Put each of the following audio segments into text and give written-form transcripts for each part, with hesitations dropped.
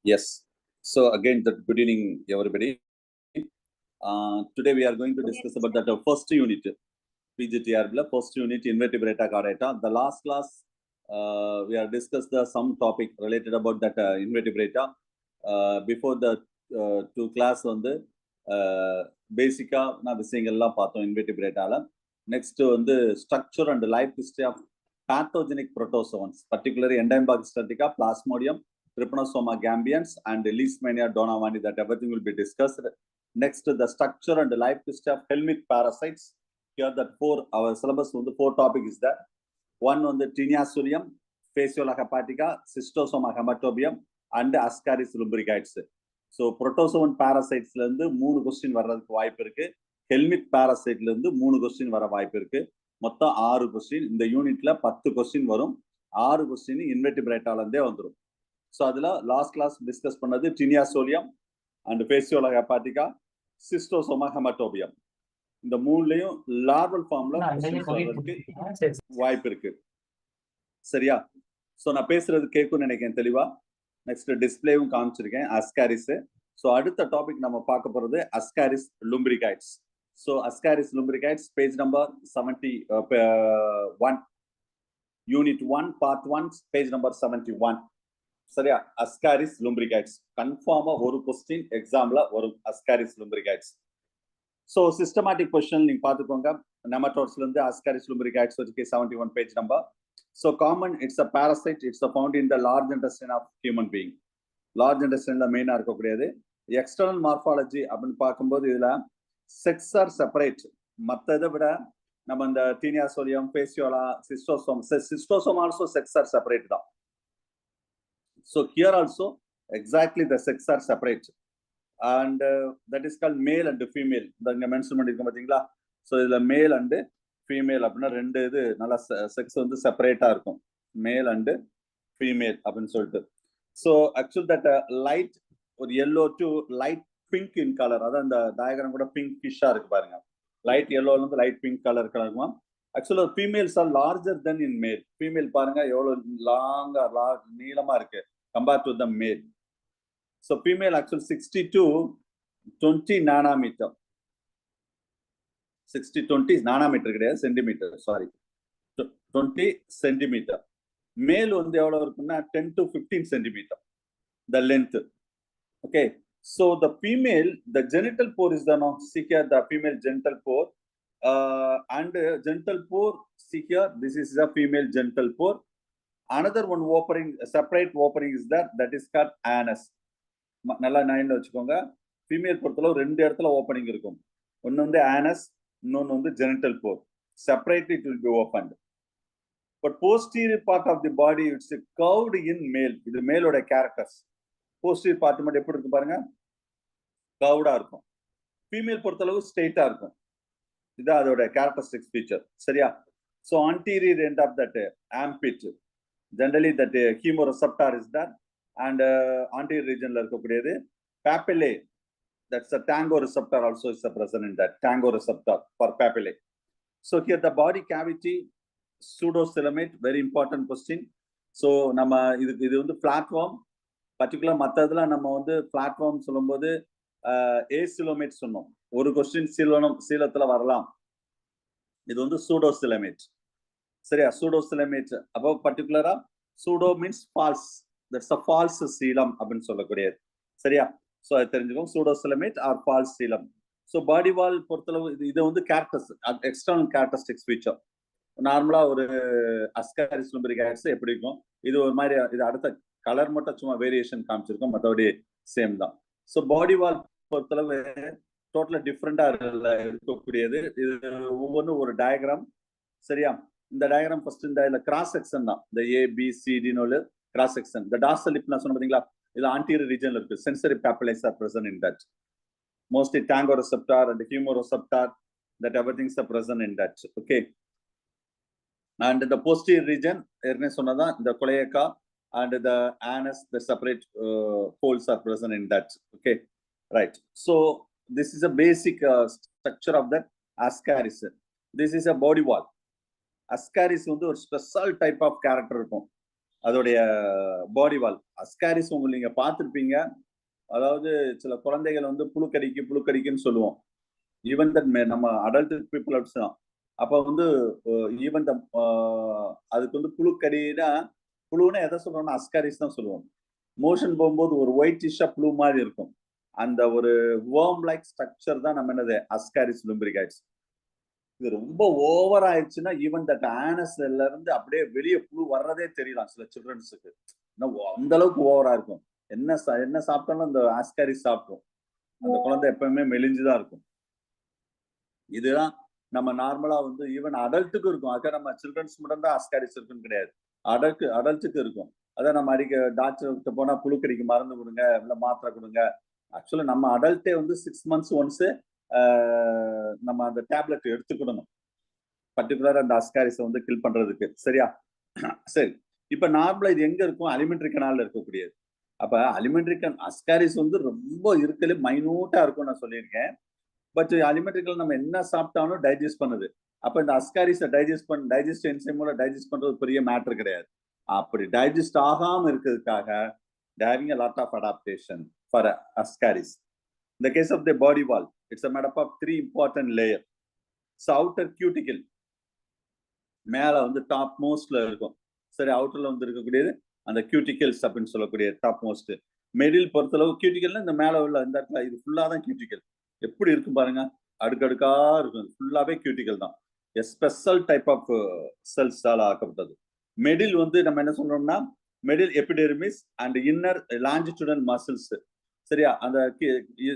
Yes. So again, good evening, everybody. Today we are going to discuss about that first unit, PGTR first unit invertebrata chordata. The last class we have discussed some topic related about that invertebrata. Before the two class on the basica na visayangalla paathom invertebrata. Next on the structure and life history of pathogenic protozoans, particularly Endymion bacteria, Plasmodium, Trypanosoma gambians, and Leishmania donovani. That everything will be discussed. Next, the structure and the life history of helminth parasites. Here, that our syllabus on the 4 topic is that one on the Tiniasurium, Phaseola hepatica, Cystosoma hematobium, and Ascaris lumbricoides. So, protozoan parasites lende 3 question varradhukku vaaipu irukku. Helminth parasite lende 3 question vara vaaipu irukku. மொத்தம் 6 question. இந்த யூனிட்ல 10 question வரும். 6 question இன்வெர்டிபிரேட்டால இருந்தே வந்துரும். So அதுல last class discuss பண்ணது டினியாசோலியம் and பேசியோலா ஹெபாட்டிகா, schistosoma ஹெமட்டோபியம். இந்த மூணுலயும் larval ஃபார்ம்ல வர்றதுக்கு வாய்ப்பு இருக்கு. சரியா? சோ நான் பேசுறது கேட்கும்னு நினைக்கிறேன் தெளிவா. நெக்ஸ்ட் டிஸ்ப்ளேவும் காமிச்சிருக்கேன் அஸ்காரிஸ். சோ அடுத்த டாபிக் நம்ம பார்க்க போறது ascaris லும்பிரிகைட்ஸ். So Ascaris lumbricoides, page number 71, unit 1, part 1, page number 71. சரியா? Ascaris lumbricoides கன்ஃபார்மா ஒரு क्वेश्चन எக்ஸாம்ல வரும். Ascaris lumbricoides. So systematic question நீங்க பாத்துக்கோங்க. nematodes இருந்து Ascaris lumbricoides வரைக்கும் 71 page number. So common, it's a parasite, it's found in the large intestine of human being. large intestine மெயினா இருக்க கூடியது. எக்ஸ்டர்னல் மார்பாலஜி அப்படின்னு பார்க்கும்போது இதுல செக்ஸ் ஆர் செப்பரேட். மற்றதை விட நம்ம இந்த டீனியாசோலியம், பேசியோலா, சிஸ்டோசோம் ஆல்சோ செக்ஸ் ஆர் செப்பரேட் தான். So here also exactly the sex or separate and that is called மேல் அண்ட் ஃபீமேல். இங்க மென்ஷன் பண்ணிருக்கோம் பார்த்தீங்களா? ஸோ இதுல மேல் அண்டு ஃபீமேல் அப்படின்னா 2 இது நல்லா செக்ஸ் வந்து செப்பரேட்டா இருக்கும், மேல் அண்டு ஃபீமேல் அப்படின்னு சொல்லிட்டு. ஸோ ஆக்சுவல் தட் லைட் ஒரு yellow to light pink in colour, அதான் இந்த டயக்ராம் கூட பிங்க் ஃபிஷ்ஷா இருக்கு பாருங்க. லைட் yellow இருந்து லைட் பிங்க் கலர் இருக்கும். ஆக்சுவலா ஃபீமேல்ஸ் ஆர் லார்ஜர் தென் இன் மேல். ஃபீமேல் பாருங்க எவ்வளவு லாங்கா நீளமா இருக்கு கம்பேர்ட் டு த மேல். So female actual 60 to 20 nanometre, 60-20 nanometre கிடையாது, சென்டிமீட்டர், சாரி 20 சென்டிமீட்டர். மேல் வந்து எவ்வளவு இருக்குன்னா 10 to 15 centimetre the length. Okay. So the female, the genital pore is the see here, the female genital pore and genital pore, see here, this is the female genital pore. Another one opening, separate opening is that is called anus. நல்லா நைன்ல வச்சுக்கோங்க. Female பொறுத்தளவு 2 இடத்துல opening இருக்கும். ஒன்னு வந்து anus, இன்னொன்னு வந்து genital pore. Separately it will be opened. But posterior part of the body it's curved in male. இது மேலோட கேரக்டர்ஸ். போஸ்டீரியர் பார்ட் மட்டும் எப்படி இருக்கு பாருங்க, கர்வ்டா இருக்கும். ஃபீமேல் பொறுத்தளவு ஸ்ட்ரெயிட்டா இருக்கும். இது அதோட கேரக்டரிஸ்டிக் ஃபீச்சர். சரியா? So anterior end of that armpit, generally that chemoreceptor is there and anterior regionல இருக்கக்கூடியது papillae, that's a tango receptor also is present in that, tango receptor for papillae. So here the body cavity pseudocoelomate, very important question. So நம்ம இது வந்து platform, particular மற்றதுல நம்ம வந்து platform சொல்லும்போது acoelomate சொன்னோம். ஒரு question சீலத்துல வரலாம். இது வந்து சூடோசிலமேட். சரியா? சூடோசிலமேட் அப்போ பர்டிகுலரா pseudo means false, that's a false coelom அப்படின்னு சொல்லக்கூடியது. சரியா? ஸோ அது தெரிஞ்சுக்கோங்க, pseudocoelomate are false coelom. So body wall பொறுத்தளவு இது வந்து கேரக்டர்ஸ், எக்ஸ்டர்னல் கேரக்டரிஸ்டிக்ஸ் ஃபீச்சர். நார்மலா ஒரு அஸ்காரிஸ் லும்பிரிகைட்ஸ் எப்படி இருக்கும், இது ஒரு மாதிரி, இது அடுத்த கலர் மட்டும் சும்மா வேரியேஷன் காமிச்சிருக்கோம், மற்றபடி சேம் தான். ஸோ பாடி வால் பொறுத்தளவு டோட்டலா டிஃப்ரெண்டா இருக்கக்கூடியது. இது ஒவ்வொன்றும் ஒரு டயக்ராம். சரியா? இந்த டயக்ராம் ஃபர்ஸ்ட் இந்த கிராஸ் செக்ஷன் தான், இந்த ABCDன்னு கிராஸ் செக்ஷன். இந்த டார்சல் லிப் நான் சொன்ன பாத்தீங்களா, இது ஆன்டீரியர் ரீஜன்ல இருக்கு. Sensory papillae are present in that. Mostly tango receptor and chemoreceptor, that everything is present in that. Okay. And the posterior region, ஏற்கனவே சொன்னதா, இந்த கொலையக்கா and the anus, the separate holes are present in that. Okay, right. So this is a basic structure of that Ascaris. This is a body wall. Ascaris வந்து ஒரு special type of character இருக்கும். அதோடைய பாடி வால். Ascaris உங்களுக்கு நீங்க பார்த்துருப்பீங்க. அதாவது சில குழந்தைகள் வந்து புழுக்கடிக்குன்னு சொல்லுவோம். ஈவன் தட் நம்ம அடல்ட் பீப்புள் தான். அப்ப வந்து ஈவன் அதுக்கு வந்து புழுன்னா எதை சொல்றோம்னா அஸ்காரிஸ் தான் சொல்லுவோம். மோஷன் போகும்போது ஒரு ஒயிட்டிஷா புழு மாதிரி இருக்கும். அந்த ஒரு வேர்ம் லைக் ஸ்ட்ரக்சர் தான் நம்ம என்னது அஸ்காரிஸ் லும்பிரிகாய்ட்ஸ். இது ரொம்ப ஓவர் ஆயிடுச்சுன்னா ஈவன் தட் ஆனஸ்ல இருந்து அப்படியே வெளியே புழு வர்றதே தெரியலாம் சில சில்ட்ரன்ஸுக்கு. அந்த அளவுக்கு ஓவரா இருக்கும். என்ன சாப்பிட்டாலும் அந்த ஆஸ்காரிஸ் சாப்பிடும். அந்த குழந்தை எப்பவுமே மெலிஞ்சுதான் இருக்கும். இதுதான் நம்ம நார்மலா வந்து ஈவன் அடல்ட்டுக்கும் இருக்கும். அதான் நம்ம சில்ட்ரன்ஸ் மட்டும் தான் ஆஸ்காரிஸ் இருக்குன்னு கிடையாது. அடல்ட்டுக்கு இருக்கும். அதான் நம்ம டாக்டர் கிட்ட போனா புழுக்கடிக்கு மருந்து கொடுங்க, இல்ல மாத்திரை கொடுங்க. ஆக்சுவலா நம்ம அடல்ட்டே வந்து 6 months ஒன்ஸ் நம்ம அந்த டேப்லெட் எடுத்துக்கணும். பர்டிகுலரா அந்த அஸ்காரிஸை வந்து கில் பண்றதுக்கு. சரியா? சரி. இப்ப நார்மலா இது எங்க இருக்கும்? அலிமெண்டரி கனால்ல இருக்கக்கூடியது. அப்ப அலிமெண்டரி அஸ்காரிஸ் வந்து ரொம்ப இருக்கலே மைனூட்டா இருக்கும் நான் சொல்லியிருக்கேன். பட் அலிமெண்டரி நம்ம என்ன சாப்பிட்டாலும் டைஜஸ்ட் பண்ணுது. அப்ப இந்த அஸ்காரிஸை டைஜஸ்ட் என்சைம் மூலம் டைஜஸ்ட் பண்றது பெரிய மேட்டர் கிடையாது. அப்படி டைஜஸ்ட் ஆகாம இருக்கிறதுக்காக having a lot of adaptation for ascaris. In the case of the body wall, it's a made up of 3 important layers. So outer cuticle மேல வந்து டாப் மோஸ்ட்ல இருக்கும். சரி, அவுட்டர்ல வந்து இருக்கக்கூடியது அந்த கியூட்டிகல்ஸ் அப்படின்னு சொல்லக்கூடிய டாப் மோஸ்ட். மிடில் பொறுத்தளவு கியூட்டிகல்னா இந்த மேல உள்ள இந்த இடத்துல இது ஃபுல்லா தான் கியூட்டிகல். எப்படி இருக்கு பாருங்க, அடுக்கடுக்கா இருக்கும். ஃபுல்லாவே கியூட்டிகல் தான். ஸ்பெஷல் டைப் ஆஃப் செல்ஸால் ஆக்கப்பட்டது. மிடில் வந்து நம்ம என்ன சொல்றோம்னா middle epidermis and inner longitudinal muscles. சரியா? அந்த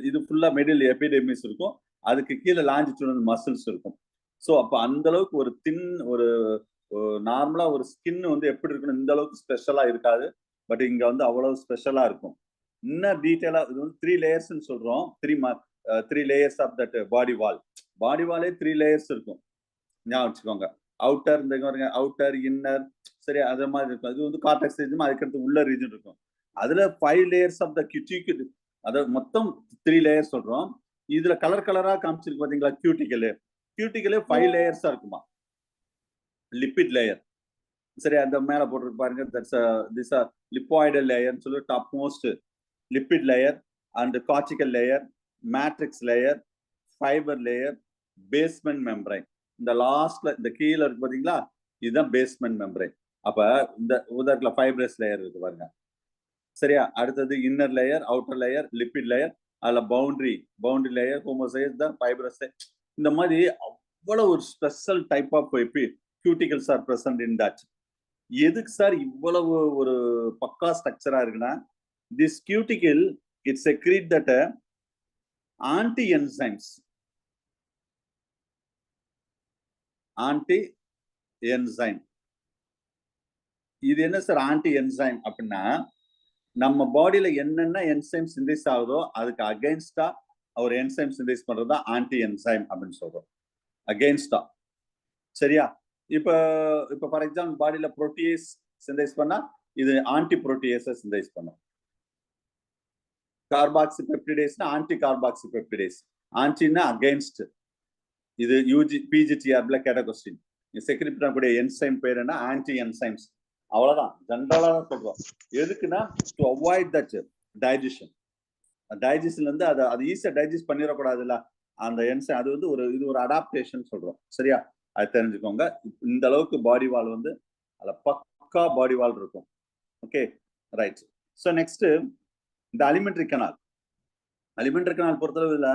இது ஃபுல்லா மிடில் எபிடெர்மிஸ் இருக்கும். அதுக்கு கீழே லாஞ்சிடியூடல் மசில்ஸ் இருக்கும். ஸோ அப்போ அந்த அளவுக்கு ஒரு ஒரு நார்மலா ஒரு ஸ்கின் வந்து எப்படி இருக்கணும் இந்த அளவுக்கு ஸ்பெஷலா இருக்காது. பட் இங்க வந்து அவ்வளவு ஸ்பெஷலா இருக்கும். இன்னும் டீட்டெயிலா இது வந்து 3 லேயர்ஸ்ன்னு சொல்றோம். 3 layers of that body wall. Body வாலே 3 லேயர்ஸ் இருக்கும். ஞாபகம் வச்சுக்கோங்க. அவுட்டர் இந்த அவுட்டர் இன்னர். சரி, அது மாதிரி இருக்கும். அது வந்து கார்டெக்ஸ் ரீஜன், அதுக்கடுத்து உள்ள ரீஜன் இருக்கும். அதுல 5 லேயர்ஸ் ஆஃப் த கியூட்டிகல். அதாவது மொத்தம் 3 லேயர்ஸ் சொல்றோம். இதுல கலர் கலரா காமிச்சிருக்கு பாத்தீங்களா கியூட்டிகல். கியூட்டிகலே 5 லேயர்ஸா இருக்குமா. Lipid layer. சரி, அந்த மேல போட்டிருக்கு பாருங்க. திஸ் ஆர் லிப்பாய்டல் லேயர் சொல்லி top most lipid layer and cortical layer, matrix layer, fibre layer, basement membrane. இந்த லாஸ்ட்ல இந்த கீழே இருக்கு பாத்தீங்களா, இதுதான் பேஸ்மெண்ட் மெம்பரைன். அப்ப இந்த உதாரணத்துல ஃபைப்ரஸ் லேயர் இருக்கு பாருங்க. சரியா? அடுத்தது inner layer, outer layer, lipid layer, அதுல பவுண்டரி லேயர், ஹோமோசைஸ் தான் ஃபைப்ரஸ். இந்த மாதிரி அவ்வளவு ஒரு special type of cuticles are present in that. எதுக்கு சார் இவ்வளவு ஒரு பக்கா ஸ்ட்ரக்சரா இருக்குன்னா, this cuticle it secrete that anti enzymes. Anti enzyme. இது என்ன சார் ஆன்டி என்சைம் அப்படின்னா, நம்ம பாடியில என்னென்ன என்சைம் சிந்தேஸ் ஆகுதோ அதுக்கு அகைன்ஸ்டா ஒரு என்சைம் சிந்தேஸ் பண்றதா ஆன்டி என்சைம் அப்படின்னு சொல்றோம். அகைன்ஸ்டா. சரியா? இப்ப ஃபார் எக்ஸாம்பிள் பாடியில புரோட்டீஸ் சிந்தேஸ் பண்ணா இது ஆன்டி புரோட்டீஸை சிந்தேஸ் பண்ணும். கார்பாக்சி பெப்டிடேஸ்னா ஆன்டி கார்பாக்சி பெப்டிடேஸ். ஆன்டினா அகைன்ஸ்ட். இது பிஜிடிஆர்ல கேட்ட கொஸ்டின். செக்ரிட் பண்ணக்கூடிய என்சைம் பேர் என்ன? Anti enzymes. அவ்வளவுதான், ஜெனரலா தான் சொல்றோம். எதுக்குன்னா டு அவாய்ட் தட் டைஜஷன். டைஜஷன்ல இருந்து அது ஈஸியா டைஜஸ்ட் பண்ணிடக்கூடாதுல்ல அந்த என்சைம். அது வந்து இது ஒரு அடாப்டேஷன் சொல்றோம். சரியா? அது தெரிஞ்சுக்கோங்க. இந்த அளவுக்கு பாடி வால் வந்து அதுல பக்கா பாடி வால் இருக்கும். Okay, right. ஸோ நெக்ஸ்ட் இந்த அலிமெண்டரி கனால். அலிமெண்டரி கனால் பொறுத்தளவு இதுல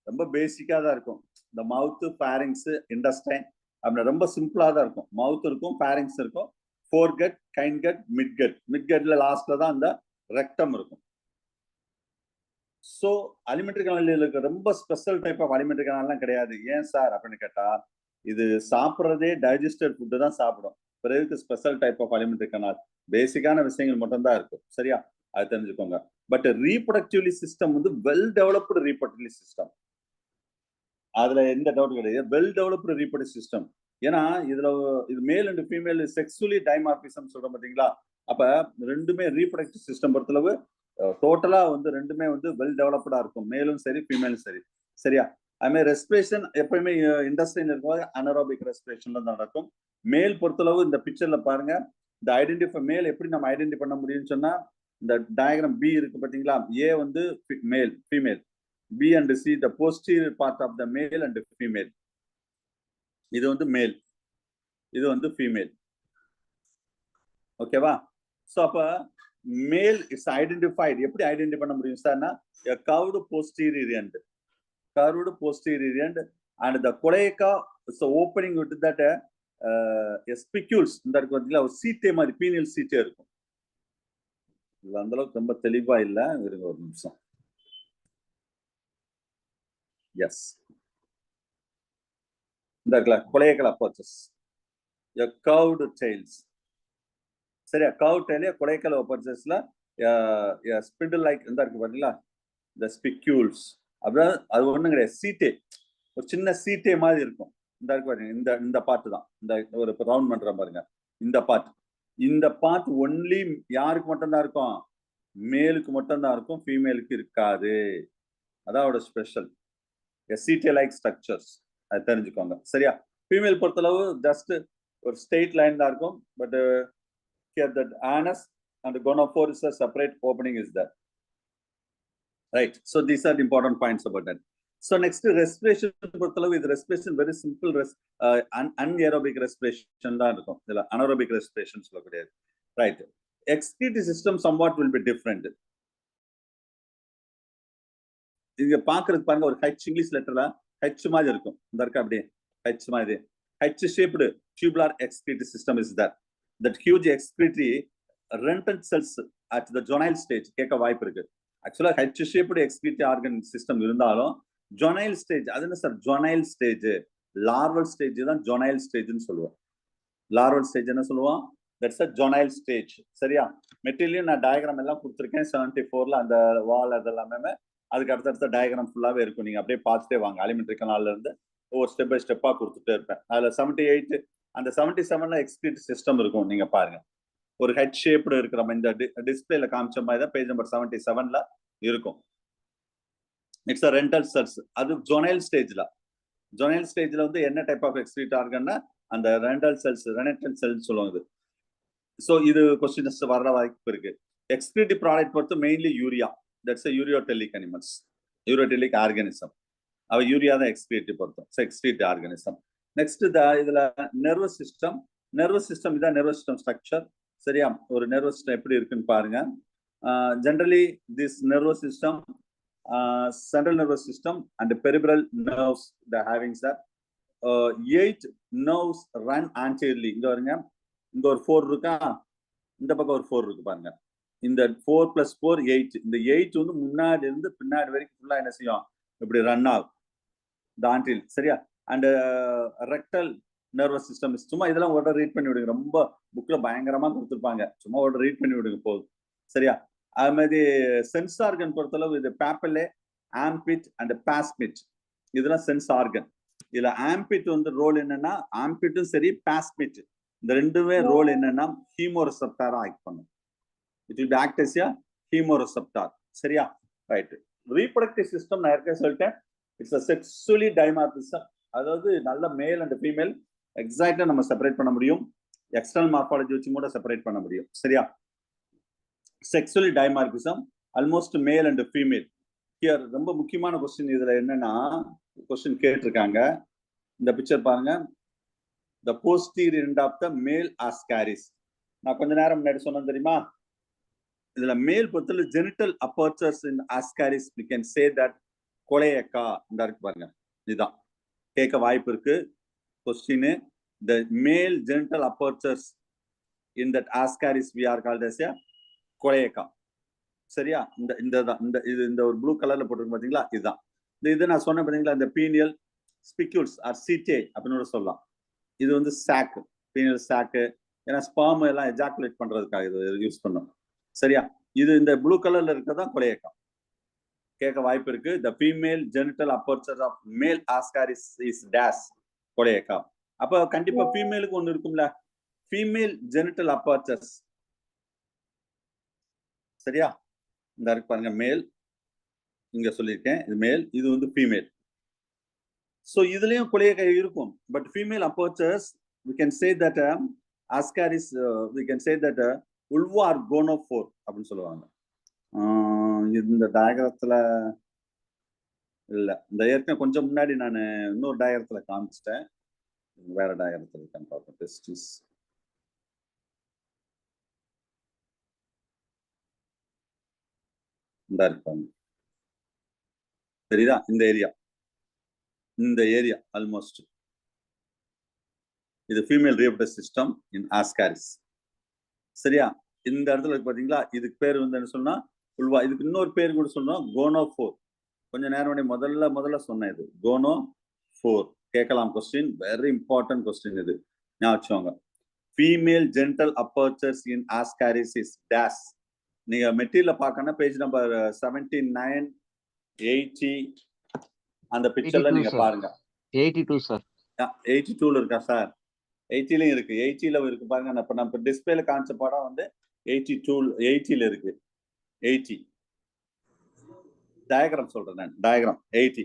ரொம்ப பேசிக்கா தான் இருக்கும். இந்த மவுத், ஃபேரிங்ஸ், இன்டெஸ்டைன் அப்படின்னு ரொம்ப சிம்பிளா தான் இருக்கும். மவுத் இருக்கும், ஃபேரிங்ஸ் இருக்கும், ஃபோர்கட், கைன்கட், மிட்கட். மிட்கட்ல லாஸ்ட்ல தான் அந்த ரெக்டம் இருக்கும். ஸோ அலிமெண்டரி கனாலுக்கு ரொம்ப ஸ்பெஷல் டைப் ஆஃப் அலிமெண்டரி கனால்லாம் கிடையாது. ஏன் சார் அப்படின்னு கேட்டா, இது சாப்பிட்றதே டைஜஸ்டட் ஃபுட்டு தான் சாப்பிடும். பிறகு special type of alimentary canal பேசிக்கான விஷயங்கள் மட்டும் தான் இருக்கும். சரியா? அது தெரிஞ்சுக்கோங்க. பட் ரீப்ரொடக்டிவ்லி சிஸ்டம் வந்து வெல் டெவலப்டு ரீப்ரொடக்டிவ்லி சிஸ்டம். அதுல எந்த டவுட் கிடையாது. Well developed reproductive system. ஏன்னா இது மேல் அண்ட் ஃபீமேல் செக்ஸுவலி டைமார்பிசம் சொல்றோம் பாத்தீங்களா. அப்ப ரெண்டுமே ரீப்ரொடக்டிவ் சிஸ்டம் பொறுத்தளவு டோட்டலா வந்து ரெண்டுமே வந்து வெல் டெவலப்டா இருக்கும், மேலும் சரி ஃபீமேலும் சரி. சரியா? அதுமாதிரி ரெஸ்பிரேஷன் எப்பயுமே இண்டஸ்ட்ரியில் இருக்கும்போது அனரோபிக் ரெஸ்பிரேஷன்ல தான் நடக்கும். மேல் பொறுத்தளவு இந்த பிக்சர்ல பாருங்க, இந்த ஐடென்டிஃபை மேல் எப்படி நம்ம ஐடென்டிஃபை பண்ண முடியும்னு சொன்னா இந்த டயக்ராம் பி இருக்கு பாத்தீங்களா, ஏ வந்து male female, B and C the posterior part of the male and female. இது வந்து மேல், இது வந்து ஃபீமேல். ஓகேவா? சோ அப்ப மேல் இஸ் ஐடென்டிஃபைட். எப்படி ஐடென்டிஃபை பண்ண முடியும் சார்னா a curved posterior end, curved posterior end and the cloaca is opening with that spicules. இந்த இருக்கு பாத்தீங்களா, ஒரு சீட்டே மாதிரி பீனியல் சீட்டே இருக்கும். இது அந்த அளவுக்கு ரொம்ப தெளிவா இல்ல, இருங்க ஒரு நிமிஷம். எஸ், இந்த cloacal apertures, a curved tails. சரியா, curved tail cloacal aperturesல ஸ்பிண்டில் லைக் இந்த இருக்கு பாத்தீங்களா, the spicules. அப்புறம் அது ஒண்ணும் கிடையாது, சீட்டே, ஒரு சின்ன சீட்டே மாதிரி இருக்கும். இந்த இருக்கு பாருங்க, இந்த பார்ட் தான், இந்த ஒரு ரவுண்ட் பண்ற பாருங்க, இந்த பார்ட் ஒன்லி யாருக்கு மட்டும் தான் இருக்கும், மேலுக்கு மட்டும் தான் இருக்கும், ஃபீமேலுக்கு இருக்காது. அதாவது ஸ்பெஷல் சீட்டே லைக் ஸ்ட்ரக்சர்ஸ், அது தெரிஞ்சுக்கோங்க. சரியா, ஃபீமேல் பொறுத்தளவு ஜஸ்ட் ஒரு ஸ்ட்ரெயிட் லைன் தான் இருக்கும். But here that anus and gonopore is a separate opening is there. Right. So these are the important points about that. So next respiration பொறுத்தளவு இது respiration very simple anaerobic respiration தான் இருக்கும். இதுல anaerobic respiration சொல்ல கிடையாது. Right. Excretory system somewhat will be different. இங்க பாக்குறது பாருங்க, ஒரு H இங்கிலீஷ் லெட்டர்ல H மாதிரி இருக்கும். இந்த இருக்க அப்படியே H மாதிரி, H shaped tubular excretory system is there. That huge excretory rental cells at the jonile stage கேட்க வாய்ப்பு இருக்கு. ஆக்சுவலா H shaped excretory organ system இருந்தாலும் jonile stage, அது என்ன sir jonile stage, larval stage தான் jonile stageன்னு சொல்லுவோம். larval stage என்ன சொல்லுவோம், that's a jonile stage. சரியா, மெட்டீரியல் நான் டயக்ராம் எல்லாம் கொடுத்துருக்கேன் 74ல, அந்த வால் அதெல்லாமே அதுக்கு அடுத்தடுத்த டயக்ராம் ஃபுல்லாவே இருக்கும். நீங்க அப்படியே பார்த்துட்டே வாங்க, அலிமெண்ட்ரி கனால்ல இருந்து ஒவ்வொரு ஸ்டெப் பை ஸ்டெப்பா கொடுத்துட்டே இருப்பேன். அதுல 78 அந்த 77ல எக்ஸ்கிரீட்டரி சிஸ்டம் இருக்கும். நீங்க பாருங்க, ஒரு ஹெட் ஷேப்டு இருக்கிற இந்த டிஸ்பிளேல காமிச்ச மாதிரி தான் பேஜ் நம்பர் 77ல இருக்கும். It's renette cells. அது ஜொனைல் ஸ்டேஜ்ல வந்து என்ன டைப் ஆஃப் எக்ஸ்கிரீட் ஆர்கன்னா அந்த ரெண்டல் செல்ஸ், ரெனட்டல் செல்ஸ் சொல்லுவாங்க. ஸோ இது கொஸ்டின்ஸ் வர்ற வாய்ப்பு இருக்கு. எக்ஸ்கிரீட்டிவ் ப்ராடக்ட் பொறுத்து mainly urea, that's ureotelic animals, ureotelic organism. அவ யூரியா தான் எக்ஸ்கிரீட்டிவ் பொறுத்தும், எக்ஸ்கிரீட்டிவ் ஆர்கானிசம். நெக்ஸ்ட் இதுல நர்வஸ் சிஸ்டம். இதான் நர்வஸ் சிஸ்டம் ஸ்ட்ரக்சர். சரியா, ஒரு நர்வஸ் சிஸ்டம் எப்படி இருக்குன்னு பாருங்க. Generally this nervous system, central nervous system and peripheral nerves the having sir 8 nerves run anteriorly. இங்க வருங்க, இங்க ஒரு 4 இருக்கா, இந்த பக்கம் ஒரு 4 இருக்கு பாருங்க. இந்த 4 + 4 8. இந்த 8 வந்து முன்னாடி இருந்து பின்னாடி வரைக்கும் ஃபுல்லா என்ன செய்யும், இப்படி ரன் ஆகும் தாண்டில். சரியா, அண்ட் ரெக்டல் நர்வஸ் சிஸ்டம். சும்மா இதெல்லாம் ஒரு ரீட் பண்ணி விடுங்க, ரொம்ப புக்ல பயங்கரமா கொடுத்துருப்பாங்க, சும்மா ஒரு ரீட் பண்ணி விடுங்க போதும். சரியா, அது மாதிரி சென்ஸ் ஆர்கன் பொறுத்தளவு இது பேப்பலே, ஆம்பிட் அண்ட் பாஸ்மிட், இதெல்லாம் சென்ஸ் ஆர்கன். இதுல ஆம்பிட் வந்து ரோல் என்னன்னா, ஆம்பிட்டும் சரி பாஸ்மிட் இந்த ரெண்டுமே ரோல் என்னன்னா ஹீமோரெசெப்டாரா ஆக்ட் பண்ணும். It will act as a chemoreceptor. சரியா, ரைட். ரீப்ரொடக்டிவ் சிஸ்டம் நான் ஏற்கனவே சொல்லிட்டேன், இட்ஸ் a sexually dimorphism. அதாவது நல்ல மேல் அண்ட் ஃபீமேல் எக்ஸாக்டா நம்ம செப்பரேட் பண்ண முடியும், எக்ஸ்டர்னல் மார்பாலஜி வச்சு கூட செப்பரேட் பண்ண முடியும். சரியா, செக்ஸுவலி டைமார்பிசம் ஆல்மோஸ்ட் மேல் அண்ட் ஃபீமேல். ஹியர் ரொம்ப முக்கியமான கொஸ்டின் இதுல என்னன்னா, கொஸ்டின் கேட்டிருக்காங்க. இந்த பிக்சர் பாருங்க, the posterior end of the male ascaris. நான் கொஞ்ச நேரம் முன்னாடி சொன்னேன் தெரியுமா, இதுல மேல் பொறுத்தல genital apertures in ascaris we can say that cloaca. இந்த இருக்கு பாருங்க, இதுதான் கேட்க வாய்ப்பு இருக்கு question. the male genital apertures in that ascaris we are called as a cloaca. சரியா, இந்த ஒரு ப்ளூ கலர்ல போட்டிருக்கு பாத்தீங்களா, இதுதான். இது நான் சொன்ன பாத்தீங்களா, இந்த பீனியல் ஸ்பிக்யூல்ஸ் ஆர் சீட்டே அப்படின்னு சொல்லலாம். இது வந்து சாக்கு, பீனியல் சாக்கு, ஏன்னா ஸ்பெர்ம் எல்லாம் எஜாக்குலேட் பண்றதுக்காக இது யூஸ் பண்ணும். சரியா, இது இந்த ப்ளூ கலர்ல இருக்கதான் கொலையக்கா. கேட்க வாய்ப்பு இருக்கு. the female genital aperture of male ascaris is dash கொலையக்கா. அப்ப கண்டிப்பா ஃபீமேலுக்கு ஒண்ணு இருக்கும்ல, ஃபீமேல் ஜெனிட்டல் அபர்ச்சர்ஸ். சரியா, இந்த இருக்கு பாருங்க, மேல் இங்க சொல்லியிருக்கேன், இது மேல், இது வந்து ஃபீமேல். சோ இதுலயும் கொலையக்கா இருக்கும். But female apertures we can say that Ascaris, we can say that ulva or gonophore அப்படின்னு சொல்லுவாங்க. இந்த டயக்ராத்துல இல்ல, இந்த ஏற்கனவே கொஞ்சம் முன்னாடி நான் இன்னொரு டயக்ராத்துல காமிச்சிட்டேன். வேற டயக்ராத்துல இருக்கான்னு பார்ப்போம். டெஸ்டிஸ் இந்த இருக்காங்க, சரிதா? இந்த ஏரியா ஆல்மோஸ்ட் இது ஃபீமேல் ரீப்ரடக்டிவ் சிஸ்டம் இன் ஆஸ்காரிஸ். சரியா? இந்த இடத்துல பாத்தீங்களா, இதுக்கு பேர் வந்து என்ன சொன்னா உல்வா. இதுக்கு இன்னொரு பேர் கூட சொன்னோம், கோனோஃபோர். கொஞ்ச நேரம் முதல்ல சொன்னேன், இது கோனோஃபோர். கேட்கலாம் கொஸ்டின், வெரி இம்பார்ட்டன்ட் கொஸ்டின் இது, ஞாபகம் வச்சுக்கோங்க. Female genital apertures in Ascaris is dash. நீங்க மெட்டீரியல் பார்க்கணும், பேஜ் நம்பர் 79, 80 அந்த பிக்சர்ல நீங்க பாருங்க. 82 சார். 82ல இருக்கா சார்? 80லயும் இருக்கு, 80ல இருக்கு பாருங்க. இப்ப நம்ம டிஸ்பிளேல காமிச்ச படம் வந்து 80ல இருக்கு. 80 டயக்ராம் சொல்றேன் நான், டயக்ராம் 80.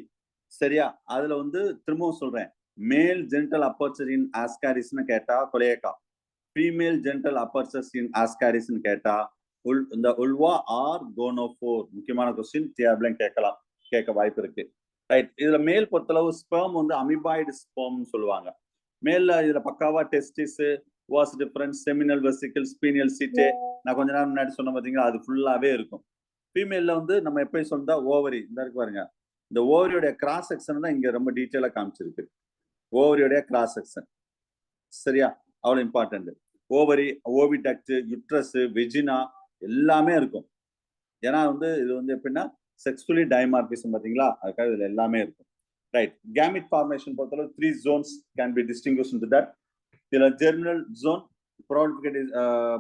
சரியா? அதுல வந்து திரும்பவும் சொல்றேன், மேல் ஜென்டல் அப்பர்ச்சர் இன் ஆஸ்காரிஸ்னு கேட்டா கொலையக்கா, ஃபீமேல் ஜென்டல் அப்பர்ச்சர்ஸ் இன் ஆஸ்காரிஸ்னு கேட்டா இந்த உல்வா ஆர் கோனோஃபோர். முக்கியமான கொஸ்டின், தியாப்லையும் கேட்க வாய்ப்பு இருக்கு. ரைட். இதுல மேல் பொறுத்தளவு ஸ்பெர்ம் வந்து அமிபாய்டு ஸ்பெர்ம் சொல்லுவாங்க. மேல இதுல பக்காவா testis, vas deferens, seminal vesicle, penial setae, நான் கொஞ்ச நேரம் முன்னாடி சொன்ன பாத்தீங்களா, அது ஃபுல்லாவே இருக்கும். ஃபீமேல்ல வந்து நம்ம எப்பயும் சொன்னா ஓவரி, இந்த இருக்கு பாருங்க, இந்த ஓவரியோட கிராஸ் செக்ஷன் தான் இங்க ரொம்ப டீட்டெயிலா காமிச்சிருக்கு. ஓவரியோட கிராஸ் செக்ஷன், சரியா? அவ்வளவு important. Ovary, oviduct, uterus, vagina எல்லாமே இருக்கும். ஏன்னா வந்து இது வந்து எப்படின்னா செக்ஸுவலி டைமார்பிசம் பாத்தீங்களா, அதுக்காக இதுல எல்லாமே இருக்கும். ரைட். கேமிட் ஃபார்மேஷன் பொறுத்தளவு 3 zones can be distinguished into that. இதுல germinal zone,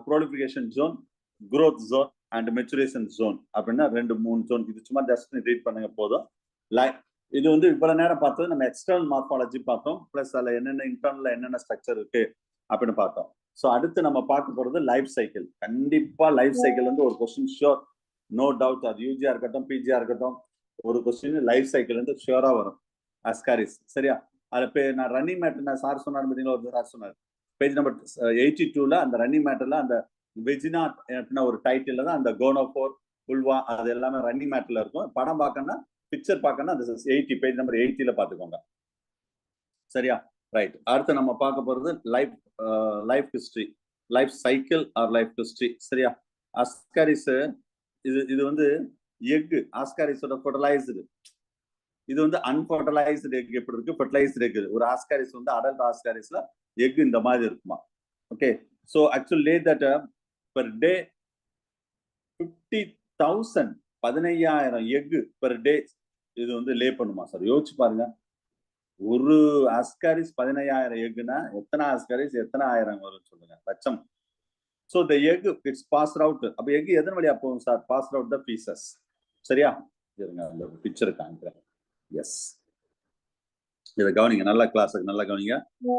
proliferation zone, growth zone and maturation zone அப்படின்னா 2-3 zone. இது சும்மா ஜஸ்ட் ரீட் பண்ணுங்க போதும். இது வந்து இவ்வளவு நேரம் பார்த்தது நம்ம எக்ஸ்டர்னல் மார்பாலஜி பார்த்தோம், பிளஸ் அதுல என்னென்ன இன்டர்னல்ல என்னென்ன ஸ்ட்ரக்சர் இருக்கு அப்படின்னு பார்த்தோம். ஸோ அடுத்து நம்ம பார்க்க போறது லைஃப் சைக்கிள். கண்டிப்பா லைஃப் சைக்கிள் வந்து ஒரு கொஸ்டின் ஷியோர், நோ டவுட். அது யூஜியா இருக்கட்டும், பிஜியா இருக்கட்டும், ஒரு கொஸ்டின் லைஃப் சைக்கிள் வந்து ஷியோரா வரும் ஆஸ்காரிஸ். சரியா? அதுல நான் ரன்னிங் மேட்டர் நான் சார் சொன்னார் பார்த்தீங்களா, ஒரு சார் சொன்னார் பேஜ் நம்பர் 82ல அந்த ரன்னிங் மேட்டர்ல அந்த வெஜினா ஒரு டைட்டில் தான் அந்த கோனோஃபோர், உல்வா, அது எல்லாமே ரன்னிங் மேட்டர்ல இருக்கும். படம் பார்க்கணும்னா, பிக்சர் பார்க்கணும்னா அந்த 80 பேஜ் நம்பர் 80ல பாத்துக்கோங்க. சரியா? ரைட். அடுத்து நம்ம பார்க்க போறது life history, life cycle R life history. சரியா? ஆஸ்காரிஸ் இது வந்து எக், ஆஸ்காரிஸோட ஃபெர்டிலைஸ்டு. இது வந்து அன்பெர்டிலைஸ்டு எக் எப்படி இருக்கு, ஃபெர்டிலைஸ்டு எக். ஒரு ஆஸ்காரிஸ் வந்து அடல்ட் ஆஸ்காரிஸ்ல எக் இந்த மாதிரி இருக்குமா. Okay. So actually that per day 50,000 15,000 egg per day இது வந்து லே பண்ணுமா சார்? யோசிச்சு பாருங்க. ஒரு ஆஸ்காரிஸ் 15,000 எக்குன்னா எத்தனை ஆஸ்காரிஸ் எத்தனை ஆயிரம் வரும் சொல்லுங்க, லட்சம். So the egg it's passed out. அப்ப எக் எதன் வழியா போகும் sir? Passed out the pieces. சரியா? இருங்க, அந்த பிக்சர் காமிக்கிறேன். எஸ், இதை கவனிங்க, நல்ல கிளாஸுக்கு நல்லா கவனிங்க.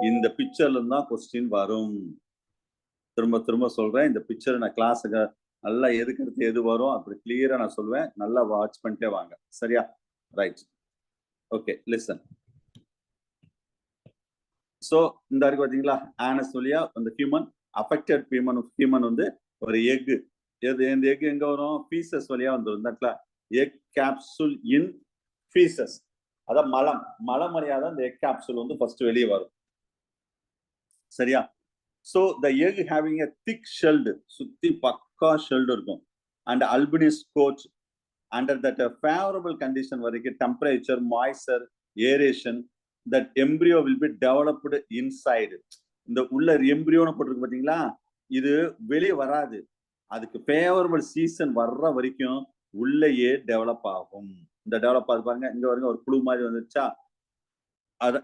இந்த பிக்சர்ல இருந்து தான் கொஸ்டின் வரும். திரும்ப சொல்றேன், இந்த பிக்சர் நான் கிளாஸுக்கு நல்லா எதுக்கு எது வரும் அப்படி கிளியரா நான் சொல்லுவேன். நல்லா வாட்ச் பண்ணிட்டே வாங்க. சரியா? ரைட். Okay, listen. ஸோ இந்த இருக்கு பாத்தீங்களா, ஆனஸ் வழியா அந்த ஹியூமன் அஃபெக்டட் ஹியூமன் வந்து ஒரு எக், இந்த எக் எங்க வரும்? பீசஸ் வழியா வந்துடும். இந்த இடத்துல எக் கேப்சூல் இன் பீசஸ், அதான் மலம் வழியா தான் இந்த எக் கேப்சூல் வந்து ஃபர்ஸ்ட் வெளியே வரும். சரியா? So the egg having a thick shelled, சுத்தி பக்கா shelled இருக்கும், and albuminous coat under that favorable condition வரைக்கும் temperature, moisture, aeration, that embryo will be developed inside. இந்த உள்ள எம்பிரியோன்னு போட்டிருக்கு பாத்தீங்களா, இது வெளியே வராது. அதுக்கு ஃபேவரபிள் சீசன் வர்ற வரைக்கும் உள்ளேயே டெவலப் ஆகும். இந்த டெவலப் ஆகுது பாருங்க, இங்க வரைக்கும் ஒரு புழு மாதிரி வந்துச்சா,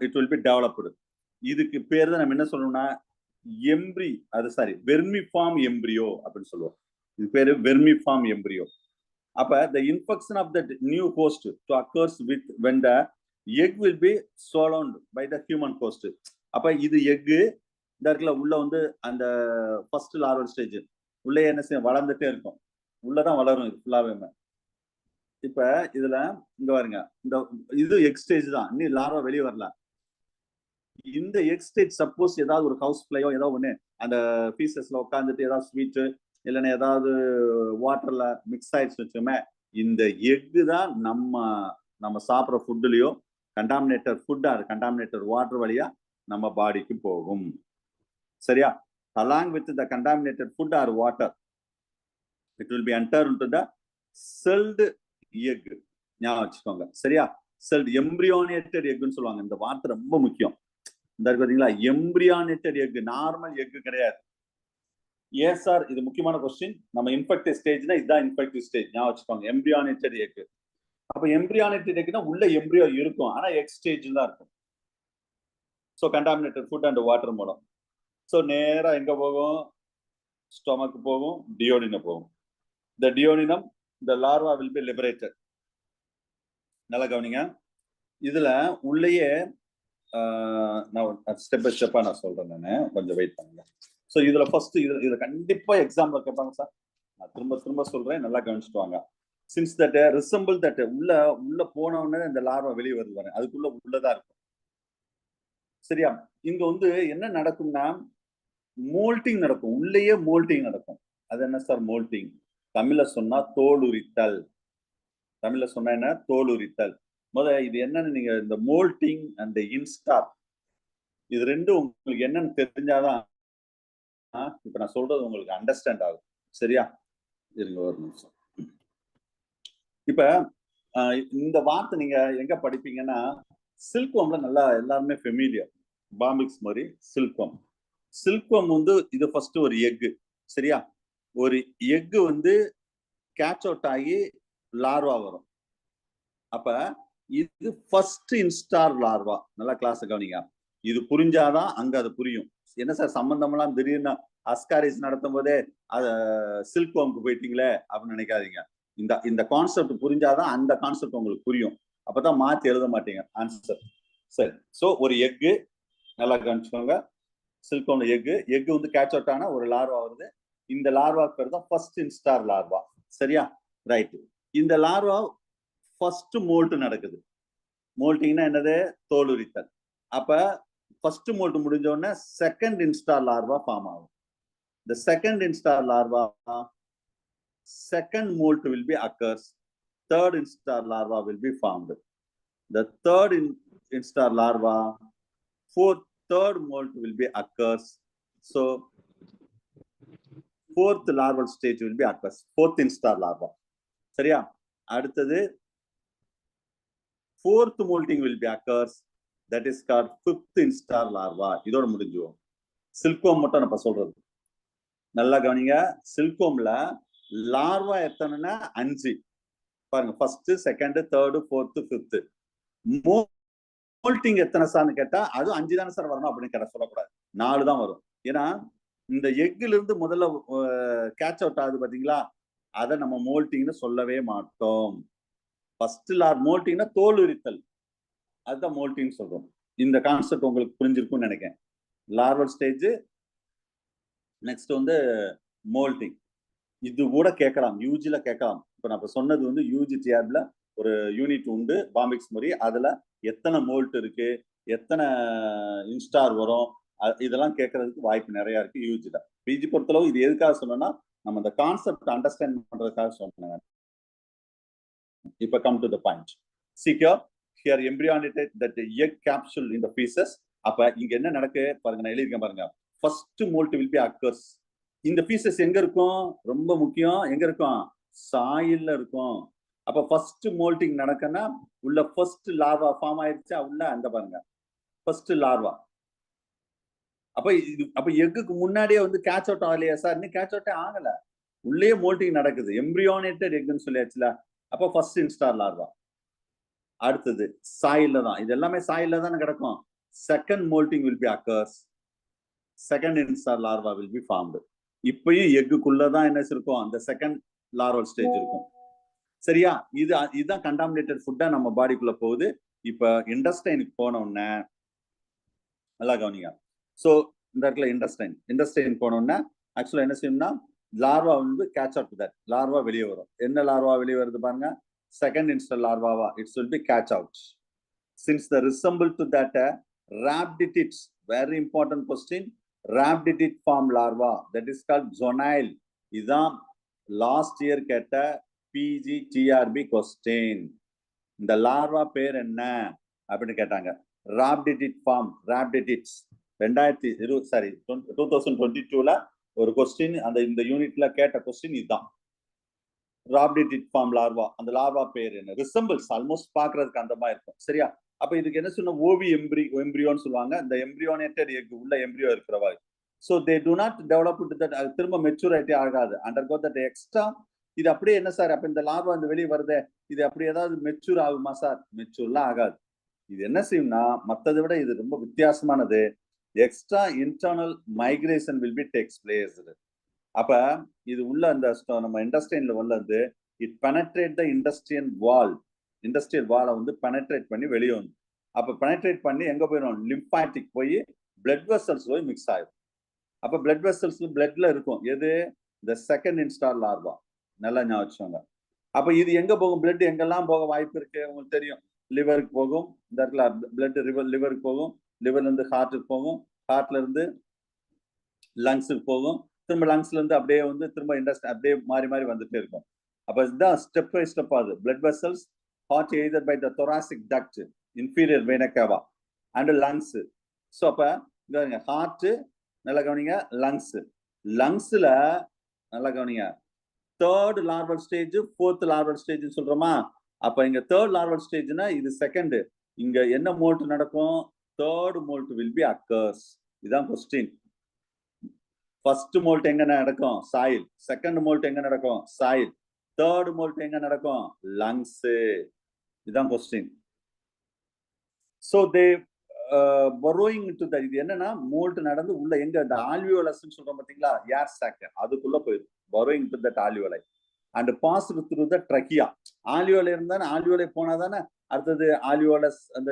இட் வில் பி டெவலப்டு. இதுக்கு பேர் தான் நம்ம என்ன சொல்லணும்னா வெர்மிஃபார்ம் எம்பிரியோ அப்படின்னு சொல்லுவோம். இது பேரு வெர்மிஃபார்ம் எம்பிரியோ. அப்ப the infection of that new host to occurs with when the egg will be swallowed by the human host. அப்ப இது எக் இந்த இடத்துல உள்ள வந்து அந்த ஃபர்ஸ்ட் லார்வல் ஸ்டேஜ் உள்ள என்ன செய்யும், வளர்ந்துட்டே இருக்கும். உள்ளதான் வளரும் இது ஃபுல்லாவே. இப்ப இதுல இங்க பாருங்க, இந்த இது எக் ஸ்டேஜ் தான், இன்னும் லார்வா வெளியே வரல. இந்த எக் ஸ்டேஜ் சப்போஸ் ஏதாவது ஒரு ஹவுஸ் ஃபிளையோ ஏதோ ஒன்று அந்த பீசஸ்ல உட்காந்துட்டு ஏதாவது ஸ்வீட்டு இல்லைன்னா ஏதாவது வாட்டர்ல மிக்ஸ் ஆயிடுச்சு வச்சோமே, இந்த எக்கு தான் நம்ம சாப்பிட்ற ஃபுட்டுலயோ கண்டாமினேட்டர் ஃபுட் ஆர் கண்டாமினேட்டர் வாட்டர் வழியா நம்ம பாடிக்கு போகும். சரியா? along with the contaminated food or water, it will be entered into the celled egg. ஞாபகம் வச்சுக்கோங்க. சரியா? celled embryonated எக்னு சொல்லுவாங்க. இந்த வார்த்தை ரொம்ப முக்கியம். இந்த பாத்தீங்களா, எம்பிரியானேட்டட் எக், நார்மல் எக் கிடையாது. ஏன் சார் இது முக்கியமான கொஸ்டின். நம்ம இன்ஃபெக்டிவ் ஸ்டேஜ்னா இதுதான் இன்ஃபெக்டிவ் ஸ்டேஜ், ஞாபகம் வச்சுக்கோங்க. எம்பிரியானேட்டட் எக். அப்ப எம்பிரியானேட்டட் எக்னா உள்ள எம்பிரியோ இருக்கும், ஆனா எக் ஸ்டேஜ் தான் இருக்கும். So contaminated food and water மூலம். ஸோ நேரா எங்க போகும்? ஸ்டொமக் போகும், டியோனினம் போகும். இந்த டியோனினம் the larva will be liberated. நல்லா கவனிங்க. இதுல உள்ளேயே நான் ஸ்டெப் பை ஸ்டெப்பா நான் சொல்றேன். நான் கொஞ்சம் வெயிட் பண்ணுங்க. ஸோ இதுல ஃபர்ஸ்ட் இதுல கண்டிப்பா எக்ஸாம்ல கேட்பாங்க சார். நான் திரும்ப சொல்றேன், நல்லா கவனிச்சுட்டு வாங்க. சின்ஸ் தட் ரிசம்பிள் தட் உள்ள போன உடனே இந்த லார்வா வெளியே வருது பாருங்க, அதுக்குள்ள உள்ளதா இருக்கும். சரியா? இங்க வந்து என்ன நடக்கும்னா மோல்டிங் நடக்கும், உள்ளேயே மோல்டிங் நடக்கும். அது என்ன சார் மோல்டிங்? தமிழ்ல சொன்னா தோல் உரித்தல். தமிழ்ல சொன்னா என்ன? தோல் உரித்தல். இது என்னன்னு நீங்க இந்த மோல்டிங் அண்ட் இன்ஸ்டார் இது ரெண்டும் உங்களுக்கு என்னன்னு தெரிஞ்சாதான் இப்ப நான் சொல்றது உங்களுக்கு அண்டர்ஸ்டாண்ட் ஆகும். சரியா? இருங்க ஒரு நிமிஷம். இப்ப இந்த வார்த்தை நீங்க எங்க படிப்பீங்கன்னா சில்க்வம்ல நல்லா எல்லாருமே ஃபெமிலியர். பாம்பிக்ஸ் மாதிரி சில்க்வம் வந்து இது ஃபர்ஸ்ட் ஒரு எக்கு. சரியா? ஒரு எக்கு வந்து கேட்ச் அவுட் ஆகி லார்வா வரும். அப்ப இது ஃபர்ஸ்ட் இன்ஸ்டார் லார்வா. நல்லா கிளாஸ் கவனிங்க. இது புரிஞ்சாதான் அங்க அது புரியும். என்ன சார் சம்பந்தமெல்லாம் திடீர்னு அஸ்காரிஸ் நடத்தும் போதே சில்க்வம்க்கு போயிட்டீங்களே அப்படின்னு நினைக்காதீங்க. இந்த கான்செப்ட் புரிஞ்சாதான் அந்த கான்செப்ட் உங்களுக்கு புரியும். அப்பதான் மாத்தி எழுத மாட்டீங்க ஆன்சர். சரி, ஸோ ஒரு எக்கு நல்லா கவனிச்சுக்கோங்க. சில்க்வம்ல எக்கு வந்து கேட்ச் அவுட் ஆனா ஒரு லார்வா வருது. இந்த லார்வா பேர் தான் ஃபர்ஸ்ட் இன்ஸ்டார் லார்வா. சரியா? ரைட். இந்த லார்வா ஃபர்ஸ்ட் மோல்ட் நடக்குது. மோல்டிங்னா என்னது? தோல் உரித்தல். அப்ப ஃபர்ஸ்ட் மோல்ட் முடிஞ்ச உடனே செகண்ட் இன்ஸ்டார் லார்வா ஃபார்ம் ஆகும். The second instar larva, second molt will be occurs. Third instar larva will be formed. The third instar larva, third molt will be occurs. So fourth larval stage will be occurs. Fourth instar larva. சரியா? அடுத்தது fourth molting will be occurs. That is called fifth instar larva. இதோட முடிஞ்சுவோம். சில்க்வம் மட்டும் நம்ம சொல்றது. நல்லா கவனிங்க. சில்க்வம்ல larva எத்தனைன்னா 5 பாருங்க. First, second, third, fourth, fifth. Moulding எத்தனை சார்னு கேட்டா அது 5 தானே சார் வரணும் அப்படின்னு கேட்ட சொல்லக்கூடாது. 4 தான் வரும். ஏன்னா இந்த எக்ல இருந்து முதல்ல கேட்ச் அவுட் ஆகுது பாத்தீங்களா, அதை நம்ம மோல்டிங்னு சொல்லவே மாட்டோம். ஃபர்ஸ்ட் மோல்டிங்னா தோல் உரித்தல், அதுதான் மோல்டிங் சொல்றோம். இந்த கான்செப்ட் உங்களுக்கு புரிஞ்சிருக்கும்னு நினைக்கிறேன். லார்வல் ஸ்டேஜ், நெக்ஸ்ட் வந்து மோல்டிங். இது கூட கேட்கலாம், யூஜில கேட்கலாம். இப்ப நான் சொன்னது வந்து யூஜி டிஆர்ல ஒரு யூனிட் உண்டு பாம்பிக்ஸ் மாதிரி. அதுல எத்தனை மோல்ட் இருக்கு, எத்தனை இன்ஸ்டார் வரும், இதெல்லாம் கேட்கறதுக்கு வாய்ப்பு நிறைய இருக்கு யூஜில. பிஜி பொறுத்தளவு இது எதுக்காக சொன்னா நம்ம இந்த கான்செப்ட் அண்டர்ஸ்டாண்ட் பண்றதுக்காக சொன்னேன். இப்ப come to the point. Secure here embryonated that egg capsule in the feces. அப்ப இங்க என்ன நடக்கு பாருங்க, நான் எழுதிருக்கேன் பாருங்க. First moult will be occurs. இந்த பீசஸ் எங்க இருக்கும்? ரொம்ப முக்கியம். எங்க இருக்கும்? சாயில்ல இருக்கும். அப்ப ஃபர்ஸ்ட் மோல்டிங் நடக்குன்னா உள்ள ஃபர்ஸ்ட் லார்வா ஃபார்ம் ஆயிடுச்சா உள்ள, அந்த பாருங்க ஃபர்ஸ்ட் லார்வா. அப்ப எக்குக்கு முன்னாடியே வந்து கேட்ச் அவுட் ஆகலையா சார்? இன்னும் கேட்ச் அவுட்டே ஆகல, உள்ளே மோல்டிங் நடக்குது. எம்பிரியோனேட்டட் எக்னு சொல்லியாச்சுல. அப்ப ஃபர்ஸ்ட் இன்ஸ்டார் லார்வா. அடுத்தது சாயில்ல தான், இது எல்லாமே சாயில்ல தானே கிடக்கும். Second moulding will be occurs. Second இன்ஸ்டார் larva will be formed. இப்பயும் எக்குள்ளதான் என்ன இருக்கும்? அந்த செகண்ட் லார்வல் ஸ்டேஜ் இருக்கும். சரியா? இதுதான் கண்டாமினேட்டட் ஃபுட்டா நம்ம பாடிக்குள்ள போகுது. இப்ப இண்டஸ்டைனுக்கு போன உடனே நல்லா கவனிங்க. சோ இந்த இடத்துல இண்டஸ்டைன் போன உடனே ஆக்சுவலா என்ன செய்யணும்னா லார்வா வந்து கேட்ச் அவுட் தட். லார்வா வெளியே வரும். என்ன லார்வா வெளியே வருது பாருங்க? செகண்ட் இன்ஸ்டார் லார்வாவா. It's will be catch out. Since the resemble to that Rhabditids, very important question. Rhabditid form larva, that is called zonile. இதான் லாஸ்ட் இயர் கேட்ட பிஜி டிஆர்பி கொஸ்டின். இந்த லார்வா பேர் என்ன அப்படின்னு கேட்டாங்க. ராப்டிடிட் ஃபார்ம், ராப்டிடிட்ஸ் 2022ல ஒரு கொஸ்டின், அந்த இந்த யூனிட்ல கேட்ட கொஸ்டின் இதுதான். ராப்டிடிட் ஃபார்ம் லார்வா, அந்த லார்வா பேர் என்ன? ரிசம்பிள்ஸ் ஆல்மோஸ்ட் பாக்குறதுக்கு அந்த மாதிரி இருக்கும். சரியா? அப்ப இதுக்கு என்ன சொன்ன, ஓவி எம்பிரியோன்னு சொல்லுவாங்க. இந்த எம்பிரியோனேட்டட் எக் உள்ள எம்பிரியோ இருக்கிறவா. So they to not develop that, அது திரும்ப மெச்சூரிட்டி ஆகாது. Undergo that extra. இது அப்படியே என்ன சார், அப்ப இந்த லார்வா அந்த வெளியே வருது, இது அப்படி ஏதாவது மெச்சூர் ஆகுமா சார்? மெச்சூர்லாம் ஆகாது. இது என்ன செய்யும்னா, மற்றதை விட இது ரொம்ப வித்தியாசமானது. Extra internal migration will be takes place. அப்ப இது உள்ள அந்த நம்ம இண்டஸ்ட்ரியன்ல வந்து இட் பெனட்ரேட் த இண்டஸ்ட்ரியல் வாலை வந்து பெனட்ரேட் பண்ணி வெளியே வந்து, அப்ப பெனட்ரேட் பண்ணி எங்க போயிடும், லிம்பாட்டிக் போய் பிளட் வெசல்ஸ் போய் மிக்ஸ் ஆயிடும். அப்ப பிளட் வெசல்ஸ் பிளட்ல இருக்கும். எது? இந்த செகண்ட் இன்ஸ்டார் லார்வா. நல்லா ஞாபகம் வச்சுக்கோங்க. அப்ப இது எங்க போகும்? பிளட் எங்கெல்லாம் போக வாய்ப்பு இருக்கு உங்களுக்கு தெரியும். லிவருக்கு போகும், இந்த இடத்துல பிளட் லிவருக்கு போகும், லிவர்ல இருந்து ஹார்ட்டுக்கு போகும், ஹார்ட்ல இருந்து லங்ஸுக்கு போகும், திரும்ப லங்ஸ்ல இருந்து அப்படியே வந்து திரும்ப இண்டஸ்ட்ரி அப்படியே மாறி மாறி வந்துட்டே இருக்கும். அப்ப இதுதான் ஸ்டெப் பை ஸ்டெப் ஆகுது. Blood vessels heart either by the thoracic duct, inferior vena cava and lungs. So அப்ப இங்க ஹார்ட் நல்லா கவனிங்க, லங்ஸ்ல நல்லா கவனிங்க, third larval stage, fourth larval stage சொல்றோமா? அப்ப இங்க தேர்ட் லார்வல் ஸ்டேஜ்னா இது செகண்ட். இங்க என்ன மோல்ட் நடக்கும்? Third moult will be occurs. இதான் கொஸ்டின். ஃபர்ஸ்ட் மோல்ட் எங்க நடக்கும்? சாயில். செகண்ட் மோல்ட் எங்க நடக்கும்? சாயில். தேர்ட் மோல்ட் எங்க நடக்கும்? லங்ஸ். இதான் question. So they burrowing to the, இது என்னன்னா மோல்ட் நடந்து உள்ள எங்க, இந்த ஆல்வியோலஸ் சொல்றோம் பாத்தீங்களா, ஏர் சாக், அதுக்குள்ள போயிடும். Burrowing to that alveoli and pass through the trachea. Alveoli இருந்தா ஆல்வியோலை போனா தானே அடுத்தது ஆல்வியோலஸ், அந்த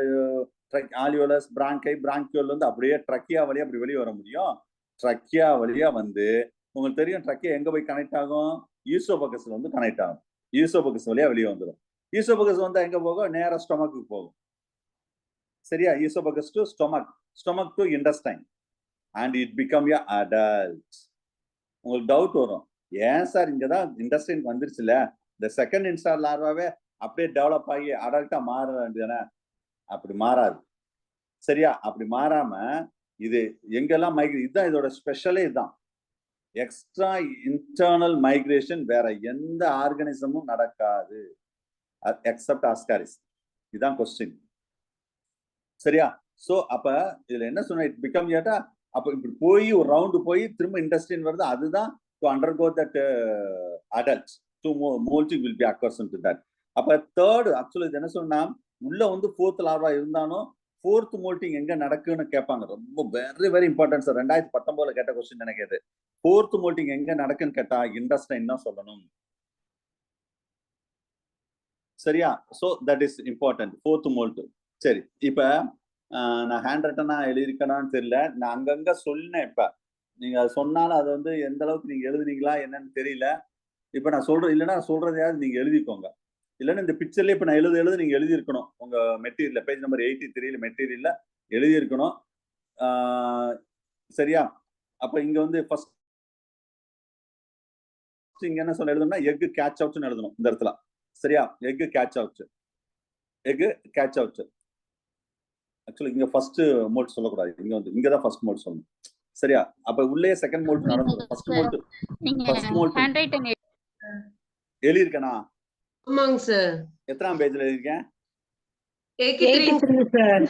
ஆல்வியோலஸ், பிராங்கியோல் வந்து அப்படியே ட்ரக்கியா வழியா அப்படி வெளியே வர முடியும். ட்ரக்கியா வழியா வந்து உங்களுக்கு தெரியும், ட்ரக்கியா எங்க போய் கனெக்ட் ஆகும்? ஈசோபகஸ்ல வந்து கனெக்ட் ஆகும். ஈசோபகஸ் வழியா வெளியே வந்துடும். ஈசோபகஸ் வந்தா எங்க போகும்? நேரா ஸ்டொமக்கு போகும். சரியா? Oesophagus to stomach, stomach to intestine and it become a adult. உங்களுக்கு டவுட் வரும், ஏன் சார் இங்கதான் இண்டஸ்டைன் வந்துருச்சுல, இந்த செகண்ட் இன்ஸ்டார் லார்வாவே அப்படியே டெவலப் ஆகி அடல்ட்டா மாற வேண்டியதானே? அப்படி மாறாது. சரியா? அப்படி மாறாம இது எங்கெல்லாம் மைக்ரேட், இதுதான் இதோட ஸ்பெஷலே. இதுதான் எக்ஸ்ட்ரா இன்டர்னல் மைக்ரேஷன் வேற எந்த ஆர்கானிசமும் நடக்காது எக்ஸப்ட் ஆஸ்காரிஸ். இதுதான் கொஸ்டின். சரியா? சோ அப்ப இதுல என்ன சொன்ன, இட் பிகம் ஏட்டா, அப்ப இப்படி போய் ஒரு ரவுண்டு போய் திரும்ப இண்டஸ்ட்ரியன் வருது. அதுதான் to undergo that adults to moulting will be occurrence to that. அப்ப தேர்ட் ஆக்சுவலி இது என்ன சொன்னா, உள்ள வந்து ஃபோர்த் லார்வா இருந்தாலும் ஃபோர்த் மோல்டிங் எங்க நடக்குன்னு கேட்பாங்க. ரொம்ப வெரி வெரி இம்பார்ட்டன்ட் சார். 2019ல கேட்ட கொஸ்டின் நினைக்கிறது. ஃபோர்த் மோல்டிங் எங்க நடக்குன்னு கேட்டா இண்டஸ்ட்ரைன் தான் சொல்லணும். சரியா? So that is important, fourth moult. சரி, இப்ப நான் ஹேண்ட் ரைட்டனா எழுதிருக்கேனான்னு தெரியல, நான் அங்கங்க சொன்னேன். இப்ப நீங்க சொன்னாலும் அது வந்து எந்த அளவுக்கு நீங்க எழுதுனீங்களா என்னன்னு தெரியல. இப்ப நான் சொல்றேன், இல்லைன்னா சொல்றதையாவது நீங்க எழுதிக்கோங்க. இல்லைன்னா இந்த பிக்சர்ல இப்ப நான் எழுத நீங்க எழுதியிருக்கணும். உங்க மெட்டீரியல்ல பேஜ் நம்பர் 83 மெட்டீரியல்ல எழுதியிருக்கணும். சரியா? அப்ப இங்க வந்து ஃபர்ஸ்ட் இங்க என்ன சொல்ல எழுதணும்னா எக் கேட்ச் அவுட்னு எழுதணும் இந்த இடத்துல. சரியா? Egg catch out, egg catch out. Actually இங்க ஃபர்ஸ்ட் மோல்ட் சொல்லக்கூடாது, இங்க வந்து இங்க தான் ஃபர்ஸ்ட் மோல்ட் சொல்லணும். சரியா? அப்ப உள்ளே செகண்ட் மோல்ட் நடந்துரும். ஃபர்ஸ்ட் மோல்ட் ஹேண்ட் ரைட்டிங் எழுதிருக்கேனா? ஆமாங்க சார். எத்தனாம் பேஜ்ல எழுதிருக்கேன்? 83 சார்.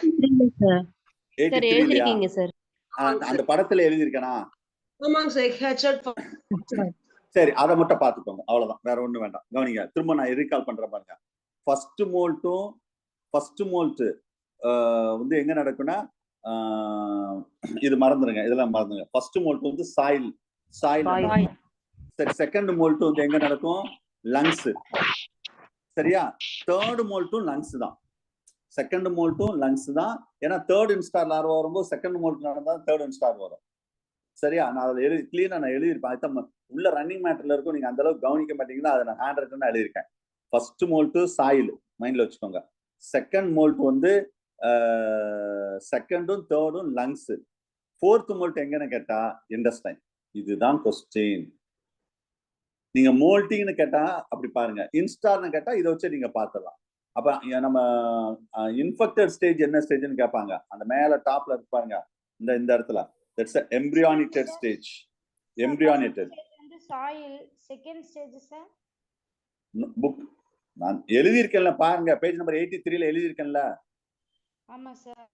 83 எழுதிருக்கீங்க சார். அந்த படத்துல எழுதிருக்கேனா? ஆமாங்க சார். Catch out. சரி, அதை மட்டும் பாத்துக்கோங்க, அவ்வளவுதான், வேற ஒண்ணும் வேண்டாம். கவனிங்க, திரும்ப நான் ரீகால் பண்றேன் பாருங்க. ஃபர்ஸ்ட் மோல்ட் வந்து எங்க நடக்கும்னா, இது மறந்துடுங்க, இதெல்லாம் மறந்துடுங்க. ஃபர்ஸ்ட் மோல்ட் வந்து சாயில். சரி, செகண்ட் மோல்ட் வந்து எங்க நடக்கும்? லங்ஸ். சரியா? தேர்ட் மோல்ட்டும் லங்ஸ் தான். செகண்ட் மோல்ட்டும் லங்ஸ் தான். ஏன்னா தேர்ட் இன்ஸ்டார் லார்வா வரும்போது செகண்ட் மோல்ட் நடந்தா தேர்ட் இன்ஸ்டார் வரும். சரியா? நான் அதை கிளீனா நான் எழுதியிருப்பேன். உள்ள ரன்னிங் மேட்டர்ல இருக்கும், நீங்க அந்த அளவுக்கு கவனிக்க மாட்டீங்கன்னா, அதை நான் ஹேண்ட் ரைட்டா எழுதியிருக்கேன். ஃபர்ஸ்ட் மோல்ட் சாயில் மைண்ட்ல வச்சுக்கோங்க. செகண்ட் மோல்ட் வந்து செகண்டும் தேர்டும் லங்ஸ், ஃபோர்த் மோல்ட் எங்கன்னு கேட்டா இன்டெஸ்டைன். இதுதான் கொஸ்டின். நீங்க மோல்டிங்னு கேட்டா அப்படி பாருங்க, இன்ஸ்டார்னு கேட்டா இதை வச்சு நீங்க பார்த்துடலாம். அப்ப நம்ம இன்ஃபெக்டட் ஸ்டேஜ் என்ன ஸ்டேஜ்னு கேட்பாங்க, அந்த மேல டாப்ல இருக்கு பாருங்க, இந்த இடத்துல that's embryonated stage. Embryonated soil second stage sir. Book நான் எழுதியிருக்கேன்ல பாருங்க, பேஜ் நம்பர் 83ல எழுதியிருக்கேன்ல. ஆமா சார்.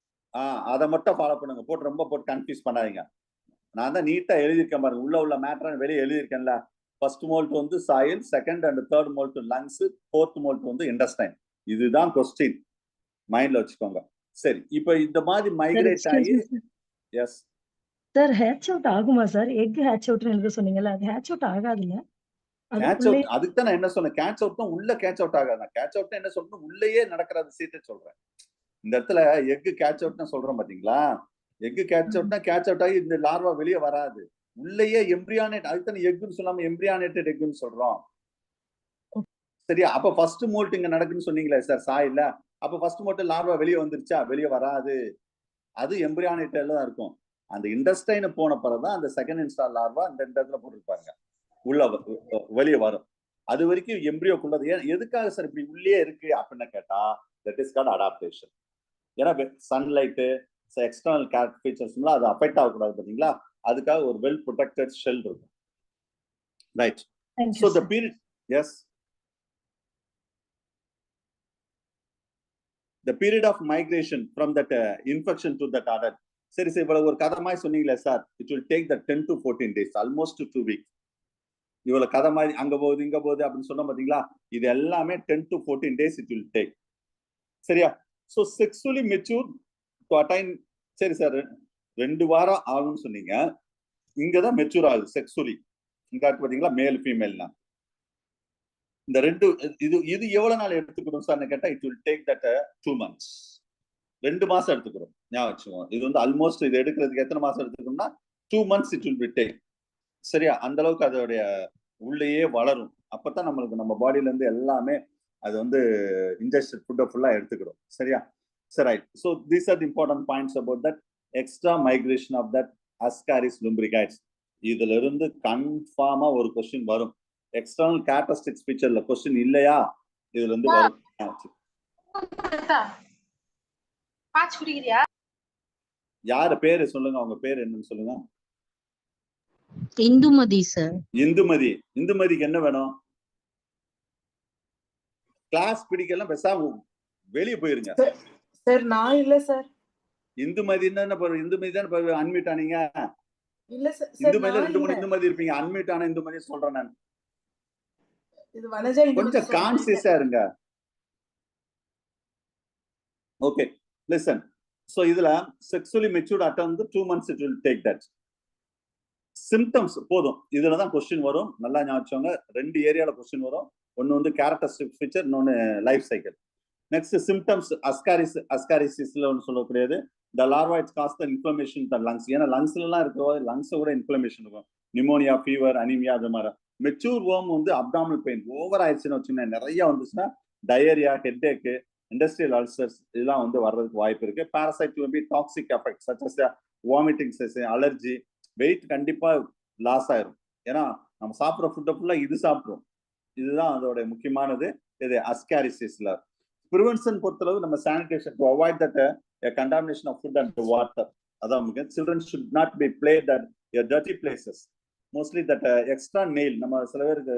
அதை மட்டும் ஃபாலோ பண்ணுங்க, போட்டு ரொம்ப போட்டு கன்ஃபியூஸ் பண்ணாதீங்க. நான் தான் நீட்டா எழுதியிருக்கேன் பாருங்க, உள்ள மேட்டர் வெளியே எழுதியிருக்கேன்ல. ஃபர்ஸ்ட் மோல்ட் வந்து soil, second and third moult lungs, fourth moult வந்து இன்டெஸ்டைன். இதுதான் கொஸ்டின், மைண்ட்ல வச்சுக்கோங்க. சரி, இப்போ இந்த மாதிரி மைக்ரேட் ஆகி எஸ் சார் ஹேட்ச் அவுட் ஆகுமா சார்? எக் ஹேட்ச் அவுட்னு எழுத சொன்னீங்கல்ல, அது ஹேட்ச் அவுட் ஆகாதுல்ல? கேட்ச் அவுட், அதுக்கு தான் நான் என்ன சொன்னேன், கேட்ச் அவுட் தான் உள்ள கேட்ச் அவுட் ஆகாது. கேட்ச் அவுட் என்ன சொல்றேன், உள்ளேயே நடக்கிற விஷயத்தை சொல்றேன். இந்த இடத்துல எக் கேட்ச் அவுட்னு சொல்றோம் பாத்தீங்களா, எக் கேட்ச் அவுட்னா கேட்ச் அவுட் ஆகி இந்த லார்வா வெளியே வராது, உள்ளேயே எம்ப்ரியானேட். அதுக்கு எக்குன்னு சொல்லாம எம்ப்ரியானேட்டட் எக்குன்னு சொல்றோம். சரியா? அப்ப ஃபர்ஸ்ட் மோல்ட் இங்க நடக்குன்னு சொன்னீங்களே சார் சாயில்ல, அப்ப ஃபர்ஸ்ட் மோல்ட் லார்வா வெளியே வந்துருச்சா? வெளியே வராது, அது எம்ப்ரியானேட்டட்ல தான் இருக்கும். அந்த இன்டெஸ்டைன் போன பிறகுதான் அந்த செகண்ட் இன்ஸ்டார் லார்வா இந்த இடத்துல போட்டுருப்பாங்க, உள்ள வெளியே வரும். அது வரைக்கும் எம்ப்ரியோக்குள்ளது. எதுக்காக சார் இப்படி உள்ளே இருக்கு அப்படின்னு கேட்டா, தட் இஸ் கால்ட் அடாப்டேஷன். ஏன்னா சன்லைட்டு எக்ஸ்டர்னல் கேரக்டர் ஃபீச்சர்ஸ்லாம் அது அஃபெக்ட் ஆகக்கூடாது பாத்தீங்களா, அதுக்காக ஒரு வெல் ப்ரொடெக்டட் ஷெல் இருக்கும். Right. So the period, yes, the period of migration from that infection to that adult. சரி சரி, இவ்வளவு ஒரு கதை மாதிரி சொன்னீங்களே sir, it will take the 10 to 14 days, almost 2 weeks. இவ்வளவு கதை மாதிரி அங்க போகுது இங்க போகுது அப்படின்னு சொன்னோம் பாத்தீங்களா, இது எல்லாமே 10 to 14 days it will take. சரியா? So sexually mature to attain, சரி சார் 2 வாரம் ஆகும்னு சொன்னீங்க, இங்கதான் மெச்சூர் ஆகுது செக்ஸுவலி. இங்க பாத்தீங்களா மேல் ஃபீமேல்னா, இந்த ரெண்டு இது எவ்வளவு நாள் எடுத்துக்கணும் சார் கேட்டா, it will take that 2 months. 2 மாசம் எடுத்துக்கிறோம், ஞாபகம் வச்சுக்கோங்க. இது வந்து ஆல்மோஸ்ட் இது எடுக்கிறதுக்கு எத்தனை மாசம் எடுத்துக்கணும்னா 2 months it will be take. சரியா? அந்த அளவுக்கு அதோடைய உள்ளேயே வளரும். அப்பதான் நம்மளுக்கு நம்ம பாடியில இருந்து எல்லாமே அது வந்து இன்ஜெஸ்டட் ஃபுட்டை ஃபுல்லா எடுத்துக்கிறோம். சரியா? சரி, right. So these are the important points about that extra migration of that Ascaris lumbricoides. இதுல இருந்து கன்ஃபார்மா ஒரு கொஸ்டின் வரும். எக்ஸ்டர்னல் கேரக்டரிஸ்டிக்ஸ் ஃபீச்சர்ல கொஸ்டின் இல்லையா, இதுல இருந்து வரும். யாரு பேரு சொல்லுங்க, அவங்க பேர் என்னன்னு சொல்லுங்க. இந்துமதி சார். இந்துமதி. இந்துமதிக்கு என்ன வேணும்? கிளாஸ் பிடிக்கலாம், பேசாம வெளியே போயிருங்க சார். நான் இல்ல சார். இந்துமதி இந்துமதி தான் அன்மியூட் ஆனீங்க. இல்ல சார், இந்துமதியில 2-3 இந்துமதி இருப்பீங்க. அன்மியூட் ஆன இந்துமதி சொல்றேன் நான். இது வனஜா இந்துமதி. கொஞ்சம் கான்சியஸா இருங்க. Okay, listen. சோ இதுல செக்சுவலி மெச்சூர்ட் அட் வந்து 2 months it will take that. Symptoms போதும், இதுலதான் கொஸ்டின் வரும். நல்லா ஞாபகம், 2 ஏரியால கொஸ்டின் வரும். ஒன்னு வந்து கேரக்டரிஸ்டிக் ஃபீச்சர், இன்னொன்னு லைஃப் சைக்கிள். நெக்ஸ்ட் சிம்டம்ஸ் அஸ்காரிசிஸ்ல ஒன்று சொல்லக்கூடியது, the larva it cause the inflammation in the lungs. ஏன்னா லங்ஸ்ல எல்லாம் இருக்கிற லங்ஸ் கூட இன்ஃப்ளமேஷன் இருக்கும், நிமோனியா, ஃபீவர், அனிமியா, அது மாதிரி. மெச்சூர் வேர்ம் வந்து அப்டாமினல் பெயின் ஓவர் ஆயிடுச்சுன்னு வச்சுன்னா, நிறைய வந்துச்சுன்னா டயரியா, ஹெட்ஏக்கு, இண்டஸ்ட்ரியல் அல்சர்ஸ் இதெல்லாம் வந்து வர்றதுக்கு வாய்ப்பு இருக்கு. Parasite will be toxic effects such as vomiting, allergy, weight கண்டிப்பா லாஸ் ஆயிரும். ஏன்னா நம்ம சாப்பிட்ற ஃபுட்டை ஃபுல்லா இது சாப்பிட்றோம். இதுதான் அதோட முக்கியமானது. இது அஸ்காரிசிஸ்ல ப்ரிவென்ஷன் பொறுத்தளவு நம்ம sanitation to avoid that contamination of food and water. அதான் முக்கியம். children should not be played at dirty places. mostly that extra nail, நம்ம சில பேருக்கு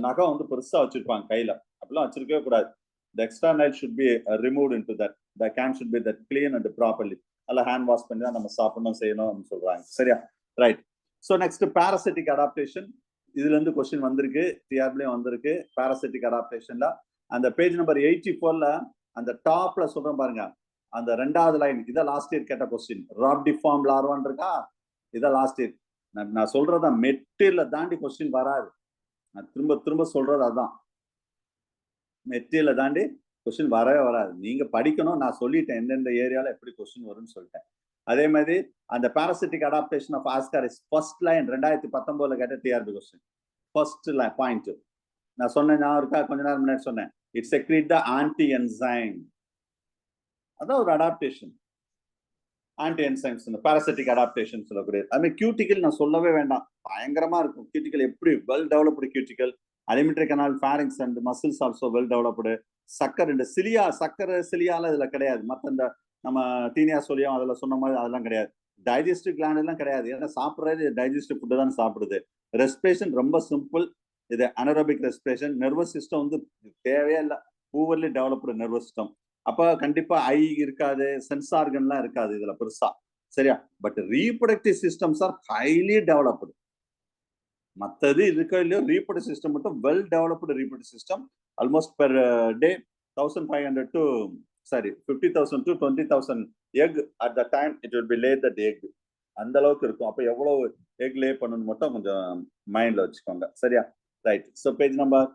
நகம் வந்து பெருசா வச்சிருப்பாங்க கையில, அப்படிலாம் வச்சிருக்கவே கூடாது. the extra nail should be removed into that. the can should be that clean and properly. அல்ல ஹேண்ட் வாஷ் பண்ணி தான் நம்ம சாப்பிடணும் செய்யணும் அப்படின்னு சொல்றாங்க. சரியா? Right. So next parasitic adaptation. இதுல இருந்து கொஸ்டின் வந்திருக்கு, டிஆர்பிலையும் வந்திருக்கு. parasitic adaptationல அந்த பேஜ் நம்பர் 84ல அந்த டாப்ல சொல்றேன் பாருங்க, அந்த 2வது லைன், இதான் லாஸ்ட் இயர் கேட்ட கொஸ்டின். ராப்டிஃபார்ம் லார்வான் இருக்கா, இதான் லாஸ்ட் இயர். நான் சொல்றதா மெட்டீரியல தாண்டி கொஸ்டின் வராது. நான் திரும்ப திரும்ப சொல்றது அதான், மெட்டீரியல தாண்டி கொஸ்டின் வரவே வராது. நீங்க படிக்கணும், நான் சொல்லிட்டேன் எந்தெந்த ஏரியால எப்படி கொஸ்டின் வரும்னு சொல்லிட்டேன். அதே மாதிரி அந்த parasitic adaptation of ascaris first line 2019ல கேட்ட TRB question. First line point நான் சொன்னேன், நான் இருக்கா கொஞ்ச நேரம் முன்னாடி சொன்னேன், it secrete the anti enzyme. அதான் ஒரு adaptation. Anti enzymes, parasitic adaptation சொல்லக்கூடியது. அதுமாதிரி கியூட்டிக்கல் நான் சொல்லவே வேண்டாம், பயங்கரமா இருக்கும். கியூட்டிக்கல் எப்படி well developed cuticle, alimentary canal, pharynx and muscles also well developed. Sucker இந்த சிலியா, சக்கரை சிலியால இதுல கிடையாது. மற்ற இந்த நம்ம டீனியா சொல்லியும் அதில் சொன்ன மாதிரி அதெல்லாம் கிடையாது. டைஜஸ்டிவ் கிளாண்ட் எல்லாம் கிடையாது. ஏன்னா சாப்பிட்றது டைஜஸ்டிவ் ஃபுட்டு தான் சாப்பிடுது. ரெஸ்பிரேஷன் ரொம்ப சிம்பிள். இது அனரோபிக் ரெஸ்பிரேஷன். நர்வஸ் சிஸ்டம் வந்து தேவையே இல்லை, பூவர்லி டெவலப்டு நர்வஸ் சிஸ்டம். அப்போ கண்டிப்பா ஐ இருக்காது, சென்ஸ் ஆர்கன்லாம் இருக்காது இதுல பெருசா, சரியா? But reproductive systems R highly developed. மற்றது இருக்கோ இல்லையோ, ரீப்ரொடக்டிவ் சிஸ்டம் மட்டும் well developed. Reproductive system almost per day 1500 to 50,000 to 20,000 egg at the time it will be laid that egg. அந்த அளவுக்கு இருக்கும். அப்போ எவ்வளவு எக் லே பண்ணணும் மட்டும் கொஞ்சம் மைண்ட்ல வச்சுக்கோங்க, சரியா? ரைட். ஸோ பேஜ் நம்பர்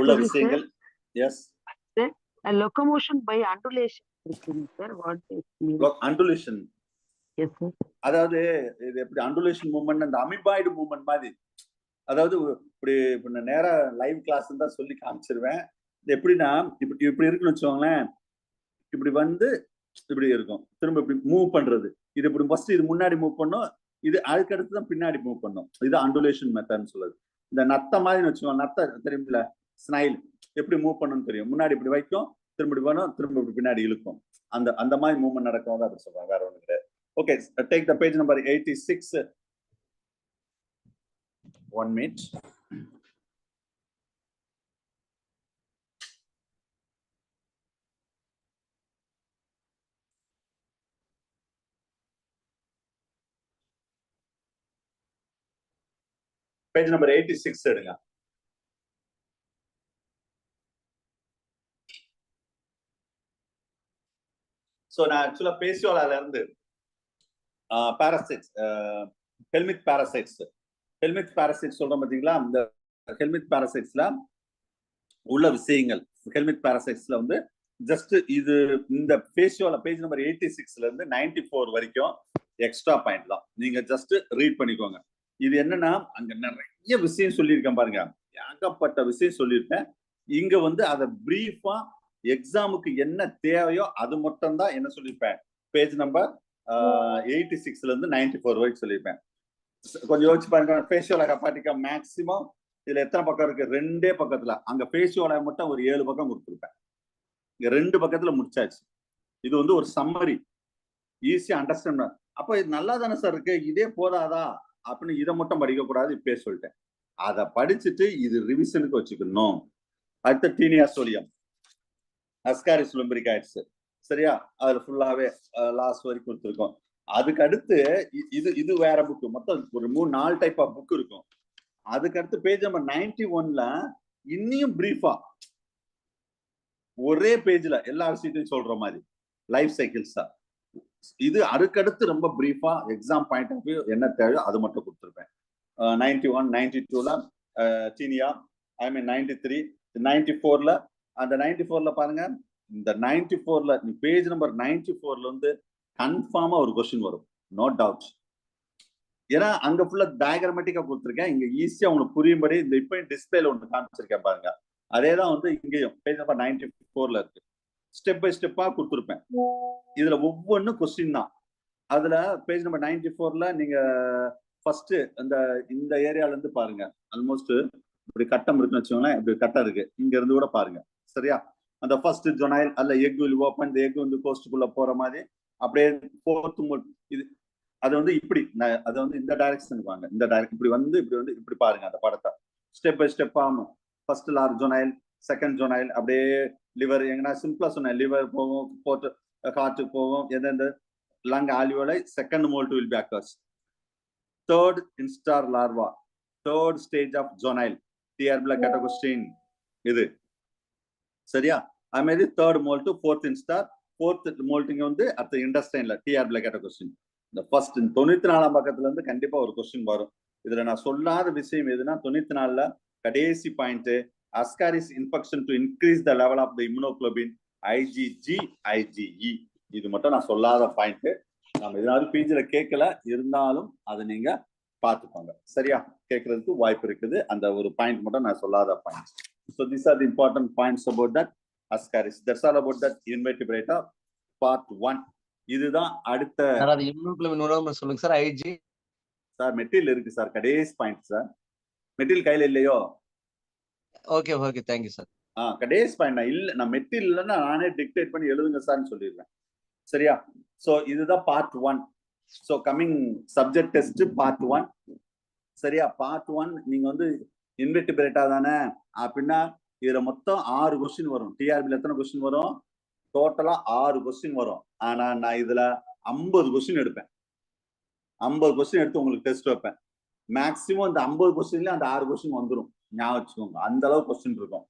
உள்ள விஷயங்கள். Yes, locomotion by undulation sir, what is mean? undulation. Yes sir. அதாவது இது எப்படி அண்டுலேஷன் மூவ்மெண்ட், அந்த அமிபாய்டு மூவ்மெண்ட் மாதிரி. அதாவது இப்படி நேரா லைவ் கிளாஸ் தான் சொல்லி காமிச்சிருவேன். எப்படின்னா இப்படி இப்படி இருக்குன்னு வச்சுக்கோங்களேன். இப்படி வந்து இப்படி இருக்கும், திரும்ப இப்படி மூவ் பண்றது. இது இப்படி ஃபர்ஸ்ட் இது முன்னாடி மூவ் பண்ணும், இது அதுக்கு அடுத்து தான் பின்னாடி மூவ் பண்ணும். இது அண்டுலேஷன் மெத்தட்னு சொல்லுது. இந்த நத்த மாதிரி வச்சுக்கோங்க, நத்த தெரியுமில்ல, ஸ்னைல் எப்படி மூவ் பண்ணணும்னு தெரியும். முன்னாடி இப்படி வைக்கும், திரும்ப இப்படி வரும், திரும்ப இப்படி பின்னாடி இழுக்கும். அந்த மாதிரி மூவ்மெண்ட் நடக்கும் தான் அப்படி சொல்றாங்க, வேற ஒண்ணு கிடையாது. Okay, take the page number 86. 1 minute. Page number 86 எடுங்க. ஸோ நான் ஆக்சுவலா பேசியோலால இருந்து பாராசைட்ஸ், ஹெல்மித் பாராசைட்ஸ் சொல்றோம் பார்த்தீங்களா? இந்த ஹெல்மித் பாராசைட்ஸ்ல உள்ள விஷயங்கள், ஹெல்மித் பாராசைட்ஸ்ல வந்து ஜஸ்ட் இது இந்த பேசியோல பேஜ் நம்பர் 86ல இருந்து 94 வரைக்கும் எக்ஸ்ட்ரா பாயிண்ட் தான். நீங்க ஜஸ்ட் ரீட் பண்ணிக்கோங்க. இது என்னன்னா, அங்க நிறைய விஷயம் சொல்லியிருக்கேன் பாருங்க, ஏகப்பட்ட விஷயம் சொல்லியிருக்கேன். இங்க வந்து அதை பிரீஃபா எக்ஸாமுக்கு என்ன தேவையோ அது மட்டும் தான் என்ன சொல்லியிருப்பேன். பேஜ் நம்பர் 86ல இருந்து 94 வரைக்கும் சொல்லியிருப்பேன். கொஞ்சம் யோசிச்சு பாருங்க. ஃபேஷியோல ஹெப்பாட்டிக்கா மேக்சிமம் இதுல எத்தனை பக்கம் இருக்கு? 2 பக்கத்துல. அங்க ஃபேஷியோல மட்டும் ஒரு 7 பக்கம் கொடுத்துருப்பேன். இங்க 2 பக்கத்துல முடிச்சாச்சு. இது வந்து ஒரு சம்மரி, ஈஸியா அண்டர்ஸ்டாண்ட். அப்ப இது நல்லா தானே சார் இருக்கு, இதே போதாதா அப்படின்னு இதை மட்டும் படிக்க கூடாது, இப்பயே சொல்லிட்டேன். அதை படிச்சுட்டு இது ரிவிஷனுக்கு வச்சுக்கணும். அடுத்த டீனியா சோலியம், அஸ்காரிஸ் லும்பிரிக் ஆயிடுச்சு, சரியா? அதுல ஃபுல்லாவே லாஸ்ட் வரைக்கும் கொடுத்துருக்கோம். அதுக்கு அடுத்து இது வேற புக்கு, மொத்தம் ஒரு 3-4 டைப் ஆஃப் புக் இருக்கும். அதுக்கு அடுத்து பேஜ் நம்பர் 91ல இன்னும் பிரீஃபா ஒரே பேஜ்ல எல்லா விஷயத்தையும் சொல்ற மாதிரி லைஃப் சைக்கிள்ஸ் தான். இது அதுக்கடுத்து ரொம்ப பிரீஃபா எக்ஸாம் பாயிண்ட் ஆஃப் வியூ என்ன தேவையோ அது மட்டும் கொடுத்துருப்பேன். 91, 92ல டீனியா, ஐ மீன் 93, 94ல. அந்த 94ல பாருங்க, இந்த 94ல பேஜ் நம்பர் 94ல வந்து கன்ஃபார்மா ஒரு கொஸ்டின் வரும், நோ டவுட். ஏன்னா அங்க ஃபுல்லா டயக்ராமேட்டிக்கா கொடுத்துருக்கேன். இங்க ஈஸியா உங்களுக்கு புரியும்படி இந்த இப்போ டிஸ்பிளேல ஒன்று காமிச்சிருக்கேன் பாருங்க. அதேதான் வந்து இங்கேயும் பேஜ் நம்பர் 94ல இருக்கு. ஸ்டெப் பை ஸ்டெப்பா கொடுத்துருப்பேன். இதுல ஒவ்வொன்றும் கொஸ்டின் தான். அதுல பேஜ் நம்பர் 94ல நீங்க ஃபர்ஸ்ட் இந்த ஏரியால இருந்து பாருங்க. ஆல்மோஸ்ட் இப்படி கட்டம் இருக்குன்னு வச்சுக்கோங்களேன், இப்படி கட்டம் இருக்கு, இங்க இருந்து கூட பாருங்க, சரியா? அந்த ஃபர்ஸ்ட் ஜொனைல் அல்ல எக் வில் ஓப்பன், இந்த எக் வந்து கோஸ்டுக்குள்ள போற மாதிரி அப்படியே போர்த்து இது. அது வந்து இப்படி அது வந்து இந்த டைரக்ஷனுக்கு வாங்க, இந்த டைரக்ஷன் இப்படி வந்து இப்படி பாருங்க அந்த படத்தை. ஸ்டெப் பை ஸ்டெப் ஆகும். ஃபர்ஸ்ட் லார்ஜ் ஜொனைல், செகண்ட் ஜொனைல், அப்படியே லிவர், எங்கன்னா சிம்பிளா சொன்னேன், லிவர் போகும், போட்டு ஹார்ட்டுக்கு போகும், எந்தெந்த lung alveoli, second molt will be occurs. Third instar larva, third stage of juvenile, டிஆர்பில கேட்டகோஸ்டின் இது, சரியா? அது மாதிரி third molt, fourth instar, fourth மோல்ட்டிங்க வந்து அடுத்த இண்டஸ்டைன்ல டிஆர்பில கேட்டகோஸ்டின். இந்த ஃபர்ஸ்ட் 94ஆம் பக்கத்துல இருந்து கண்டிப்பா ஒரு கொஸ்டின் வரும். இதுல நான் சொல்லாத விஷயம் எதுனா 94ல கடைசி point, ascaris infection to increase the level of the immunoglobulin IgG IgE. இது மட்டும் நான் சொல்லாத பாயிண்ட். நம்ம இதனால பிஜில கேட்கல, இருந்தாலும் அதை நீங்க பார்த்துக்கோங்க, சரியா? கேட்கறதுக்கு வாய்ப்பு இருக்குது. அந்த ஒரு பாயிண்ட் மட்டும் நான் சொல்லாத point. So these are the important points about that. ascaris. That's all about that invertebrata part 1. இதுதான் அடுத்த சார் அது இம்யூனோகுளோபின் சொல்லுங்க சார். ஐஜி சார் மெட்டீரியல் இருக்கு சார், கடைசி பாயிண்ட் சார். மெட்டீரியல் கையில இல்லையோ? Okay okay, thank you sir. கடைசி பாயிண்ட் நான் இல்ல, நான் மெட்டீரியல் இல்லைன்னா நானே டிக்டேட் பண்ணி எழுதுங்க சார்னு சொல்லிடுறேன். சரியா? ஸோ இதுதான் part 1. So coming subject test part 1. சரியா? பார்ட் 1 நீங்க வந்து இன்வெர்டிபிரேட்டா தானே அப்படின்னா இதுல மொத்தம் 6 கொஸ்டின் வரும். டிஆர்பில எத்தனை கொஸ்டின் வரும்? டோட்டலா 6 கொஸ்டின் வரும். ஆனா நான் இதுல 50 கொஸ்டின் எடுப்பேன். 50 கொஸ்டின் எடுத்து உங்களுக்கு டெஸ்ட் வைப்பேன். மேக்சிமம் இந்த 50 கொஸ்டின்ல அந்த 6 கொஸ்டின் வந்துடும். ஞாபகம் வச்சுக்கோங்க, அந்த அளவு கொஸ்டின் இருக்கும்.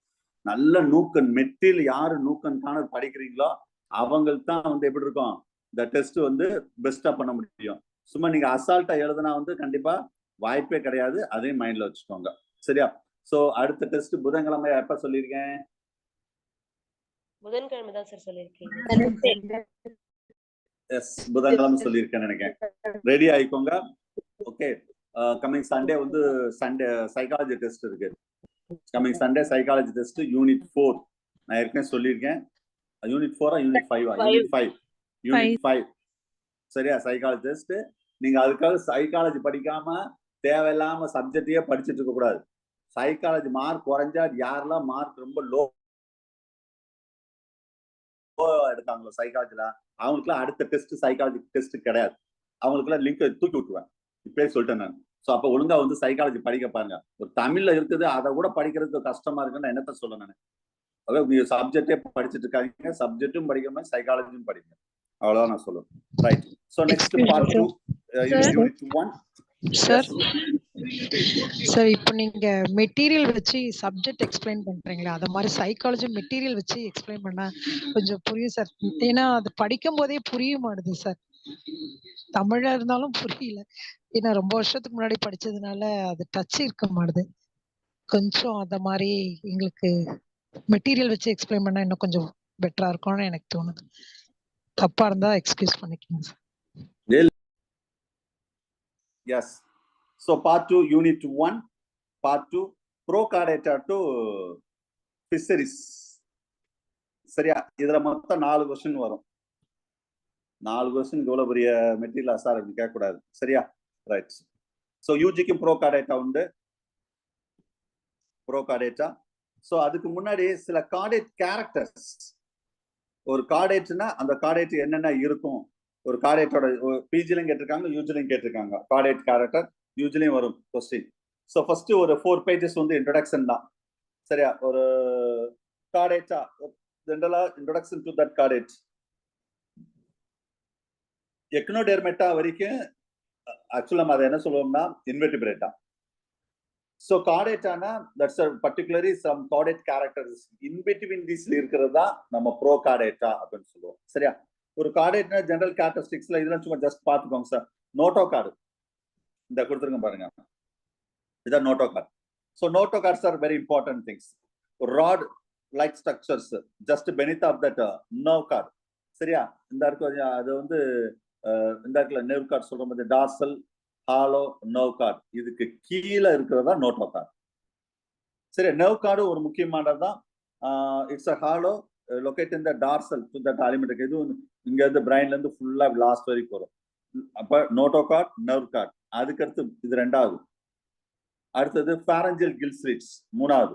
நல்ல நூக்கன் மெட்டீரியல் யாரு நூக்கன் காண படிக்கிறீங்களோ அவங்களுக்கு தான் வந்து எப்படி இருக்கும் இந்த டெஸ்ட் வந்து பெஸ்டா பண்ண முடியும். சும்மா நீங்க அசால்ட்டா எழுதுனா வந்து கண்டிப்பா வாய்ப்பே கிடையாது. அதையும் மைண்ட்ல வச்சுக்கோங்க. சரியா? சோ அடுத்த டெஸ்ட் புதன்கிழமை எப்ப சொல்லியிருக்கேன்? புதன்கிழமை தான் சார் சொல்லியிருக்கீங்க. எஸ், புதன்கிழமை சொல்லியிருக்கேன்னு நினைக்கிறேன். ரெடி ஆயிக்கோங்க. ஓகே, கம்மிங் சண்டே வந்து சண்டே சைக்காலஜி டெஸ்ட் இருக்கு. Coming Sunday psychology test unit 4 நான் ஏற்கனவே சொல்லியிருக்கேன். Unit 4 unit 5 unit 5. சரியா? Psychology test. நீங்க அதுக்காக சைக்காலஜி படிக்காம தேவையில்லாம சப்ஜெக்டையே படிச்சுட்டு இருக்க கூடாது. சைக்காலஜி மார்க் குறைஞ்சா யாரெல்லாம் மார்க் ரொம்ப லோ எடுத்தாங்களோ சைக்காலஜில அவங்களுக்குலாம் அடுத்த டெஸ்ட் சைக்காலஜி டெஸ்ட் கிடையாது. அவங்களுக்குலாம் லிங்க் தூக்கி விட்டுருவேன். இப்பயே சொல்லிட்டேன் நான். ஸோ அப்போ ஒழுங்கா வந்து சைக்காலஜி படிக்க பாருங்க. ஒரு தமிழ்ல இருக்குது அதை கூட படிக்கிறதுக்கு கஷ்டமா இருக்குன்னு என்னத்த சொல்ல நான். அதாவது நீங்க சப்ஜெக்டே படிச்சுட்டு இருக்காங்க, சப்ஜெக்டும் படிக்காம சைக்காலஜியும் படிங்க. அவ்வளவுதான் நான் சொல்லுவேன். Right. So next part 2 unit 1. Sir இப்போ நீங்க மெட்டீரியல் வச்சு சப்ஜெக்ட் எக்ஸ்பிளைன் பண்றீங்களா, அத மாதிரி சைக்காலஜி மெட்டீரியல் வச்சு எக்ஸ்பிளைன் பண்ணா கொஞ்சம் புரியும் சார். ஏன்னா அது படிக்கும் போதே புரிய மாட்டுது சார். தமிழா இருந்தாலும் புரியல. ஏன்னா ரொம்ப வருஷத்துக்கு முன்னாடி படிச்சதுனால அது டச் இருக்க மாட்டுது. கொஞ்சம் அந்த மாதிரி எங்களுக்கு மெட்டீரியல் வச்சு எக்ஸ்பிளைன் பண்ணா இன்னும் கொஞ்சம் பெட்டரா இருக்கும்னு எனக்கு தோணுது. தப்பா இருந்தா எக்ஸ்கியூஸ் பண்ணிக்கோங்க sir. Yes. So part 2 unit 1 part 2 Procardata to fisheries. சரியா? இதுல மொத்தம் 4 क्वेश्चन வரும். 4 क्वेश्चन இவ்வளவு பெரிய மெட்டீரியல் சார் அப்படி கேட்க கூடாது. சரியா? ரைட். சோ யூஜிக்கு Procardata உண்டு. Procardata. சோ அதுக்கு முன்னாடி சில கார்டேட் கேரக்டர்ஸ். ஒரு கார்டேட்னா அந்த கார்டேட் என்னென்ன இருக்கும், ஒரு கார்டேட்டோட பிஜிலையும் கேட்டிருக்காங்க, யூஜிலையும் கேட்டிருக்காங்க. கார்டேட் கேரக்டர் யூஜிலையும் வரும் கொஸ்டின். ஸோ ஃபர்ஸ்ட் ஒரு 4 பேஜஸ் வந்து இன்ட்ரோடக்ஷன் தான். சரியா? ஒரு கார்டேட்டா ஜெனரலா introduction to that chordate. Echinodermata வரைக்கும் ஆக்சுவலா நம்ம அதை என்ன சொல்லுவோம்னா இன்வெர்டிபிரேட்டா. ஸோ கார்டேட்டானா that's particularly some chordate characters in between தீஸ்ல இருக்கிறது தான் நம்ம ப்ரோ கார்டேட்டா அப்படின்னு சொல்லுவோம். சரியா? ஒரு கார்டேட்னா ஜெனரல் கேரக்டரிஸ்டிக்ஸ்ல இதெல்லாம் சும்மா ஜஸ்ட் பார்த்துக்கோங்க சார். நோட்டோ கார்டு இந்த கொடுத்துருங்க பாருங்க, இதான் notochord. So notochords are very important things. Rod like structures just beneath of that nerve cord. சரியா? இந்த இடத்துல அது வந்து இந்த இடத்துல நர்வ் கார்டு சொல்ற மாதிரி டார்சல் ஹாலோ நர்வ் கார்டு, இதுக்கு கீழே இருக்கிறதா நோட்டோ கார்டு. சரி, நர்வ் கார்டு ஒரு முக்கியமானதுதான். It's a hollow locate in the dorsal to that aliment. இது இங்க இருந்து பிரைன்ல இருந்து ஃபுல்லா லாஸ்ட் வரைக்கும் வரும். அப்ப நோட்டோ கார்டு, நர்வ் கார்டு. அதுக்கடுத்து இது 2வது. அடுத்தது pharyngeal gill slits 3வது.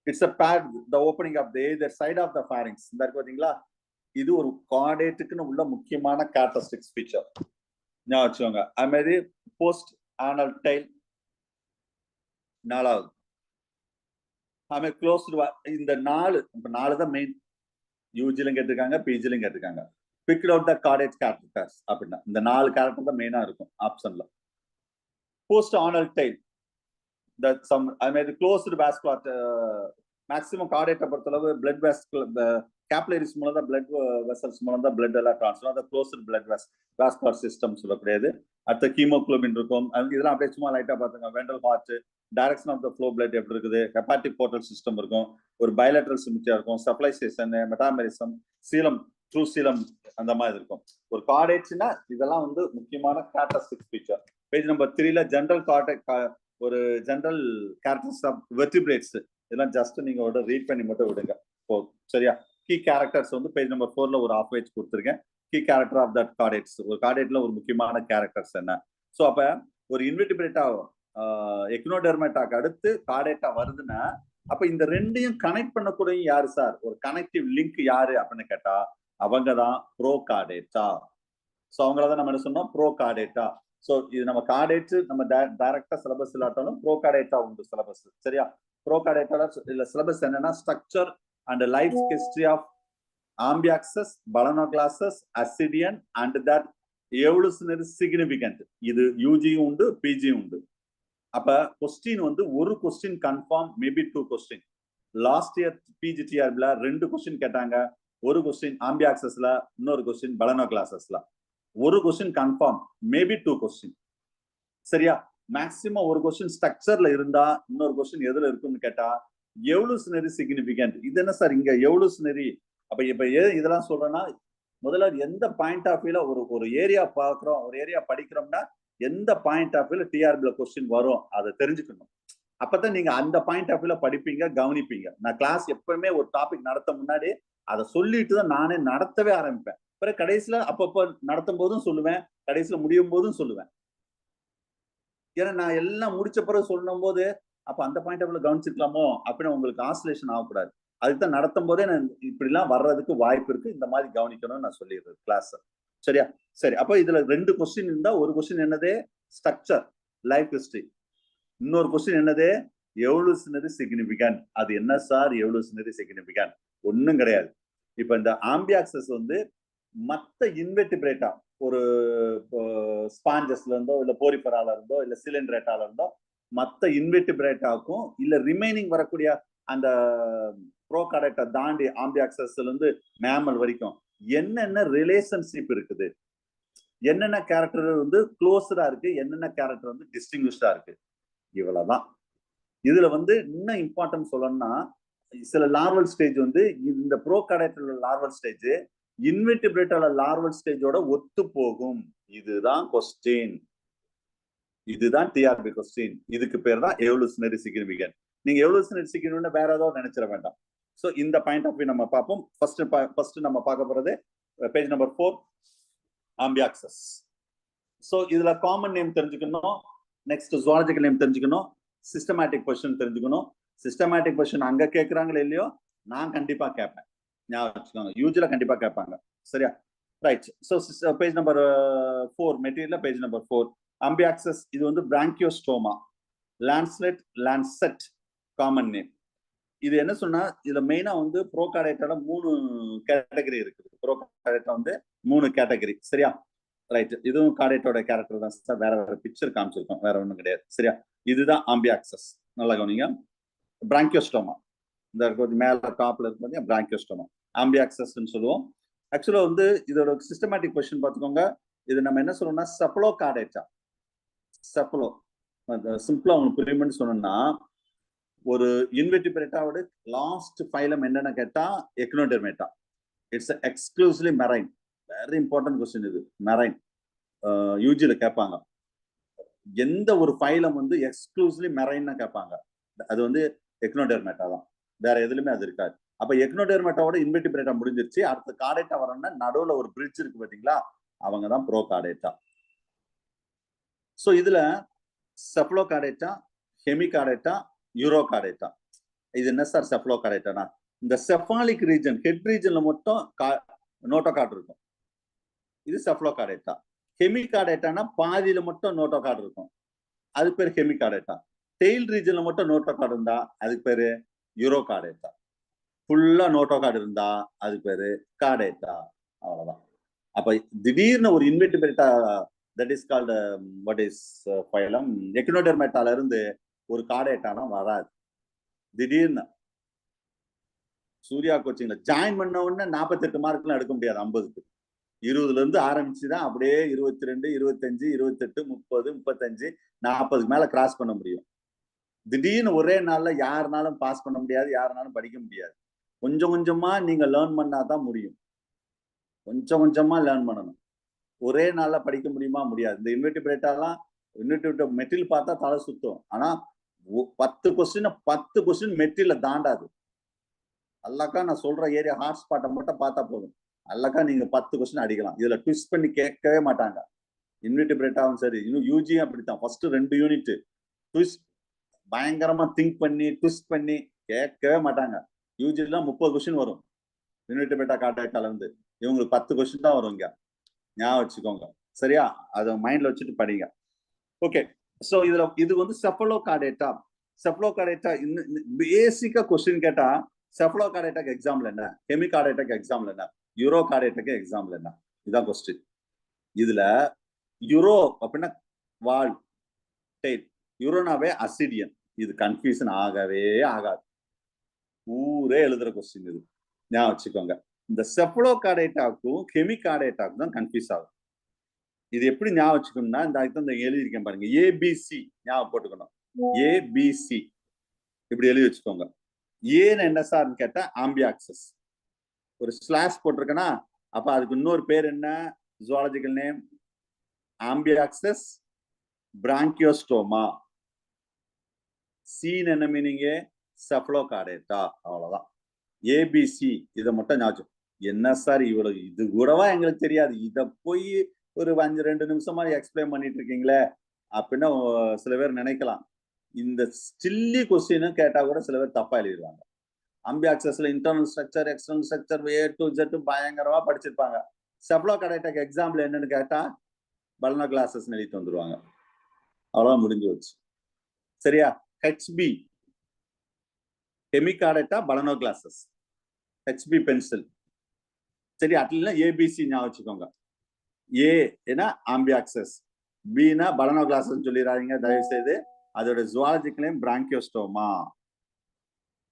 It's a pad the opening of the either side of the pharynx. இந்த இருக்கு பாத்தீங்களா, இது ஒரு கார்டேட்டுக்குன்னு உள்ள முக்கியமான கேரக்டரிஸ்டிக்ஸ் ஃபீச்சர். ஞாபகம் வச்சுக்கோங்க. அது மாதிரி போஸ்ட் ஆனல் டைல் 4வது. அதுமாதிரி க்ளோஸ்டு இந்த 4 தான் மெயின். யூஜிலும் கேட்டிருக்காங்க, பிஜிலும் கேட்டிருக்காங்க. Picked out the chordate characters அப்படின்னா இந்த 4 கேரக்டர் தான் மெயினா இருக்கும் ஆப்ஷன்ல. போஸ்ட் ஆனல் டைல் அது மாதிரி க்ளோஸ்டு வாஸ்குலர் மேக்ஸிமம் கார்டேட்டை பொறுத்தளவு பிளட் கேப்லரிஸ் மூலம் தான் பிளட் வெசல்ஸ் மூலம் தான் பிளட் எல்லாம் டிரான்ஸ்ஃபர். அந்த க்ளோஸ்டு பிளட் வாஸ்குலர் சிஸ்டம் சொல்லக்கூடியது. அடுத்த ஹீமோகுளோபின் இருக்கும். இதெல்லாம் அப்படியே சும்மா லைட்டா பாத்துங்க. Ventral heart, direction of the flow blood எப்படி இருக்குது, ஹெப்பாட்டிக் போர்ட்டல் சிஸ்டம் இருக்கும், ஒரு பைலேட்ரல் சிமிட்டியா இருக்கும், சப்ளைசேஷன், மெட்டாமெரிசம், சீலம், ட்ரூ சீலம், அந்த மாதிரி இருக்கும். ஒரு கார்டேட்ஸ்னா இதெல்லாம் வந்து முக்கியமான கேரக்டரிஸ்டிக் ஃபீச்சர். பேஜ் நம்பர் 3ல ஜெனரல் கார்டேட் ஒரு ஜெனரல் கேரக்டரிஸ்டிக்ஸ் ஆஃப் வெர்டிபிரேட்ஸ் இதெல்லாம் ஜஸ்ட் நீங்க ரீட் பண்ணி மட்டும் விடுங்க. போதும். சரியா? கீ கேரக்டர்ஸ் வந்து பேஜ் நம்பர் 4ல ஒரு ஆஃப் பேஜ் கொடுத்துருக்கேன். Key character of that chordates, ஒரு கார்டேட்ல ஒரு முக்கியமான கேரக்டர்ஸ் என்ன. ஸோ அப்ப ஒரு இன்வெர்டிபிரேட்டா எக்னோடெர்மேட்டாக்கு அடுத்து கார்டேட்டா வருதுன்னா, அப்ப இந்த ரெண்டையும் கனெக்ட் பண்ணக்கூடிய யாரு சார்? ஒரு கனெக்டிவ் லிங்க் யாரு அப்படின்னு கேட்டா அவங்க தான் ப்ரோ கார்டேட்டா. ஸோ அவங்களதான் நம்ம என்ன சொன்னோம், ப்ரோ கார்டேட்டா. ஸோ இது நம்ம கார்டேட் நம்ம டைரக்டா சிலபஸ் இல்லாட்டாலும் ப்ரோ கார்டேட்டா உண்டு சிலபஸ். சரியா? ப்ரோ கார்டேட்டா இல்ல சிலபஸ் என்னன்னா structure and life history of amphioxus, balanoglossus, ascidian and that evolutionary significant. இது யூஜியும் உண்டு, பிஜியும் உண்டு. அப்ப கொஸ்டின் வந்து ஒரு question confirm, maybe 2 question. Last year பிஜிடிஆர்ல 2 கொஸ்டின் கேட்டாங்க. ஒரு கொஸ்டின் ஆம்பியாக்சஸ்ல, இன்னொரு கொஸ்டின் பலனோகிளாசஸ்ல. ஒரு கொஸ்டின் கன்ஃபார்ம், மேபி 2 கொஸ்டின். சரியா? மேக்சிமம் ஒரு கொஸ்டின் ஸ்ட்ரக்சர்ல இருந்தா இன்னொரு கொஸ்டின் எதுல இருக்குன்னு கேட்டா எவல்யூஷனரி சிக்னிபிகன்ட். இது என்ன சார் இங்க எவல்யூஷனரி? அப்ப இப்ப இதெல்லாம் சொல்றேன்னா முதல்ல எந்த பாயிண்ட் ஆஃப் வியூல ஒரு ஏரியா பாக்குறோம், ஒரு ஏரியா படிக்கிறோம்னா எந்த பாயிண்ட் ஆஃப் வியூல டிஆர்பில கொஸ்டின் வரும் அதை தெரிஞ்சுக்கணும். அப்பதான் நீங்க அந்த பாயிண்ட் ஆஃப் வியூல படிப்பீங்க, கவனிப்பீங்க. நான் கிளாஸ் எப்பவுமே ஒரு டாபிக் நடத்த முன்னாடி அதை சொல்லிட்டு தான் நானே நடத்தவே ஆரம்பிப்பேன். பிறகு கடைசியில அப்பப்போ நடத்தும் போதும் சொல்லுவேன், கடைசியில முடியும் போதும் சொல்லுவேன். ஏன்னா நான் எல்லாம் முடிச்ச பிறகு சொல்லும் போது அப்ப அந்த பாயிண்ட் ஆஃப் வியூல கவனிச்சிருக்கலாமோ அப்படின்னு உங்களுக்கு ஆசிலேஷன் ஆகக்கூடாது. அதுக்குதான் நடத்தும் போதே நான் இப்படிலாம் வர்றதுக்கு வாய்ப்பு இருக்கு, இந்த மாதிரி கவனிக்கணும்னு நான் சொல்லிடுறேன் கிளாஸ். சரியா? சரி, அப்ப இதுல 2 கொஸ்டின் இருந்தா ஒரு கொஸ்டின் என்னது ஸ்ட்ரக்சர் லைஃப் ஹிஸ்டரி, இன்னொரு கொஸ்டின் என்னது எவல்யூஷனரி சிக்னிபிகன்ட். அது என்ன சார் எவல்யூஷனரி சிக்னிபிகன்ட்? ஒண்ணும் கிடையாது. இப்ப இந்த ஆம்பியாக்சஸ் வந்து மத்த இன்வெர்டிபிரேட்டா ஒரு ஸ்பாஞ்சஸ்ல இருந்தோ இல்ல போரிபரால இருந்தோ இல்ல சிலிண்ட்ரேட்டால இருந்தோ மத்த இன்வெர்டிபிரேட்டாக்கும் இல்ல ரிமைனிங் வரக்கூடிய அந்த ப்ரோகார்டேட்டா தாண்டி ஆம்பியாக்சஸ்ல இருந்து மேமல் வரைக்கும் என்னென்ன ரிலேஷன்ஷிப் இருக்குது, என்னென்ன கேரக்டர் வந்து க்ளோஸ்டா இருக்கு, என்னென்ன கேரக்டர் வந்து டிஸ்டிங்விஷ்டா இருக்கு, இவ்வளவுதான். இதுல வந்து இன்னும் இம்பார்ட்டன்ட் சொல்லணும்னா சில லார்வல் ஸ்டேஜ் வந்து இந்த ப்ரோகார்டேட்டோட லார்வல் ஸ்டேஜ் இன்வெர்டிபிரேட்டோட லார்வல் ஸ்டேஜோட ஒத்து போகும். இதுதான் கொஸ்டின், இதுதான் டிஆர்பி கொஸ்டின். இதுக்கு பேர் தான் எவல்யூஷனரி சிக்னிபிகன்ட். நீங்க எவல்யூஷனரி சிக்னிபிகன்ட் வேற ஏதாவது நினைச்சிட வேண்டாம். ஸோ இந்த பாயிண்ட் ஆஃப் வியூ நம்ம பார்ப்போம். ஃபர்ஸ்ட் நம்ம பார்க்க போறது பேஜ் நம்பர் 4 ஆம்பியாக்சஸ். ஸோ இதுல காமன் நேம் தெரிஞ்சுக்கணும், நெக்ஸ்ட் ஜுவாலஜிக்கல் நேம் தெரிஞ்சுக்கணும், சிஸ்டமேட்டிக் கொஸ்டின் தெரிஞ்சுக்கணும். சிஸ்டமேட்டிக் கொஸ்டின் அங்க கேட்கறாங்களோ இல்லையோ நான் கண்டிப்பா கேட்பேன், ஞாபகம் வச்சுக்கோங்க. யூஜில கண்டிப்பா கேட்பாங்க. சரியா? Right. So page number 4 material page number 4 amphioxus. இது வந்து பிராங்கியோஸ்டோமா, லான்செட் காமன் நேம். இது என்ன சொன்னா இதுல மெயினா வந்து ப்ரோகார்டேட்டோட 3 கேட்டகரி இருக்குது. ப்ரோகார்டேட்டா வந்து 3 கேட்டகரி. சரியா? ரைட். இதுவும் கார்டேட்டோட கேரக்டர் தான் சார், வேற வேற பிக்சர் காமிச்சிருக்கோம், வேற ஒண்ணும் கிடையாது. சரியா? இதுதான் ஆம்பியாக்சஸ். நல்லா கவனிங்க. பிராங்கியோஸ்டோமா இந்த மேல டாப்ல இருக்கு, பிராங்கியோஸ்டோமா ஆம்பியாக்சஸ் சொல்லுவோம். ஆக்சுவலா வந்து இதோட சிஸ்டமேட்டிக் கொஸ்டின் பார்த்துக்கோங்க. இது நம்ம என்ன சொல்றோம்னா செஃபலோ கார்டேட்டா. செஃபலோ சிம்பிளா உங்களுக்கு புரியும்னு சொன்னோம்னா ஒரு இன்வெர்டிபிரேட்டாவோட லாஸ்ட் ஃபைலம் என்னன்னு கேட்டா echinodermata. It's exclusively marine. Very important question இது. மெரைன் யூஜில கேட்பாங்க. எந்த ஒரு ஃபைலம் வந்து எக்ஸ்க்ளூசிவ்லி மெரைன்னு கேட்பாங்க, அது வந்து எக்னோடெர்மேட்டா தான், வேற எதுலுமே அது இருக்காது. அப்ப எக்னோடெர்மேட்டாவோட இன்வெர்டிபிரேட்டா முடிஞ்சிருச்சு. அடுத்த கார்டேட்டா வரணும்னா நடுவுல ஒரு பிரிட்ஜ் இருக்கு பாத்தீங்களா, அவங்க தான் ப்ரோ கார்டேட்டா. ஸோ இதுல cephalo Chordata, Hemi Chordata, euro Chordata. இது என்ன சார் செஃபலோ கார்டேட்டானா இந்த செஃபாலிக் ரீஜன் ஹெட் ரீஜன்ல மட்டும் நோட்டோ கார்டு இருக்கும், இது செஃபலோ கார்டேட்டா. ஹெமி கார்டேட்டானா பாதியில மட்டும் நோட்டோ கார்டு இருக்கும், அது பேர் ஹெமி கார்டேட்டா. டெயில் ரீஜன்ல மட்டும் நோட்டோ கார்டு இருந்தா அதுக்கு பேரு யூரோ கார்டேட்டா. ஃபுல்லா நோட்டோ கார்டு இருந்தா அது பேரு கார்டேட்டா. அவ்வளவுதான். அப்ப திடீர்னு ஒரு invertebrata that is called what is phylum எக்னோடெர்மேட்டால இருந்து ஒரு கார்டேட்டாலாம் வராது. திடீர்னு சூர்யா கோச்சிங்ல ஜாயின் பண்ண உடனே 48 மார்க்லாம் எடுக்க முடியாது. 50க்கு 20ல இருந்து ஆரம்பிச்சுதான் அப்படியே 22, 25, 28, 30, 35, 40க்கு மேல கிராஸ் பண்ண முடியும். திடீர்னு ஒரே நாள்ல யாருனாலும் பாஸ் பண்ண முடியாது, யாருனாலும் படிக்க முடியாது. கொஞ்சம் கொஞ்சமா நீங்க லேர்ன் பண்ணாதான் முடியும். கொஞ்சம் கொஞ்சமா லேர்ன் பண்ணணும். ஒரே நாள்ல படிக்க முடியுமா? முடியாது. இந்த இன்வெர்டிபிரேட்டாலாம் இன்வெர்டிபிரேட் மெட்டீரியல் பார்த்தா தலை சுத்தும். ஆனா 10 கொஸ்டின் மெட்டீரியல தாண்டாது. அல்லக்கா நான் சொல்ற ஏரியா ஹாட் ஸ்பாட்டை மட்டும் பார்த்தா போதும், அல்லக்கா நீங்க 10 கொஸ்டின் அடிக்கலாம். இதுல ட்விஸ்ட் பண்ணி கேட்கவே மாட்டாங்க. இன்வெர்டிபிரேட்டாவும் சரி, இன்னும் யூஜியும் அப்படித்தான். ஃபர்ஸ்ட் 2 யூனிட் ட்விஸ்ட் பயங்கரமா திங்க் பண்ணி ட்விஸ்ட் பண்ணி கேட்கவே மாட்டாங்க. யூஜிலாம் 30 கொஸ்டின் வரும் இன்வெர்டிபிரேட்டா கார்டியாக்கால இருந்து, இவங்களுக்கு 10 கொஸ்டின் தான் வரும். இங்க ஞாபகம் வச்சுக்கோங்க, சரியா? அதை மைண்ட்ல வச்சுட்டு படிங்க. ஓகே, சோ இதுல இது வந்து செஃபலோகார்டேட்டா. செஃபலோகார்டேட்டா பேசிக்கா கொஸ்டின் கேட்டா செஃபலோகார்டேட்டாக்கு எக்ஸாம்பிள் என்ன, ஹெமிகார்டேட்டாக்கு எக்ஸாம்பிள் என்ன, யூரோகார்டேட்டாக்கு எக்ஸாம்பிள் என்ன, இதான் கொஸ்டின். இதுல யூரோ அப்படின்னா வால் டெய்ல், யூரோனாவே அசிடியன். இது கன்ஃபியூஷன் ஆகவே ஆகாது, ஊரே எழுதுற கொஸ்டின் இது, ஞாபகம் வச்சுக்கோங்க. இந்த செஃபலோகார்டேட்டாக்கும் ஹெமிகார்டேட்டாக்கும் தான் கன்ஃபியூஸ் ஆகும். இது எப்படி ஞாபகம் வச்சுக்கணும்னா, இந்த எழுதியிருக்கேன் பாருங்க, ஏபிசி ஞாபகம் போட்டுக்கணும். ஏபிசி இப்படி எழுதி வச்சுக்கோங்க. ஏன்னு என்ன சார்ன்னு கேட்டா ஆம்பியாக்சஸ். ஒரு ஸ்லாஷ் போட்டிருக்கேன்னா அப்ப அதுக்கு இன்னொரு பேர் என்ன, zoological name amphioxus Branchiostoma. Scene என்ன மீனிங், செஃபலோகார்டேட்டா, அவ்வளவுதான். ஏபிசி இதை மட்டும் ஞாபகம். என்ன சார் இவ்வளவு இது கூடவா எங்களுக்கு தெரியாது, இத போய் ஒரு 2 நிமிஷமா எக்ஸ்பிளைன் பண்ணிட்டு இருக்கீங்களே அப்படின்னு சில பேர் நினைக்கலாம். இந்த சில்லி கொஸ்டின் கேட்டா கூட சில பேர் தப்பா எழுதிடுவாங்க. ஆம்பியாக்சஸ்ல internal structure, external structure, A to Z பயங்கரமா படிச்சிருப்பாங்க. செஃபலோகார்டேட்டாக்கு எக்ஸாம்பிள் என்னன்னு கேட்டா பலனோ கிளாஸஸ் எழுதிட்டு வந்துருவாங்க. அவ்வளவு முடிஞ்சு வச்சு, சரியா? HP hemichordata balanoglossus, HP pencil, சரி? அதுல ஏபிசி ஞாபகம் வச்சுக்கோங்க. ஏ ஏன்னா ஆம்பியாக்சஸ், பினா பலனோ கிளாஸஸ் சொல்லிடாதீங்க தயவு செய்து, அதோட ஜுவாலஜிக்கல் நேம் பிராங்கியோஸ்டோமா,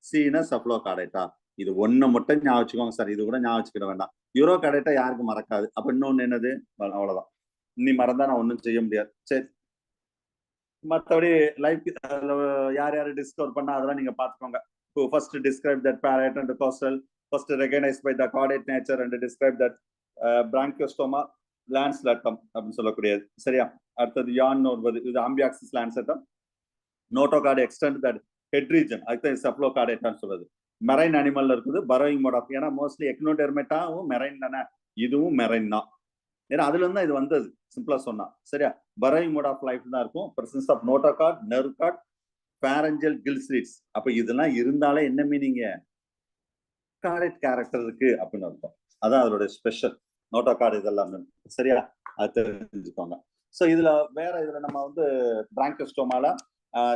சீனா செஃபலோகார்டேட்டா. இது ஒண்ணு மட்டும் ஞாபகம் வச்சுக்கோங்க சார், இது கூட ஞாபகம் வச்சுக்கிட வேண்டாம். யூரோகார்டேட்டா யாருக்கும் மறக்காது. அப்ப இன்னொன்னு என்னது, அவ்வளவுதான். இன்னி மறந்தா நான் ஒன்றும் செய்ய முடியாது. சரி, மற்றபடி லைஃப் யார் யாரு டிஸ்கவர் பண்ணா அதெல்லாம் நீங்க பாத்துக்கோங்க. First describe that parrot and coastal, first recognized by the chordate nature and describe that branchiostoma lanceolatum அப்படின்னு சொல்லக்கூடியது, சரியா? அடுத்தது யான் வருவது, இது amphioxus lanceolatum. Notochord extend that head region, அதுதான் செஃபலோகார்டேட்டான்னு சொல்றது. மெரைன் அனிமல்ல இருக்குது, பரோயிங் மோட் ஆஃப், ஏன்னா மோஸ்ட்லி எக்னோடெர்மேட்டாவும் மெரைன் தானே, இதுவும் மெரைன் தான். ஏன்னா அதுல இருந்து இது வந்தது, சிம்பிளா சொன்னா, சரியா? பரோயிங் மோட் ஆஃப் லைஃப் தான் இருக்கும். Presence of notochord, nerve cord, pharyngeal gill slits. அப்ப இதெல்லாம் இருந்தாலே என்ன மீனிங், கார்டேட் கேரக்டர் இருக்கு அப்படின்னு அர்த்தம். அதான் அதோட ஸ்பெஷல் நோட்டோகார்டு இதெல்லாம், சரியா? அது தெரிஞ்சுக்கோங்க. ஸோ இதுல வேற இதுல நம்ம வந்து பிராங்கியோஸ்டோமால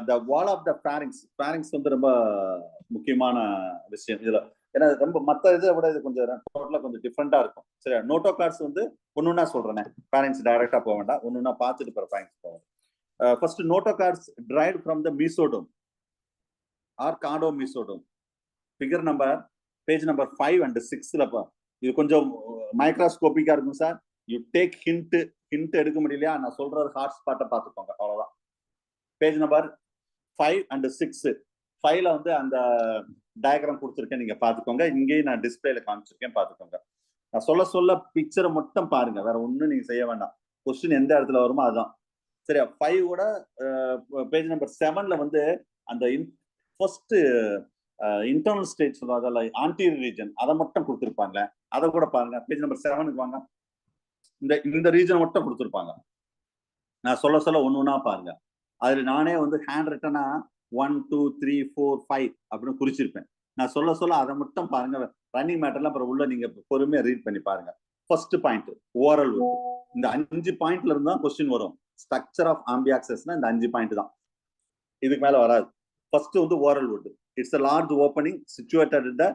த வால் ஆஃப் த ஃபேரிங்ஸ் வந்து ரொம்ப முக்கியமான விஷயம் இதுல. ஏன்னா ரொம்ப மற்ற இதை விட இது கொஞ்சம் டோட்டலா கொஞ்சம் டிஃப்ரெண்டா இருக்கும், சரியா? நோட்டோகார்ட்ஸ் வந்து ஒண்ணுன்னா சொல்றேனே, ஃபேரிங்ஸ் டைரக்டா போக வேண்டாம், ஒண்ணுன்னா பார்த்துட்டு பிற ஃபேரிங்ஸ் போவோம். First, notocards derived from the mesodome or cardomesodome. Figure number, page number 5 and 6. இது கொஞ்சம் மைக்ரோஸ்கோபிக்கா இருக்கும் சார். யூ டேக் ஹிண்ட் எடுக்க முடியலையா, நான் சொல்றது ஹாட் ஸ்பாட்டை பார்த்துக்கோங்க, அவ்வளவுதான். Page number 5 and 6. 5ல வந்து அந்த டயக்ராம் கொடுத்துருக்கேன், நீங்க பாத்துக்கோங்க. இங்கேயும் நான் டிஸ்பிளேல காமிச்சிருக்கேன், பாத்துக்கோங்க. நான் சொல்ல பிக்சரை மட்டும் பாருங்க, வேற ஒண்ணும் நீங்க செய்ய வேண்டாம். கொஸ்டின் எந்த இடத்துல வருமோ அதுதான், சரியா? 5ஓட பேஜ் நம்பர் 7ல வந்து அந்த ஃபர்ஸ்ட் இன்டர்னல் ஸ்டேஜ் சொல்லுவாங்க, ஆன்டீரியர் ரீஜன், அதை மட்டும் கொடுத்துருப்பாங்க. அதை கூட பாருங்க, பேஜ் நம்பர் 7க்கு வாங்க. இந்த ரீஜன் மட்டும் கொடுத்துருப்பாங்க. நான் சொல்ல ஒண்ணுன்னா பாருங்க. அதுல நானே வந்து ஹேண்ட் ரிட்டனா 1 2 3 4 5 அப்படின்னு குறிச்சிருப்பேன். நான் சொல்ல அதை மட்டும் பாருங்க. ரன்னிங் மேட்டர்லாம் அப்புறம் உள்ள நீங்க பொறுமையா ரீட் பண்ணி பாருங்க. First point oral would. இந்த 5 பாயிண்ட்ல இருந்து தான் கொஸ்டின் வரும். ஸ்ட்ரக்சர் ஆஃப் ஆம்பியாக்சஸ்னா இந்த 5 பாயிண்ட் தான், இதுக்கு மேல வராது. ஃபர்ஸ்ட் வந்து oral would. It's a large opening situated at the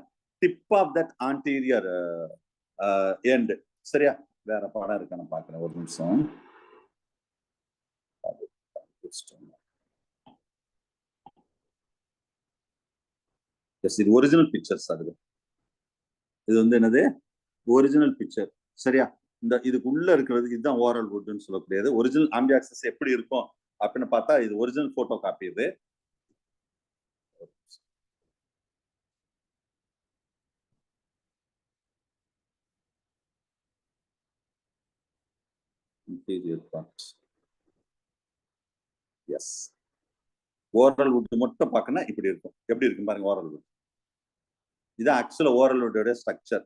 tip of that anterior end. சரியா? வேற பாடம் இருக்கு, நான் பாக்குறேன், ஒரு நிமிஷம். இது ஒரிஜினல் பிக்சர்ஸ். அது இது வந்து என்னது, ஒரிஜினல் பிக்சர், சரியா? இந்த இதுக்கு உள்ள இருக்கிறது இதுதான் ஓரல் வுட்னு சொல்லக்கூடியது. ஒரிஜினல் ஆம்பியாக்சஸ் எப்படி இருக்கும் அப்படின்னு பார்த்தா இது ஒரிஜினல் போட்டோ காப்பி. இது எஸ், ஓரல் வுட் மட்டும் பார்க்கணும் இப்படி இருக்கும். எப்படி இருக்கும் பாருங்க ஓரல் வுட். இது ஆக்சுவலா ஓரலோட ஸ்ட்ரக்சர்.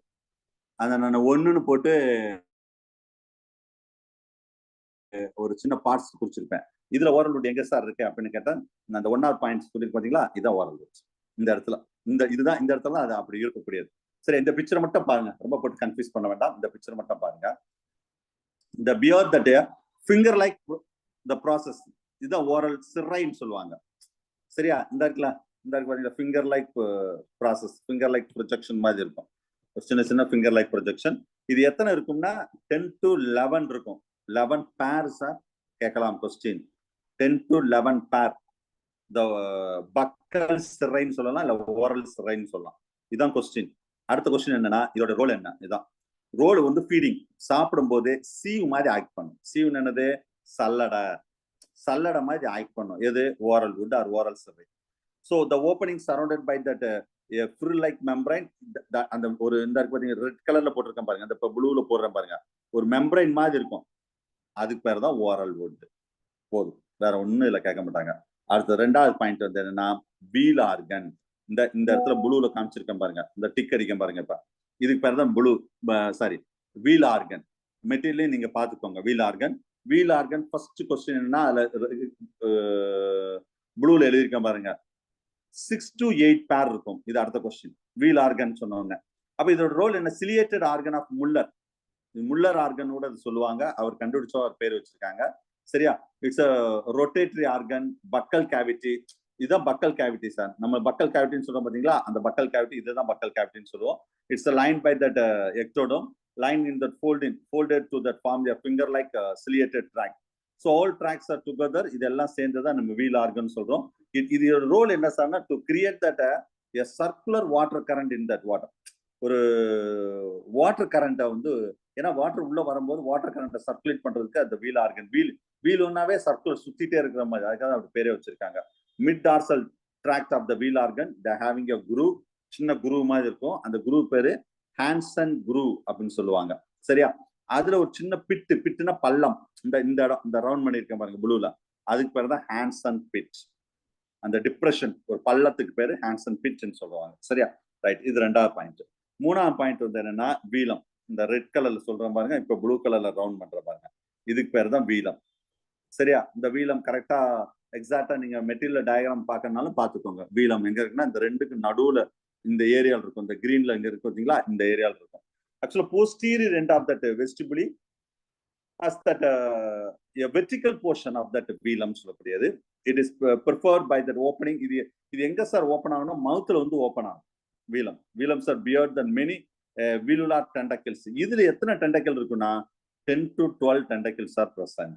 அதை நான் ஒண்ணுன்னு போட்டு ஒரு சின்ன பார்ட்ஸ் குறிச்சிருப்பேன். இதுல ஓரல் வுட் எங்க சார் இருக்கு அப்படின்னு கேட்டா, நான் அந்த 1 hour பாயிண்ட்ஸ் சொல்லி பாத்தீங்களா, இதான் ஓரல் வுட். இந்த இடத்துல இதுதான் இந்த இடத்துல அது அப்படி இருக்கக்கூடியது. சரி, இந்த பிக்சரை மட்டும் பாருங்க, ரொம்ப போட்டு கன்ஃபியூஸ் பண்ண வேண்டாம். இந்த பிக்சரை மட்டும் பாருங்க. இந்த bear that finger like the process, இதுதான் ஓரல் சிரைன்னு சொல்லுவாங்க. சரியா, இந்த இருக்குல்ல, இந்த இருக்கு பாத்தீங்களா, finger like process, finger like projection மாதிரி இருக்கும். ஒரு சின்ன சின்ன ஃபிங்கர் லைக் ப்ரொஜெக்ஷன். இது எத்தனை இருக்கும்னா 10 to 11 இருக்கும். 11 பேர்ஸ் கேட்கலாம் கொஸ்டின். 10 to 11 பேர். இந்த பக்கல் சிரைன்னு சொல்லலாம், இல்ல ஓரல் சிரைன்னு சொல்லலாம். இதுதான் கொஸ்டின். அடுத்த கொஸ்டின் என்னன்னா, இதோட ரோல் என்ன? இதுதான் ரோல் வந்து ஃபீடிங். சாப்பிடும் போது சீவ் மாதிரி ஆக்ட் பண்ணும். சீவ் என்னது? சல்லடை மாதிரி ஆக்ட் பண்ணும். எது? Oral hood or oral cirri. So the opening surrounded by that frill like membrane. அந்த ஒரு இந்த இருக்கு பாத்தீங்க, ரெட் கலர்ல போட்டிருக்கேன் பாருங்க, அந்த ப்ளூல போடுறேன் பாருங்க, ஒரு மெம்பரைன் மாதிரி இருக்கும். அதுக்கு பேர் தான் ஓரல் வுட். போதும், வேற ஒண்ணும் இல்ல, கேட்க மாட்டாங்க. அடுத்த ரெண்டாவது பாயிண்ட் வந்து என்னன்னா, வீல் ஆர்கன். இந்த இடத்துல ப்ளூல காமிச்சிருக்கேன் பாருங்க, இந்த டிக் அடிக்கேன் பாருங்க. இப்ப இதுக்கு பேர் தான் வீல் ஆர்கன். மெட்டீரியலையும் நீங்க பாத்துக்கோங்க. வீல் ஆர்கன் ஃபர்ஸ்ட் கொஸ்டின் என்னன்னா, அதுல ப்ளூல எழுதியிருக்கேன் பாருங்க, 6 to 8 பேர் இருக்கும். இது அடுத்த கொஸ்டின். Wheel organ சொன்னோங்க. அப்ப இதோட ரோல் என்ன? சிலியேட்டட் ஆர்கன் ஆஃப் முல்லர் ஆர்கனோட சொல்லுவாங்க. அவர் கண்டுபிடிச்ச ஒரு பேர் வச்சிருக்காங்க. சரியா, it's a rotatory organ. பக்கல் cavity, இதுதான் பக்கல் கேவிட்டி சார். நம்ம பக்கல் கேவிட்டின்னு சொல்றோம் பாத்தீங்களா, அந்த பக்கல் கேவிட்டி இதுதான் பக்கல் கேவிட்டின்னு சொல்லுவோம். It's a line by that ectodome, line in that folded to that form a finger like ciliated tract. So all tracts are together. இதெல்லாம் சேர்ந்ததா நம்ம wheel organ சொல்றோம். இதோட ரோல் என்ன சார்னா, to create that a circular water current in that water. ஒரு water கரண்ட்டை வந்து, ஏன்னா வாட்டர் உள்ள வரும்போது வாட்டர் கரண்ட்டை சர்க்குலேட் பண்றதுக்கு அந்த வீல் ஆர்கன். வீல் ஒன்னாவே சர்க்குலர் சுத்திட்டே இருக்கிற மாதிரி, அதுக்காக அப்படி பேரே வச்சிருக்காங்க. Mid dorsal tract of the wheel organ, the having a groove, சின்ன குரூவ் மாதிரி இருக்கும். அந்த குரூவ் பேரு ஹான்சன் குரூவ் அப்படின்னு சொல்லுவாங்க. சரியா, அதுல ஒரு சின்ன பிட்டுனா பள்ளம். இந்த இடம், இந்த ரவுண்ட் பண்ணிருக்கேன் பாருங்க ப்ளூல, அதுக்கு பேர் தான் ஹான்சன் பிட். அந்த டிப்ரெஷன், ஒரு பள்ளத்துக்கு பேரு ஹான்சன் பிட்ன்னு சொல்லுவாங்க. சரியா, ரைட். இது ரெண்டாவது பாயிண்ட். மூணாவது பாயிண்ட் வந்து என்னன்னா, வீலம். இந்த ரெட் கலர்ல சொல்றேன் பாருங்க, இப்ப ப்ளூ கலர்ல ரவுண்ட் பண்ற பாருங்க, இதுக்கு பேர் தான் வீலம். சரியா, இந்த வீலம் கரெக்டா எக்ஸாக்டா நீங்க மெட்டீரியல் டயக்ராம் பார்க்கறதுனாலும் பாத்துக்கோங்க. வீலம் எங்க இருக்குன்னா, இந்த ரெண்டுக்கு நடுவுல இந்த ஏரியால இருக்கும். இந்த கிரீன்ல இங்க இருக்கு பாத்தீங்களா, இந்த ஏரியால இருக்கும். ஆக்சுவலா posterior end of that vestibule as that a vertical portion of that velum சொல்லக்கூடியது. It is preferred by that opening. இது எங்க சார் ஓபன் ஆகும்னா, மவுத்ல வந்து ஓபன் ஆகும். Velums are paired than many velular tentacles. இதுல எத்தனை டெண்டக்கிள் இருக்குன்னா, 10 to 12 tentacles are present.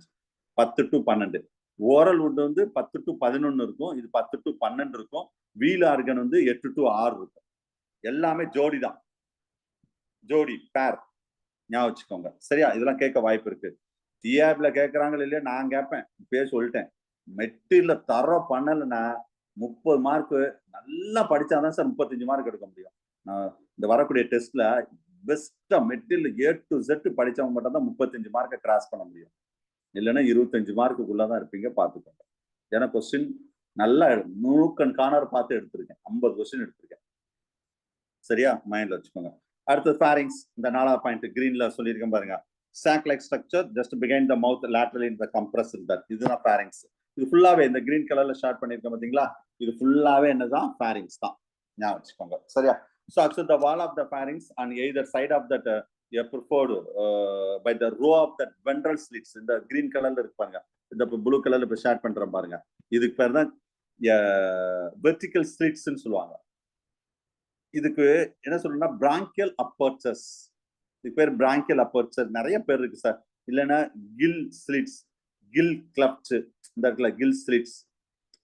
10 to 12. Oral would வந்து 10 to 11 இருக்கும். இது 10 to 12 இருக்கும். வீல் ஆர்கன் வந்து 8 to 6 இருக்கும். எல்லாமே ஜோடி தான், ஜோடி பேர். ஞாபகம் வச்சுக்கோங்க. சரியா, இதெல்லாம் கேட்க வாய்ப்பு இருக்கு. டிஆப்ல கேட்கறாங்களா இல்லையா, நான் கேட்பேன். இப்பயே சொல்லிட்டேன், மெட்டீரியல தர பண்ணலன்னா 30 மார்க் நல்லா படிச்சாதான் சார் 35 மார்க் எடுக்க முடியும். இந்த வரக்கூடிய டெஸ்ட்ல பெஸ்டா மெட்டீரியல் A to Z படிச்சவங்க மட்டும் தான் 35 மார்க்கை கிராஸ் பண்ண முடியும். இல்லைன்னா 25 மார்க்குள்ளதான் இருப்பீங்க, பாத்துக்கோங்க. ஏன்னா கொஸ்டின் நல்லா நூக்கன் கார்னர் பார்த்து எடுத்திருக்கேன். 50 கொஸ்டின் எடுத்திருக்கேன். சரியா, மைண்ட்ல வச்சுக்கோங்க. அடுத்து ஃபேரிங்ஸ். இந்த 4வது பாயிண்ட் கிரீன்ல சொல்லியிருக்கேன் பாருங்க. Sac like structure just behind the mouth laterally in the compress that. இதுதான் ஃபேரிங்ஸ். இது ஃபுல்லாவே இந்த கிரீன் கலர்ல ஷார்ட் பண்ணிருக்கேன் பாத்தீங்களா, இது ஃபுல்லாவே என்னதான் ஃபேரிங்ஸ் தான். ஞாபகம் வச்சுக்கோங்க. சரியா, so actually the wall of the pharynx on either side of that preferred by the row of that ventral slits. இந்த green colorல இருக்கு பாருங்க, இந்த blue colorல இப்ப ஷேர் பண்றேன் பாருங்க, இதுக்கு பேர் தான் vertical slits ன்னு சொல்லுவாங்க. இதுக்கு என்ன சொல்லணும்னா branchial apertures. இதுக்கு பேர் branchial aperture. நிறைய பேர் இருக்கு சார். இல்லைன்னா gill slits, gill cleft, இந்த இருக்குல்ல gill slits,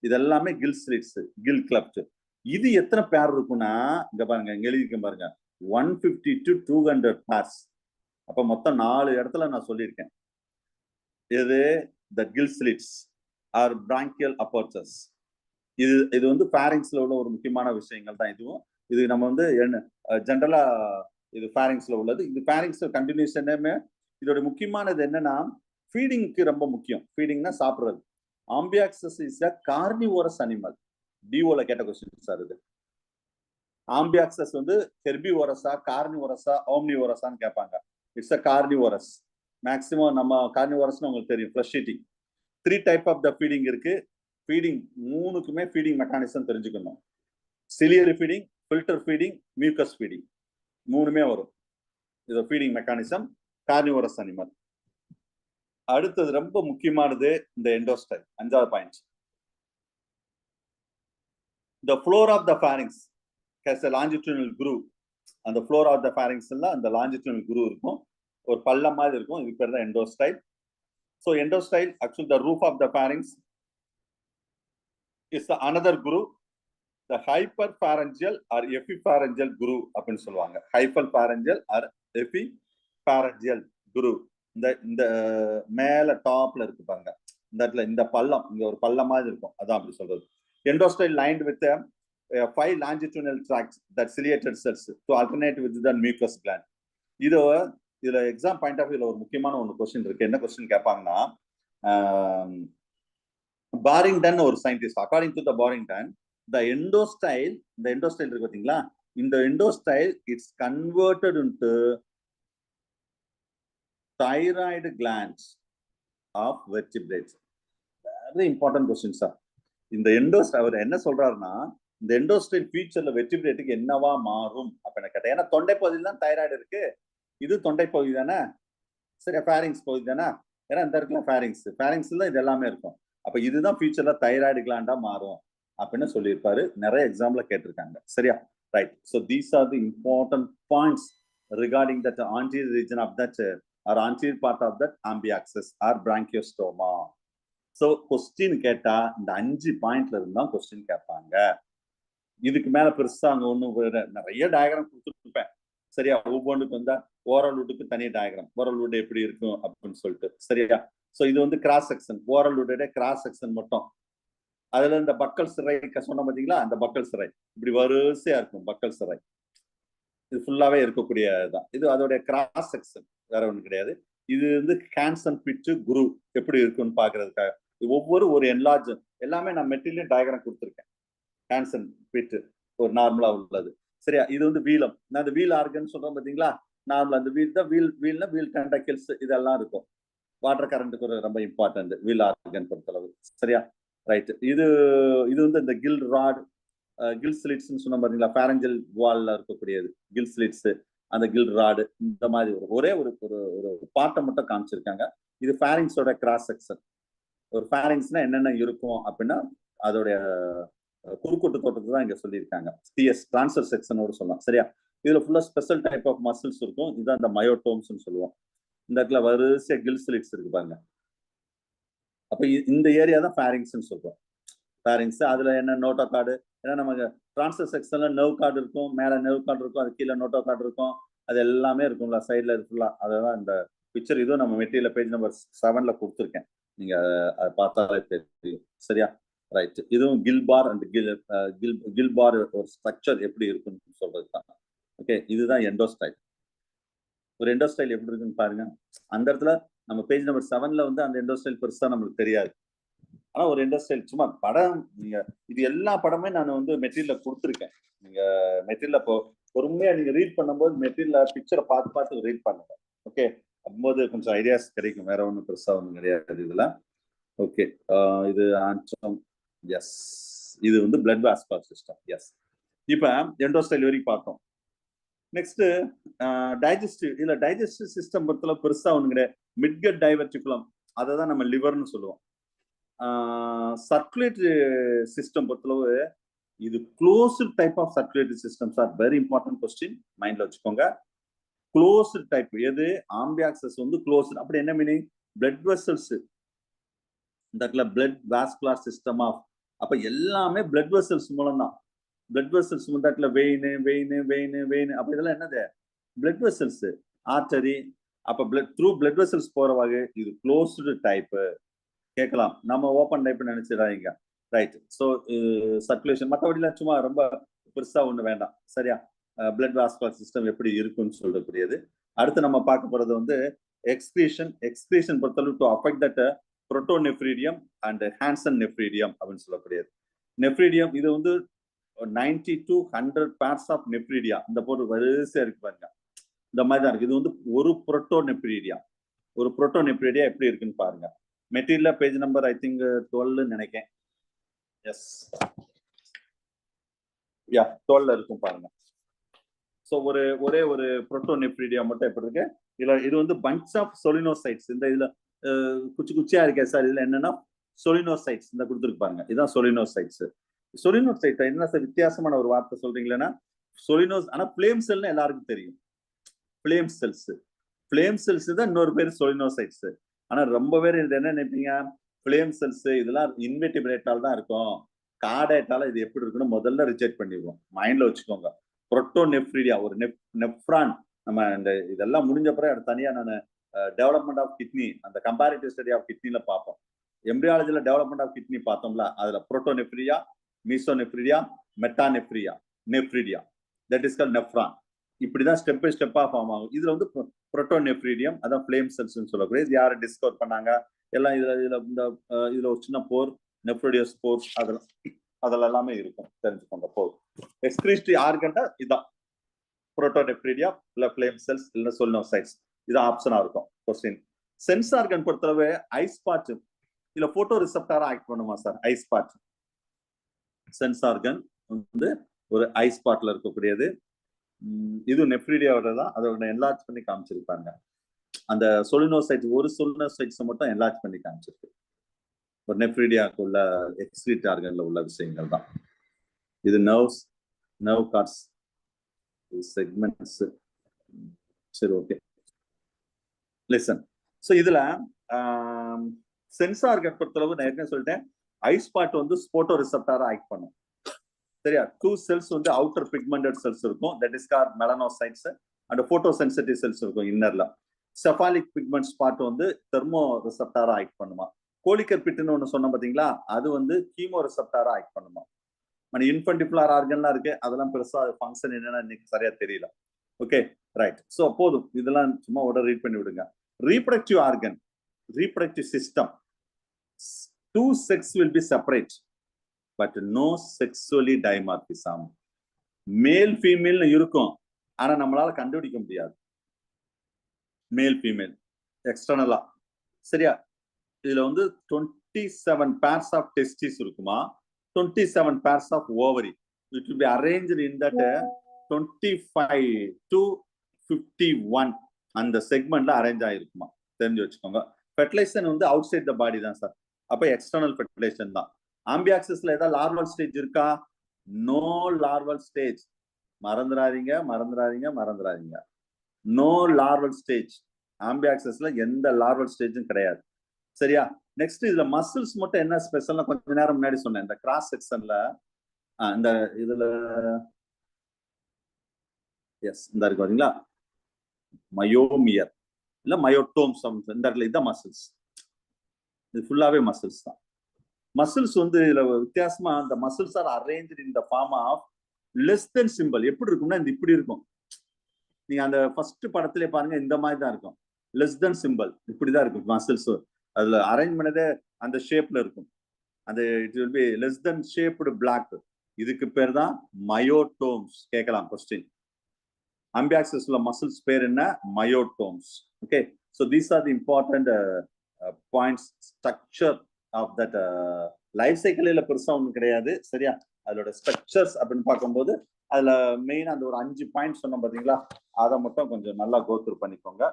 இது எல்லாமே gill slits, gill cleft. இது எத்தனை பேர் இருக்குன்னா, இங்க பாருங்க, இங்க எழுதிருக்கேன் பாருங்க, 150 to 200 பேர்ஸ். அப்ப மொத்தம் 4 இடத்துல நான் சொல்லியிருக்கேன். இது the gill slits or branchial apertures. இது வந்து pharynxல உள்ள ஒரு முக்கியமான விஷயங்கள் தான் இதுவும். இது நம்ம வந்து ஜென்ரலா இது pharynxல உள்ளது. இது pharynx கண்டினியூஷனே. இதோட முக்கியமானது என்னன்னா, ஃபீடிங்க்கு ரொம்ப முக்கியம். ஃபீடிங்னா சாப்பிடுறது. Amphioxus is a carnivorous animal. டிஓல கேட்ட கொஸ்டின் சார் இது. ஆம்பியாக்சஸ் வந்து ஹெர்பிவோரஸா, கார்னிவோரஸா, ஓம்னிவோரஸான்னு கேட்பாங்க. It's a carnivorous. மேக்ஸிமம் நம்ம கார்னிவோரஸ்னு உங்களுக்கு தெரியும், flesh eating. 3 type of the feeding இருக்கு. ஃபீடிங் மூணுக்குமே ஃபீடிங் மெக்கானிசம் தெரிஞ்சுக்கணும். Ciliary feeding, filter feeding, mucus feeding, மூணுமே வரும். இது ஃபீடிங் மெக்கானிசம், கார்னிவோரஸ் அனிமல். அடுத்தது ரொம்ப முக்கியமானது இந்த எண்டோஸ்டைல். 5வது point. The floor of the pharynx has a longitudinal groove. அந்த floor of the pharynx எல்லாம் அந்த longitudinal groove இருக்கும், ஒரு பள்ளம் மாதிரி இருக்கும். இது பேர் தான் எண்டோஸ்டைல். So endostyle, actually the roof of the pharynx is the another groove, the hyperpharyngeal or epipharyngeal groove அப்படின்னு சொல்லுவாங்க. hyperpharyngeal or epipharyngeal groove. இந்த மேல டாப்ல இருக்கு பாருங்க, இந்த இடத்துல இந்த பள்ளம், இங்க ஒரு பள்ளம் மாதிரி இருக்கும், அதான் அப்படி சொல்றது. Endostyle lined with 5 longitudinal tracts that ciliated cells to alternate with the mucous gland. இதுல எக்ஸாம் பாயிண்ட் ஆஃப் வியூல ஒரு முக்கியமான ஒன்று கொஸ்டின் இருக்கு. என்ன கொஸ்டின் கேட்பாங்கன்னா, பாரிங்டன் ஒரு scientist, according to the Barrington, இந்த எண்டோஸ்டைல் இருக்கு பாத்தீங்களா, இந்த endostyle it's converted into thyroid glands of vertebrates. Very important question sir. இந்த எண்டோஸ்டைல் அவர் என்ன சொல்றாருன்னா, இந்த எண்டோஸ்டைல் ஃபியூச்சர்ல வெர்டிபிரேட்டுக்கு என்னவா மாறும் அப்படின்னு கேட்டேன். ஏன்னா தொண்டை பகுதியில் தான் தைராய்டு இருக்கு, இது தொண்டை பகுதி தானே, சரி, ஃபேரிங்ஸ் பகுதி தானே, ஏன்னா இந்த இடத்துல ஃபேரிங்ஸ்ல இது எல்லாமே இருக்கும். அப்ப இதுதான் ஃபியூச்சர்ல தைராய்டு கிளாண்டா மாறும் அப்படின்னு சொல்லியிருப்பாரு. நிறைய எக்ஸாம்ல கேட்டிருக்காங்க. சரியா? Right. So these are the important points regarding that anterior region of that or anterior part of that ambiaxis or branchiostoma. So question கேட்டா இந்த 5 பாயிண்ட்ல இருந்து தான் கொஸ்டின் கேட்பாங்க. இதுக்கு மேல பெருசா அங்க ஒன்றும் நிறைய டயக்ராம் கொடுத்துருப்பேன். சரியா? ஒவ்வொன்றுக்கு வந்தா ஓரல் வுட்டுக்கு தனி டயக்ராம், ஓரல் வுட் எப்படி இருக்கும் அப்படின்னு சொல்லிட்டு. சரியா? ஸோ இது வந்து கிராஸ் செக்ஷன், ஓரல் வுட்டோட கிராஸ் செக்ஷன் மட்டும். அதுல இந்த பக்கல் சிறை சொன்ன பார்த்தீங்களா, அந்த பக்கல் சிறை இப்படி வரிசையா இருக்கும். பக்கல் சிறை இது ஃபுல்லாவே இருக்கக்கூடிய தான். இது அதோடைய கிராஸ் செக்ஷன், வேற ஒன்றும் கிடையாது. இது வந்து ஹேண்ட்சன் பிட்டு குரு எப்படி இருக்குன்னு பாக்குறதுக்காக ஒவ்வொரு ஒரு என்லார்ஜ் எல்லாமே நான் மெட்டீரியல் டயக்ராம் கொடுத்துருக்கேன். ஹேண்ட்சன் பிட்டு ஒரு நார்மலா உள்ளது. சரியா? இது வந்து வீலம், நான் அந்த வீல் ஆர்கன் சொல்றேன் பாத்தீங்களா, நார்மலா அந்த வீல் தான் வீல் டென்டக்கிள்ஸ் இதெல்லாம் இருக்கும். வாட்டர் கரண்ட்டுக்கு ஒரு ரொம்ப இம்பார்ட்டன்ட் வீல் ஆர்கன் பொறுத்தளவு. சரியா? ரைட். இது வந்து இந்த கில் ராட், கில் ஸ்லிட்ஸ்ன்னு சொன்ன பாத்தீங்களா, ஃபேரஞ்சல் வால்ல இருக்கக்கூடியது கில் ஸ்லிட்ஸ், அந்த கில் ராடு, இந்த மாதிரி ஒரே ஒரு பாட்டை மட்டும் காமிச்சிருக்காங்க. இது ஃபேரிங்ஸோட கிராஸ் செக்ஷன். ஒரு ஃபேரிங்ஸ்னா என்னென்ன இருக்கும் அப்படின்னா அதோடைய குறுக்கூட்டு தோட்டத்தை தான் இங்க சொல்லியிருக்காங்க. டிஎஸ் டிரான்ஸ்வர் செக்ஷனோட சொல்லலாம். சரியா? இதுல ஃபுல்லா ஸ்பெஷல் டைப் ஆஃப் மசில்ஸ் இருக்கும். இதுதான் இந்த மயோட்டோம்ஸ் சொல்லுவோம். இந்த இடத்துல வரிசையா கில் ஸ்லிட்ஸ் இருக்கு பாருங்க. அப்ப இந்த ஏரியா தான் ஃபேரிங்ஸ்ன்னு சொல்றோம். ஃபேரிங்ஸ் அதுல என்ன நோட்டோ கார்டு, ஏன்னா நமக்கு டிரான்ஸ்வர் செக்ஷன்ல நர்வ் கார்டு இருக்கும், மேல நர்வ் கார்டு இருக்கும், அது கீழே நோட்டோ கார்டு இருக்கும், அது எல்லாமே இருக்கும்ல சைட்ல இருக்குல்ல. அதான் இந்த பிக்சர். இதுவும் நம்ம மெட்டீரியல் பேஜ் நம்பர் 7ல கொடுத்துருக்கேன், நீங்க அதை பார்த்தாலே தெரியும். சரியா? ரைட். இதுவும் கில் பார் அண்ட் கில் பார் ஒரு ஸ்ட்ரக்சர் எப்படி இருக்குன்னு சொல்றது தான். ஓகே, இதுதான் எண்டோஸ்டைல். ஒரு எண்டோஸ்டைல் எப்படி இருக்குன்னு பாருங்க. அந்த இடத்துல நம்ம பேஜ் நம்பர் 7ல வந்து அந்த எண்டோஸ்டைல் பெருசா நம்மளுக்கு தெரியாது. ஆனா ஒரு எண்டோஸ்டைல் சும்மா படம், நீங்க இது எல்லா படமே நான் வந்து மெட்டீரியல்ல கொடுத்துருக்கேன். நீங்க மெட்டீரியல்ல பொறுமையா நீங்க ரீட் பண்ணும்போது மெட்டீரியல்ல பிக்சரை பார்த்து ரீட் பண்ணுங்க. ஓகே, அப்போது கொஞ்சம் ஐடியாஸ் கிடைக்கும். வேற ஒன்றும் பெருசா ஒன்றும் கிடையாது இதுல. ஓகே, இது ஆன்சம். எஸ், இது வந்து பிளட் வாஸ்குலர் சிஸ்டம். எஸ், இப்ப எண்டோஸ்டைல் வரைக்கும் பார்த்தோம். Next digestive. இதுல டைஜஸ்டிவ் சிஸ்டம் பொறுத்தல பெருசா ஒண்ணு கிடையாது. மிட்கட் டைவர்டிகுலம், அதை தான் நம்ம லிவர்னு சொல்லுவோம். சர்க்குலேட்டரி சிஸ்டம் பொறுத்தளவு இது closed type of circulatory system sir. Very important question, மைண்ட்ல வச்சுக்கோங்க. க்ளோஸ்டு டைப் எது? ஆம்பியாக்சஸ் வந்து க்ளோஸ்டு. அப்படி என்ன மீனிங்? பிளட் வெசல்ஸ், இந்த பிளட் வாஸ்குலர் சிஸ்டம் ஆஃப், அப்ப எல்லாமே பிளட் வெசல்ஸ் மூலம் தான். பிளட் வெசல்ஸ் முந்தாட்டில் வெயின் அப்ப இதெல்லாம் என்னது? Blood vessels, artery. அப்ப த்ரூ பிளட் வெசல்ஸ் போற வகை இது க்ளோஸ்டு டைப். கேட்கலாம், நம்ம ஓப்பன் டைப் நினைச்சிடாதீங்க. ரைட். ஸோ சர்க்குலேஷன் மற்றபடிலாம் சும்மா ரொம்ப பெருசா ஒண்ணு வேண்டாம். சரியா? பிளட் வாஸ்குலர் சிஸ்டம் எப்படி இருக்குன்னு சொல்லக்கூடியது. அடுத்து நம்ம பார்க்க போறது வந்து எக்ஸ்கிரீஷன் பொறுத்தளவு to affect that protonephridium and Hanson nephridium அப்படின்னு சொல்லக்கூடியது. நெஃப்ரீடியம் இது வந்து 90 to 100 pairs of nephridia இந்த போட்டு வரிசையா இருக்கு பாருங்க. இந்த மாதிரி தான் இருக்கு. இது வந்து ஒரு புரோட்டோநெப்ரிடியா. ஒரு புரோட்டோநெப்ரிடியா எப்படி இருக்குன்னு பாருங்க. Material page number I think 12 நினைக்கிறேன். எஸ், யா 12 இருக்கும் பாருங்க. ஸோ ஒரே ஒரு புரோட்டோநெப்ரிடியா மட்டும் எப்படி இருக்கு. இது வந்து பஞ்ச் ஆஃப் சொலினோசைட்ஸ். இந்த இதுல குச்சியா இருக்கே சார், இதுல என்னன்னா சொலினோசைட்ஸ் இந்த கொடுத்துருக்கு பாருங்க. இதுதான் சொலினோசைட்ஸ். சொலினோசைட் என்ன சார் வித்தியாசமான ஒரு வார்த்தை சொல்றீங்களா? சொலினோஸ், ஆனா பிளேம் செல்னு எல்லாருக்கும் தெரியும். பிளேம் செல்ஸ் தான் இன்னொரு பேர் சொலினோசைட்ஸ். ஆனா ரொம்ப பேர் இது என்ன நினைப்பீங்க, பிளேம் செல்ஸ் இதெல்லாம் இன்வெர்டிபிரேட்டால் தான் இருக்கும், கார்டேட்டால இது எப்படி இருக்குன்னு முதல்ல ரிஜெக்ட் பண்ணிடுவோம். மைண்ட்ல வச்சுக்கோங்க. புரோட்டோநெப்ரிடியா ஒரு நெப்ரான். நம்ம இந்த இதெல்லாம் முடிஞ்ச பிறகு தனியா நான் டெவலப்மெண்ட் ஆஃப் கிட்னி, அந்த கம்பேரிட்டிவ் ஸ்டடி ஆஃப் கிட்னில பார்ப்போம். எம்ப்ரியாலஜில டெவலப்மெண்ட் ஆஃப் கிட்னி பார்த்தோம்ல, அதுல புரோட்டோநெப்ரிடியா, மீசோநெப்ரிடியா, நெப்ரிடியா, தட் இஸ் கால்ட் நெப்ரான். இப்படிதான் ஸ்டெப் பை ஸ்டெப்பா ஃபார்ம் ஆகும். இதுல வந்து புரோட்டோநெப்ரிடியம், அதான் ஃபிளேம் செல்ஸ் சொல்லக்கூடிய. இது யாரை டிஸ்கவர் பண்ணாங்க எல்லாம் இதுல ஒரு சின்ன போர், நெப்ரோடியஸ் போர், அதெல்லாம் எல்லாமே இருக்கும், தெரிஞ்சுக்கோங்க. போர் எக்ஸ்கிரீட்டரி ஆர்கன்டா இதான் புரோட்டோநெப்ரிடியா இல்ல ஃபிளேம் செல்ஸ் இல்ல சொலினோசைட்ஸ். இது ஆப்ஷனா இருக்கும் கொஸ்டின். சென்ஸ் ஆர்கன் பொறுத்தளவு ஐஸ் பாட் இல்ல போட்டோ ரிசெப்டாரா ஆக்ட் பண்ணுமா சார்? ஐஸ் பாட் சென்ஸ் ஆர்கன் வந்து ஒரு ஐஸ் பாட்ல இருக்கக்கூடியது. இது நெப்ரிடியாவோட தான். அதோட என்லார்ஜ் பண்ணி காமிச்சிருப்பாங்க. அந்த சொலினோசைட் ஒரு சொலினோசைட்ஸ் மட்டும் என்லார்ஜ் பண்ணி காமிச்சிருக்கு. ஒரு நெப்ரிடியாவுக்கு உள்ள எக்ஸ்கிரீட் ஆர்கன்ல உள்ள விஷயங்கள் தான் இது. Nerves, nerve cords, segments. சரி, ஓகே, லிசன். ஸோ இதுல சென்ஸ் ஆர்கன் பொறுத்தளவு நான் ஏற்கனவே சொல்லிட்டேன், ஐஸ் பாட் வந்து ஸ்போட்டோ ரிசெப்டாரா ஆக்ட் பண்ணும். சரியா? 2 செல்ஸ் வந்து அவுட்டர் பிக்மெண்டட் செல்ஸ் இருக்கும், that is called melanocytes. And photo sensitive cells இருக்கும் இன்னர்ல. செஃபாலிக் பிக்மெண்ட் ஸ்பாட் வந்து தெர்மோ ரிசெப்டாரா ஆக்ட் பண்ணுமா. கோலிக்கர் பிட்னு ஒண்ணு சொன்னோம் பாத்தீங்களா, அது வந்து கீமோ ரிசெப்டாரா ஆக்ட் பண்ணுமா. இன்ஃபன்டிபுலார் ஆர்கன்லாம் இருக்கு, அதெல்லாம் பெருசா ஃபங்க்ஷன் என்னன்னா இன்னைக்கு சரியா தெரியல. Okay, right. ஸோ போதும், இதெல்லாம் சும்மா உடனே ரீட் பண்ணி விடுங்க. Reproductive organ, reproductive system, 2 sex will be separate but no sexually dimorphism. Male female இருக்கும், ஆனா நம்மளால கண்டுபிடிக்க முடியாது மேல் ஃபீமேல் எக்ஸ்டர்னலா. சரியா? இதுல வந்து 27 pairs of testes இருக்குமா, 27 pairs of ovary. It will be arranged in that 25 to 51 அந்த செக்மெண்ட்ல அரேஞ்ச் ஆயிருக்குமா, தெரிஞ்சு வச்சுக்கோங்க. ஃபெர்டிலைசேஷன் வந்து அவுட் சைட் த பாடி தான் சார். அப்ப எக்ஸ்டர்னல் ஃபெர்டிலைசேஷன் தான். ஆம்பியாக்சிஸ்ல ஏதாவது லார்வல் ஸ்டேஜ் இருக்கா? No larval stage. மறந்துடாதீங்க. No larval stage. ஆம்பியாக்சிஸ்ல எந்த லார்வல் ஸ்டேஜும் கிடையாது. சரியா? நெக்ஸ்ட் இதுல மசில்ஸ் மட்டும் என்ன ஸ்பெஷல்னா, கொஞ்ச நேரம் முன்னாடி சொன்னேன், இந்த கிராஸ் செக்ஷன்ல இந்த இதுல எஸ் இந்த இருக்கு பாத்தீங்களா, மயோமியர் இல்ல மயோட்டோம்ஸ், இந்த இடத்துல இதுதான் மசில்ஸ். இது ஃபுல்லாவே மசில்ஸ் தான். மசில்ஸ் வந்து இதுல வித்தியாசமா அந்த muscles are arranged in the form of less than simple. எப்படி இருக்கும்னா இந்த இப்படி இருக்கும். நீங்க அந்த ஃபர்ஸ்ட் படத்திலே பாருங்க, இந்த மாதிரி தான் இருக்கும். லெஸ் தென் சிம்பிள் இப்படிதான் இருக்கும் மசில்ஸ். அதுல அரேஞ்ச் பண்ணதே அந்த ஷேப்ல இருக்கும். அந்த it will be less than shaped block. இதுக்கு பேர் தான் மயோட்டோம்ஸ். கேட்கலாம் கொஸ்டின். ஆம்பியாக்சிஸ்ல மசில்ஸ் பேர் என்ன? Myotomes. Okay, so these are the important points, structure of that life cycle. பெருசா ஒன்றும் கிடையாது. சரியா? அதோட ஸ்ட்ரக்சர்ஸ் அப்படின்னு பார்க்கும்போது அதுல மெயினா அந்த ஒரு 5 பாயிண்ட் சொன்னோம் பாத்தீங்களா, அதை மட்டும் கொஞ்சம் நல்லா கோத்ரூ பண்ணிக்கோங்க,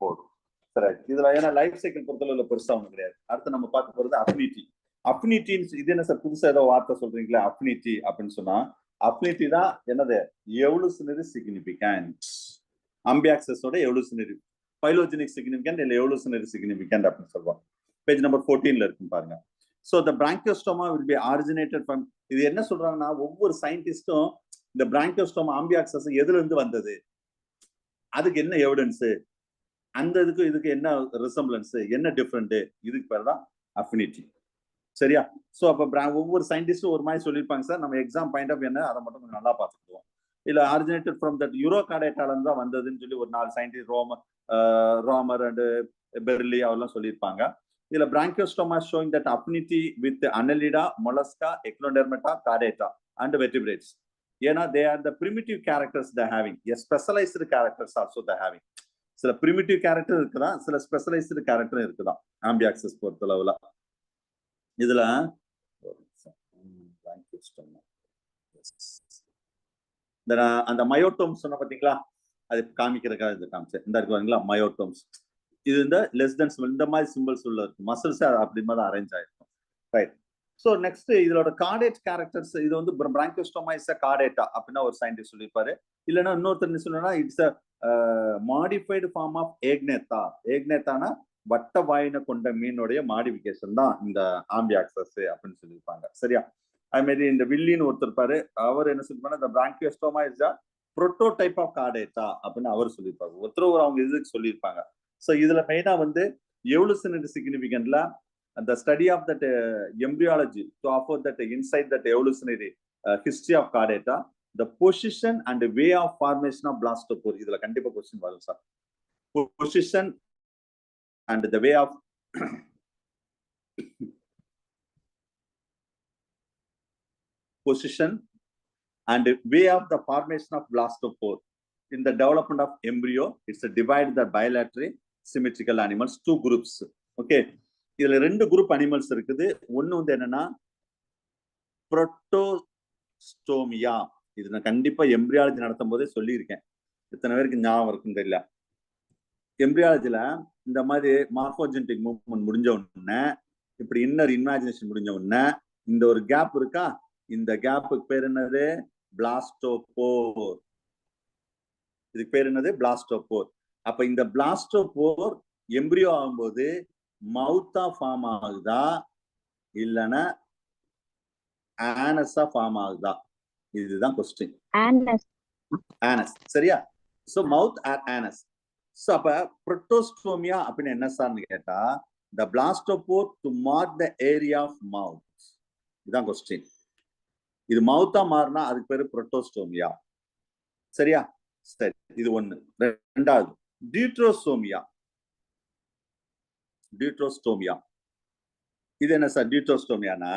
போதும். சரி, இதுல ஏன்னா லைஃப் சைக்கிள் பொறுத்தளவுல பெருசா ஒன்றும் கிடையாது. அடுத்து நம்ம பார்க்க போறது அஃபினிட்டி. அஃபினிட்டின்னு இது என்ன சார் புதுசா ஏதோ வார்த்தை சொல்றீங்களா? அஃபினிட்டி அப்படின்னு சொன்னா, அஃபினிட்டி தான் என்னது? Evolutionary significant. ஆம்பியாக்சிஸோட எவல்யூஷனரி, பைலோஜெனிக் சிக்னிபிகன்ட் இல்ல எவல்யூஷனரி சிக்னிபிகன்ட் அப்படின்னு சொல்லுவோம். பேஜ் நம்பர் 14ல இருக்கும் பாருங்க. So the branchiostoma will be originated from, இது என்ன சொல்றாங்கன்னா, ஒவ்வொரு சயின்டிஸ்டும் இந்த branchiostoma ambiaxis எதுல இருந்து வந்தது, அதுக்கு என்ன எவிடன்ஸ், அந்த இதுக்கு என்ன ரிசம்பிளன்ஸ், என்ன டிஃபரெண்ட், இதுக்கு பேர் தான் அஃபினிட்டி. சரியா? சோ அப்ப ஒவ்வொரு சயின்டிஸ்டும் ஒரு மாதிரி சொல்லியிருப்பாங்க சார். நம்ம எக்ஸாம் பாயிண்ட் ஆஃப் என்ன, அதை மட்டும் கொஞ்சம் நல்லா பார்த்துக்குவோம். இல்ல ஆரிஜினேட்டட் ஃப்ரம் தட் யூரோகார்டேட்டால இருந்து தான் வந்ததுன்னு சொல்லி ஒரு 4 சயின்டிஸ்ட் ரோமர் அண்ட் பெர்லி அவெல்லாம் சொல்லியிருப்பாங்க. இதுல branchiostoma showing that affinity with annelida, mollusca, echinodermata, chordata and vertebrates. They are the primitive characters they're having. A specialized characters also they're having. சில primitive character இருக்குதா, சில specialized character இருக்குதா ஆம்பியாக்சஸ் பொறுத்தளவுல. இதுல அந்த மயோட்டோம்ஸ் சொன்ன பாத்தீங்களா, அது காமிக்கிறதுக்காக இது காமிச்சேன். இந்த இருக்கு பாத்தீங்களா மயோட்டோம்ஸ். இது இந்த லெஸ் தென் சிம்பிள், இந்த மாதிரி சிம்பிள்ஸ் உள்ள இருக்கு. மசில்ஸ் அப்படி மாதிரி அரேஞ்ச் ஆயிருக்கும். ரைட். ஸோ நெக்ஸ்ட் இதோட கார்டேட் கேரக்டர்ஸ், இது வந்து பிராங்கியோஸ்டோமா இஸ் அ கார்டேட்டா அப்படின்னா ஒரு சயின்டிஸ்ட் சொல்லியிருப்பாரு. இல்லைன்னா இன்னொருத்தர் சொல்லணும்னா it's a modified form of Agnatha. ஏக்னேத்தானா வட்ட வாயினை கொண்ட மீனுடைய மாடிஃபிகேஷன் தான் இந்த ஆம்பியாக்சஸ் அப்படின்னு சொல்லியிருப்பாங்க. சரியா? அது மாதிரி இந்த வில்லின்னு ஒருத்தர் இருப்பாரு, அவர் என்ன சொல்லிருப்பாரு, இந்த Branchiostoma is a prototype of Chordata அப்படின்னு அவர் சொல்லியிருப்பாரு. ஒருத்தர் அவங்க இதுக்கு சொல்லியிருப்பாங்க. ஸோ இதுல மெயினா வந்து evolutionary சிக்னிஃபிகன்ட்ல the study of that embryology to offer that insight, that evolutionary history of chordata, the position and the way of formation of blastopore. Idhula kandipa question varum sir. Position and the way of position and way of the formation of blastopore in the development of embryo. It's a divide the bilateral symmetrical animals, two groups. Okay, இதுல ரெண்டு group animals இருக்குது. ஒண்ணு வந்து என்னன்னா புரோட்டோஸ்டோமியா. இது நான் கண்டிப்பா embryology நடத்தும் போதே சொல்லியிருக்கேன். இத்தனை பேருக்கு ஞாபகம் இருக்குன்னு தெரியல. எம்பிரியாலஜில இந்த மாதிரி மார்போஜெனடிக் மூவ்மெண்ட் முடிஞ்ச உடனே, இப்படி இன்னர் இமேஜினேஷன் முடிஞ்ச உடனே இந்த ஒரு கேப் இருக்கா, இந்த கேப்புக்கு பேர் என்னது, பிளாஸ்டோபோர். இதுக்கு பேர் என்னது, பிளாஸ்டோபோர். அப்ப இந்த பிளாஸ்டோபோர் எம்பிரியோ ஆகும்போது மவுத்தா ஃபார்ம் ஆகுதா இல்லைன்னா ஆனஸா ஃபார்ம் ஆகுதா, இதுதான் கொஸ்டின். ஆனஸ். சரியா? சோ மவுத் ஆர் ஆனஸ். சோ அப்ப புரோட்டோஸ்டோமியா அப்படின்னு என்ன சார்னு கேட்டா, the blastopore to mark the area of mouth. இதுதான் கொஸ்டின். இது மவுத்தா மாறினா அதுக்கு பேரு புரோட்டோஸ்டோமியா. சரியா? சரி, இது ஒண்ணு. ரெண்டாவது டியூட்ரோஸ்டோமியா. டியூட்ரோஸ்டோமியா இது என்ன sir? டியூட்ரோஸ்டோமியானா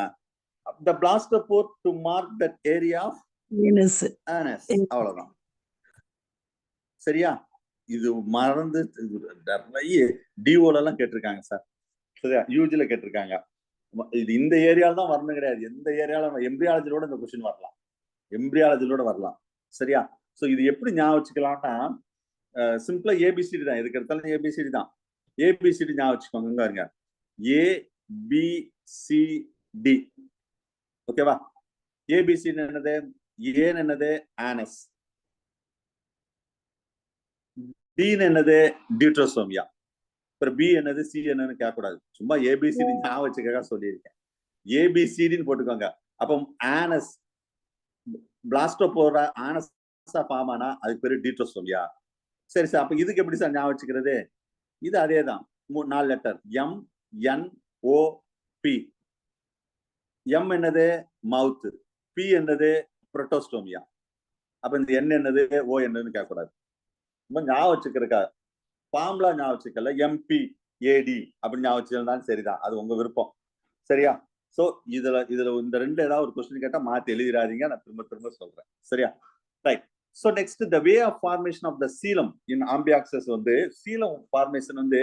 the blastopore to mark that area of anus. அவ்வளவுதான். சரியா? இது மறந்து நிறைய டிஓல எல்லாம் கேட்டிருக்காங்க சார். சரியா? யூஜில கேட்டிருக்காங்க. இது இந்த ஏரியால தான் வரணும் கிடையாது. எந்த ஏரியால எம்பிரியாலஜிலோட இந்த கொஸ்டின் வரலாம், எம்பிரியாலஜிலோட வரலாம். சரியா? சோ இது எப்படி ஞாபகம் வச்சுக்கலாம்னா, சிம்பிளா ஏபிசிடி தான். எதுக்கு எடுத்தாலும் ஏபிசிடி தான். ஏபிசிடி ஞாபகம் வச்சுக்கோங்க. பாருங்க, ஏபிசிடி. ஓகேவா? ஏபிசிடி என்னது? ஏன் என்னது? ஆனஸ். டி என்னது? டியூட்ரோசோமியா. அப்புறம் பி என்னது, சி என்னன்னு கேட்கக்கூடாது. சும்மா ஏபிசிடி ஞாபகம் வச்சுக்க சொல்லியிருக்கேன். ஏபிசிடின்னு போட்டுக்கோங்க. அப்போ ஆனஸ் பிளாஸ்டோபோரா ஆனஸா ஃபார்ம் ஆனா அதுக்கு பேரு டியூட்ரோசோமியா. சரி சார், அப்ப இதுக்கு எப்படி சார் ஞாபகம் வச்சுக்கிறது? இது அதே தான். 4 லெட்டர், எம் என் ஓ பி. எம் என்னது? மவுத். பி என்னது? புரோட்டோஸ்டோமியா. அப்ப இந்த என் என்னது, ஓ என்னன்னு கேட்கக்கூடாது. ரொம்ப ஞாபகம் வச்சுக்கிறக்கா ஃபார்முலா ஞாபகம் வச்சுக்கல. எம்பி ஏடி அப்படின்னு ஞாபகம் வச்சுக்கலாம். சரிதான், அது உங்க விருப்பம். சரியா? சோ இதுல இந்த ரெண்டு ஏதாவது ஒரு கொஸ்டின் கேட்டா மாத்தி எழுதிடாதீங்க, நான் திரும்ப திரும்ப சொல்றேன். சரியா? Right. So next, the way of formation of the coelom in ambiaxis வந்து coelom formation வந்து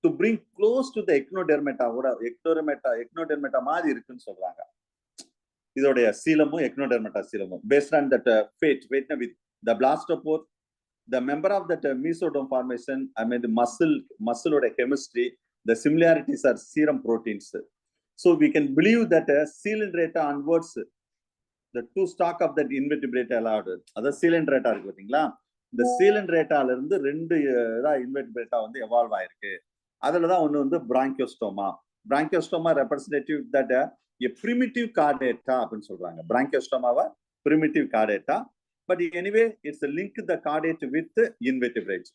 to bring close to the ectodermata. ectodermata மாதிரி இருக்குன்னு சொல்றாங்க. இதோடைய coelom ectodermata coelom based on that fate with the blastopore, the member of that mesodome formation. I mean the muscle oda chemistry, the similarities are serum proteins. So we can believe that coelenterata onwards, the two stalk of that invertebrate allowed. அதாவது coelenterata இருக்கு பாத்தீங்களா, இந்த coelenterataல இருந்து ரெண்டு invertebrata வந்து evolve ஆயிருக்கு. அதுலதான் ஒண்ணு வந்து branchiostoma. Branchiostoma representative that a primitive chordata அப்படின்னு சொல்றாங்க. branchiostoma primitive chordata. But anyway, it's a link the chordate with invertebrates.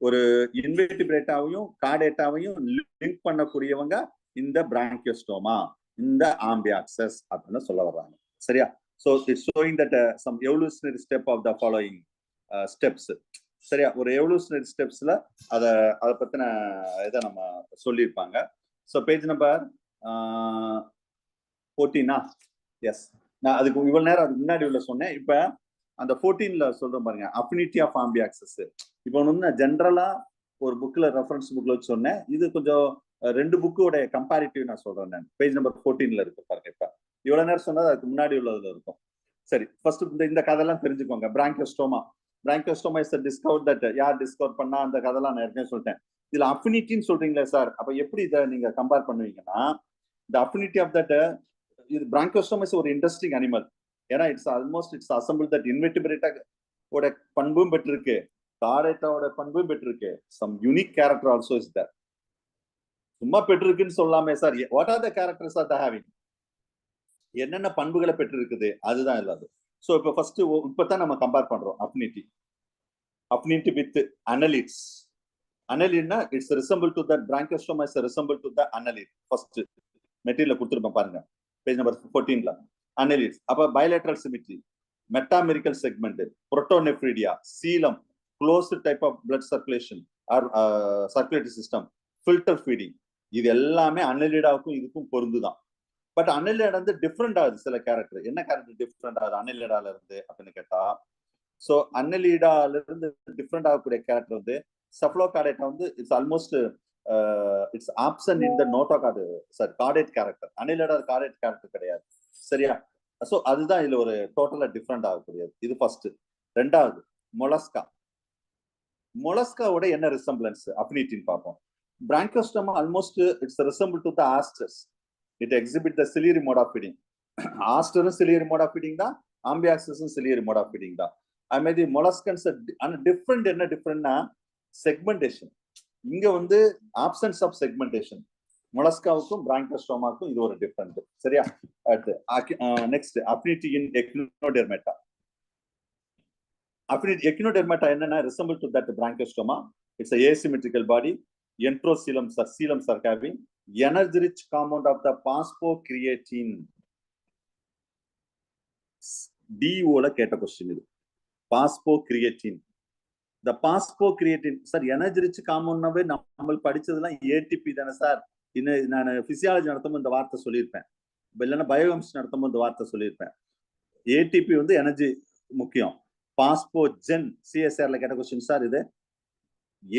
ஒரு invertebrataவையும் chordataவையும் லிங்க் பண்ணக்கூடியவங்க இந்த branchiostoma, இந்த ambiaxis அப்படின்னு சொல்ல வர்றாங்க. சரியா? So it's showing that some evolutionary step of the following steps. சரியா? ஒரு எவல்யூஷனரி ஸ்டெப்ஸ்ல அத பத்தின இதை நம்ம சொல்லியிருப்பாங்க. So page number 14. எஸ், நான் அதுக்கு இவ்வளவு நேரம் அதுக்கு முன்னாடி உள்ள சொன்னேன். இப்ப அந்த 14ல சொல்றேன் பாருங்க, அஃபினிட்டி ஆஃப் ஆம்பியாக்சஸ். இப்போ ஒண்ணு ஜென்ரலா ஒரு புக்ல ரெஃபரன்ஸ் புக்ல வச்சு சொன்னேன். இது கொஞ்சம் 2 புக்கோட கம்பேரிட்டிவ் நான் சொல்றேன். நான் பேஜ் நம்பர் 14ல இருக்கு பாருங்க. இப்ப இவ்வளவு நேரம் சொன்னது அதுக்கு முன்னாடி உள்ளதுல இருக்கும். சரி, ஃபர்ஸ்ட் இந்த கதையெல்லாம் தெரிஞ்சுக்கோங்க. பிராங்கியோஸ்டோமா இஸ் டிஸ்கவர் தட் யார் டிஸ்கவர் பண்ணா அந்த கதையெல்லாம் நான் ஏற்கனவே சொல்லிட்டேன். இதுல அஃபினிட்டின்னு சொல்றீங்களே சார், அப்ப எப்படி இதை நீங்க கம்பேர் பண்ணுவீங்கன்னா, இந்த அஃபினிட்டி ஆஃப் தட் இது பிராங்கியோஸ்டோமா இஸ் ஒரு இன்ட்ரெஸ்டிங் அனிமல். ஏன்னா இட்ஸ் அசம்பிள் தட் இன்வெர்டிபிரேட்டா ஓட பண்பும் பெற்றிருக்கு, கார்டேட்டாவோட பண்பும் பெற்றிருக்கு. Some unique character also is there. சும்மா பெற்றிருக்குன்னு சொல்லாமே sir, what are the characters are the having, என்னென்ன பண்புகளை பெற்றிருக்குது அதுதான் எல்லாரும். ஸோ இப்போ ஃபர்ஸ்ட் இப்பதான் நம்ம கம்பேர் பண்றோம் அஃபினிட்டி வித் அனலிட்ஸ். அனலிட்னா it's resemble to the Branchiostoma is resemble to the annelid. First material கொடுத்துருப்பேன் பாருங்க, பேஜ் நம்பர் 14ல. அனலிட்ஸ் அப்ப bilateral symmetry, metamerical segment, protonephridia, coelom, closed type of blood circulation or circulatory system, filter feeding, இது எல்லாமே அனலிடாவுக்கும் இதுக்கும் பொருந்துதான். But அனலிடா வந்து different ஆகுது. சில கேரக்டர் என்ன கேரக்டர் டிஃப்ரெண்ட் ஆகுது அனலிடால இருந்து அப்படின்னு கேட்டா, ஸோ அனலிடால இருந்து டிஃப்ரெண்ட் ஆகக்கூடிய கேரக்டர் வந்து செஃபலோகார்டேட்டா வந்து it's almost it's absent in the notochord sir chordate character. Annelida chordate character கிடையாது. சரியா? ஸோ அதுதான் இதுல ஒரு டோட்டலா டிஃப்ரெண்ட் ஆகக்கூடியது. இது ஃபர்ஸ்ட். ரெண்டாவது மொலஸ்காவோட என்ன ரிசம்பிளன்ஸ் அஃபினிட்டின்னு பார்ப்போம். Branchiostoma almost it's resemble to the asters. It exhibit the ciliary mode of feeding. ஆஸ்டரும் சிலியரி மோட் ஆஃப் ஃபீடிங் தான், ஆம்பியாக்சஸும் சிலியரி மோட் ஆஃப் ஃபீடிங் தான். அது மாதிரி மொலஸ்கன்ஸ் டிஃப்ரெண்ட். என்ன டிஃப்ரெண்ட்னா செக்மெண்டேஷன். இங்க வந்து ஆப்சன்ஸ் ஆஃப் செக்மெண்டேஷன். மொலஸ்காவுக்கும் பிராங்கியோஸ்டோமாக்கும் இது ஒரு டிஃப்ரெண்ட். சரியா? அடுத்து நெக்ஸ்ட் அஃபினிட்டி இன் எக்னோடெர்மேட்டா. எக்னோடெர்மேட்டா என்னன்னா resemble to that Branchiostoma. It's asymmetrical body. Enterocoelom are having energy rich compound of the phosphocreatine. DO ல கேட்ட क्वेश्चन இது. phosphocreatine. The phosphocreatine sir energy rich காம்பவுண்ட்னாவே நம்ம படிச்சதெல்லாம் ATP தானே சார். இன்னும் நான் பிசியாலஜி நடத்தும்போது இந்த வார்த்தை சொல்லியிருப்பேன், இல்லைன்னா பயோகெமிஸ்ட்ரி நடத்தும்போது இந்த வார்த்தை சொல்லியிருப்பேன். ATP வந்து எனர்ஜி முக்கியம். பாஸ்போஜென் சிஎஸ்ஆர்ல கேட்ட கொஸ்டின் சார். இது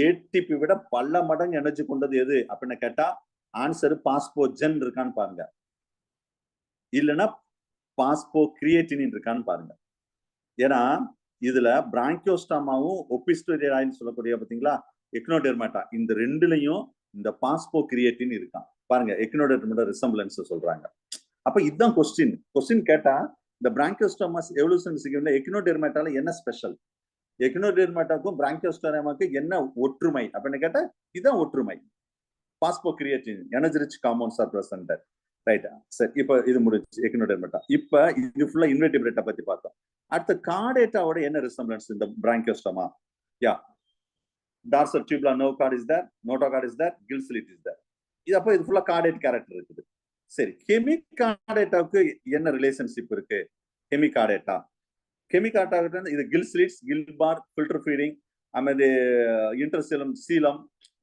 ATP விட பல மடங்கு எனர்ஜி கொண்டது எது அப்படின்னு கேட்டா ஆன்சர் பாஸ்போஜென் இருக்கான்னு பாருங்க, இல்லைன்னா பாஸ்போகிரியேட்டின் இருக்கான்னு பாருங்க. ஏன்னா இதுல பிராங்கியோஸ்டோமாவும் ஒபிஸ்டோரியான்னு சொல்லக்கூடிய பாத்தீங்களா எக்னோடெர்மேட்டா, இந்த ரெண்டுலயும் இந்த பாஸ்போகிரியேட்டின் இருக்கான் பாருங்க. எக்னோடெர்மேட்டா ரிசம்பிளன்ஸ் சொல்றாங்க. அப்ப இதுதான் கொஸ்டின் கேட்டா இந்த பிராங்கியோஸ்டோமாஸ் எவல்யூஷன் சீக்வென்ஸ்ல எக்னோடெர்மேட்டால என்ன ஸ்பெஷல், எக்னோடெர்மேட்டாக்கும் பிராங்கியோஸ்டோமாக்கு என்ன ஒற்றுமை அப்படின்னு கேட்டா இதுதான் ஒற்றுமை. Phosphocreatine energy rich compounds are present. Right? சரி, இப்ப இது முடிஞ்சு எக்னோடெர்மேட்டா. இப்ப இது ஃபுல்லா இன்வெர்டிபிரேட்டா பத்தி பார்த்தோம். அடுத்த கார்டேட்டாவோட என்ன ரிசம்பிளன்ஸ் இந்த Branchiostoma? Yeah, dorsal tubular nerve cord is there, notochord is there, gill slit is there. இது அப்ப இது ஃபுல்லா கார்டேட் கேரக்டர் இருக்குது. சரி, ஹெமிகார்டேட்டாவுக்கு என்ன ரிலேஷன்ஷிப் இருக்கு? ஹெமிகார்டேட்டா இது கில் ஸ்லிட்ஸ், கில் பார், ஃபில்டர் ஃபீடிங், ஆಮೇಲೆ இன்டர்சீலம், சீலம்,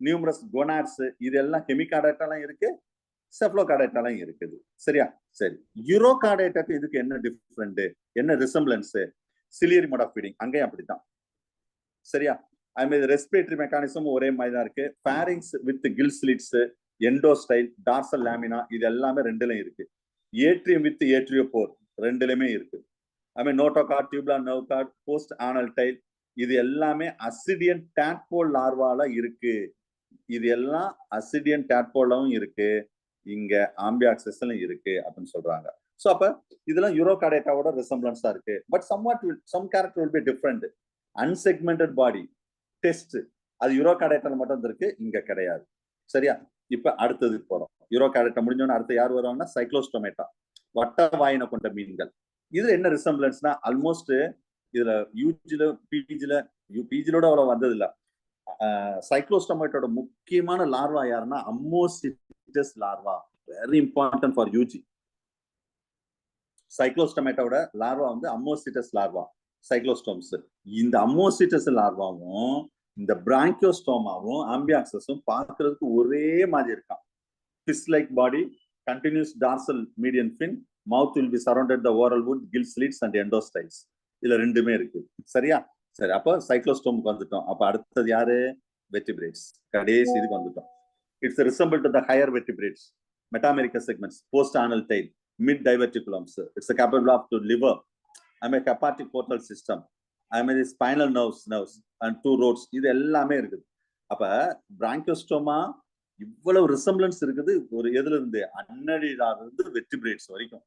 நியூமரஸ் கோனாட்ஸ், இதெல்லாம் ஹெமிகார்டேட்டாலாம் இருக்கு, செஃபலோகார்டேட்டாலாம் இருக்குது. சரியா? சரி, யூரோகார்டேட்டாக்கு இதுக்கு என்ன டிஃபரெண்ட், என்ன resemblance? Ciliary mode of feeding, அங்கேயும் அப்படித்தான். சரியா? அதுமாதிரி ரெஸ்பிரேட்டரி மெக்கானிசம் ஒரே மாதிரி தான் இருக்கு. Pharynx with gill slits, endostyle, dorsal lamina, இது எல்லாமே ரெண்டுலயும் இருக்கு. ஏட்ரியம் வித் ஏட்ரியோபோர் ரெண்டுலயுமே இருக்கு. அதுமாதிரி notochord, tubular nerve cord, post anal tail, இது எல்லாமே அசிடியன் டேட்போல் லார்வால இருக்கு. இது எல்லாம் அசிடியன் டேட்போலாவும் இருக்கு, இங்க ஆம்பியாக்சஸ்லயும் இருக்கு அப்படின்னு சொல்றாங்க. சோ அப்ப இதெல்லாம் யூரோகார்டேட்டாவோட ரிசம்பிளன்ஸா இருக்கு. But some character will be different. Unsegmented body test அது யூரோகார்டேட்டால மட்டும் இருக்கு, இங்க கிடையாது. சரியா? இப்ப அடுத்தது போறோம். யூரோகார்டேட்டா முடிஞ்சோன்னு அடுத்து யார் வருவாங்கன்னா சைக்ளோஸ்டோமேட்டா, வட்ட வாயினை கொண்ட மீன்கள். இதுல என்ன ரிசம்பிளன்ஸ்னா ஆல்மோஸ்ட் இதுல பிஜிலோட அவ்வளவு வந்தது இல்ல. சைக்ளோஸ்டோமேட்டோட முக்கியமான லார்வா யாருன்னா ammocoetes larva. Very important for UG. சைக்ளோஸ்டோமேட்டோட லார்வா வந்து அம்மோசிட்டஸ் லார்வா, சைக்ளோஸ்டோம்ஸ். இந்த அம்மோசிட்டஸ் லார்வாவும் இந்த பிராங்கியோஸ்டோமாவும் ஆம்பியாக்சஸும் பார்க்கறதுக்கு ஒரே மாதிரி இருக்கான். Fish like body, continuous dorsal median fin, mouth will be surrounded the oral hood, gill slits and endostyles. இதுல ரெண்டுமே இருக்கு. சரியா? சரி, அப்போ சைக்ளோஸ்டோமுக்கு வந்துட்டோம். அப்ப அடுத்தது யாரு? வெர்டிபிரேட்ஸ். கடைசி இதுக்கு வந்துட்டோம். It's resemble to the higher vertebrates, metamerics segments, post anal tail, mid diverticulums. It's capable of to liver. I mean hepatic portal system, I mean spinal nerves and 2 roots. இது எல்லாமே இருக்குது. அப்ப பிராங்கியோஸ்டோமா இவ்வளவு resemblance இருக்குது ஒரு எதுல இருந்து? அன்னடியில இருந்து வெர்டிபிரேட்ஸ் வரைக்கும்.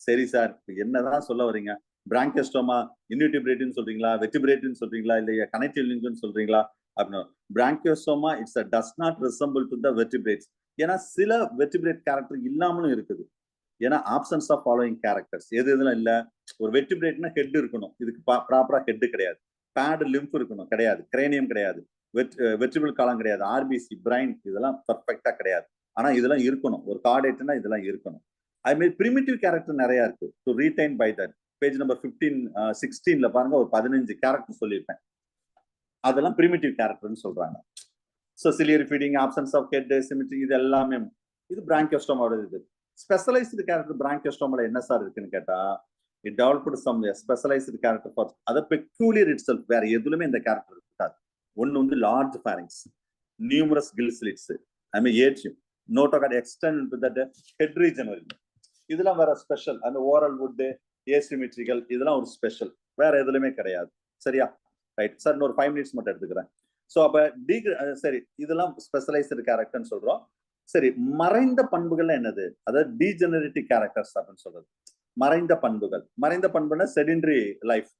சரி சார், என்னதான் சொல்ல வரீங்க? பிராங்கியோஸ்டோமா இன்வெர்டிபிரேட்னு சொல்றீங்களா, வெர்டிபிரேட்னு சொல்றீங்களா, இல்லையா கனெக்டிவ் லிங்க்னு சொல்றீங்களா அப்படின்னா, Branchiostoma it's does not resemble to the vertebrates. ஏன்னா சில வெர்டிபிரேட் கேரக்டர் இல்லாமலும் இருக்குது. ஏன்னா ஆப்சன்ஸ் ஆஃப் ஃபாலோயிங் கேரக்டர்ஸ் எது எதுலாம் இல்ல. ஒரு வெர்டிபிரேட்னா ஹெட் இருக்கணும், இதுக்கு ப்ராப்பரா ஹெட் கிடையாது. பேட் லிம்ப் இருக்கணும், கிடையாது. கிரேனியம் கிடையாது. வெர்டிபிள் காலம் கிடையாது. ஆர்பிசி, பிரைன் இதெல்லாம் பர்ஃபெக்டா கிடையாது. ஆனா இதெல்லாம் இருக்கணும். ஒரு கார்டேட்னா இதெல்லாம் இருக்கணும். அது மாதிரி பிரிமிட்டிவ் கேரக்டர் நிறைய இருக்கு. To retain by that page number 15, 16ல பாருங்க, ஒரு 15 கேரக்டர் சொல்லியிருப்பேன். அதெல்லாம் பிரிமிட்டிவ் கேரக்டர்னு சொல்றாங்க. So ciliary feeding, absence of head, symmetry, இது எல்லாமே இது பிராங்கியோஸ்டோமாவோட இது. ஸ்பெஷலைஸ்டு கேரக்டர் பிராங்கியோஸ்டோமால என்ன சார் இருக்குன்னு கேட்டா, it developed some specialised character for அதை பெக்யூலியர் இட் செல்ஃப். வேற எதுலுமே இந்த கேரக்டர் இருக்காது. ஒன்னு வந்து large pharynx, numerous gill slits, I mean ஏஜியம், notochord extend to that head region வரைக்கும். இதெல்லாம் வேற ஸ்பெஷல். அந்த ஓரல் வுட், ஏசிமெட்ரிக்கல், இதெல்லாம் ஒரு ஸ்பெஷல், வேற எதுலையுமே கிடையாது. சரியா? ரைட் சார், இன்னொரு 5 மினிட்ஸ் மட்டும் எடுத்துக்கிறேன். ஸோ அப்ப சரி, இதெல்லாம் ஸ்பெஷலைஸ்டு கேரக்டர்னு சொல்றோம். சரி, மறைந்த பண்புகள் என்னது? அதாவது டீஜெனரேட்டிவ் கேரக்டர்ஸ் அப்படின்னு சொல்றது. மறைந்த பண்புகள். மறைந்த பண்புனா செடென்டரி லைஃப்.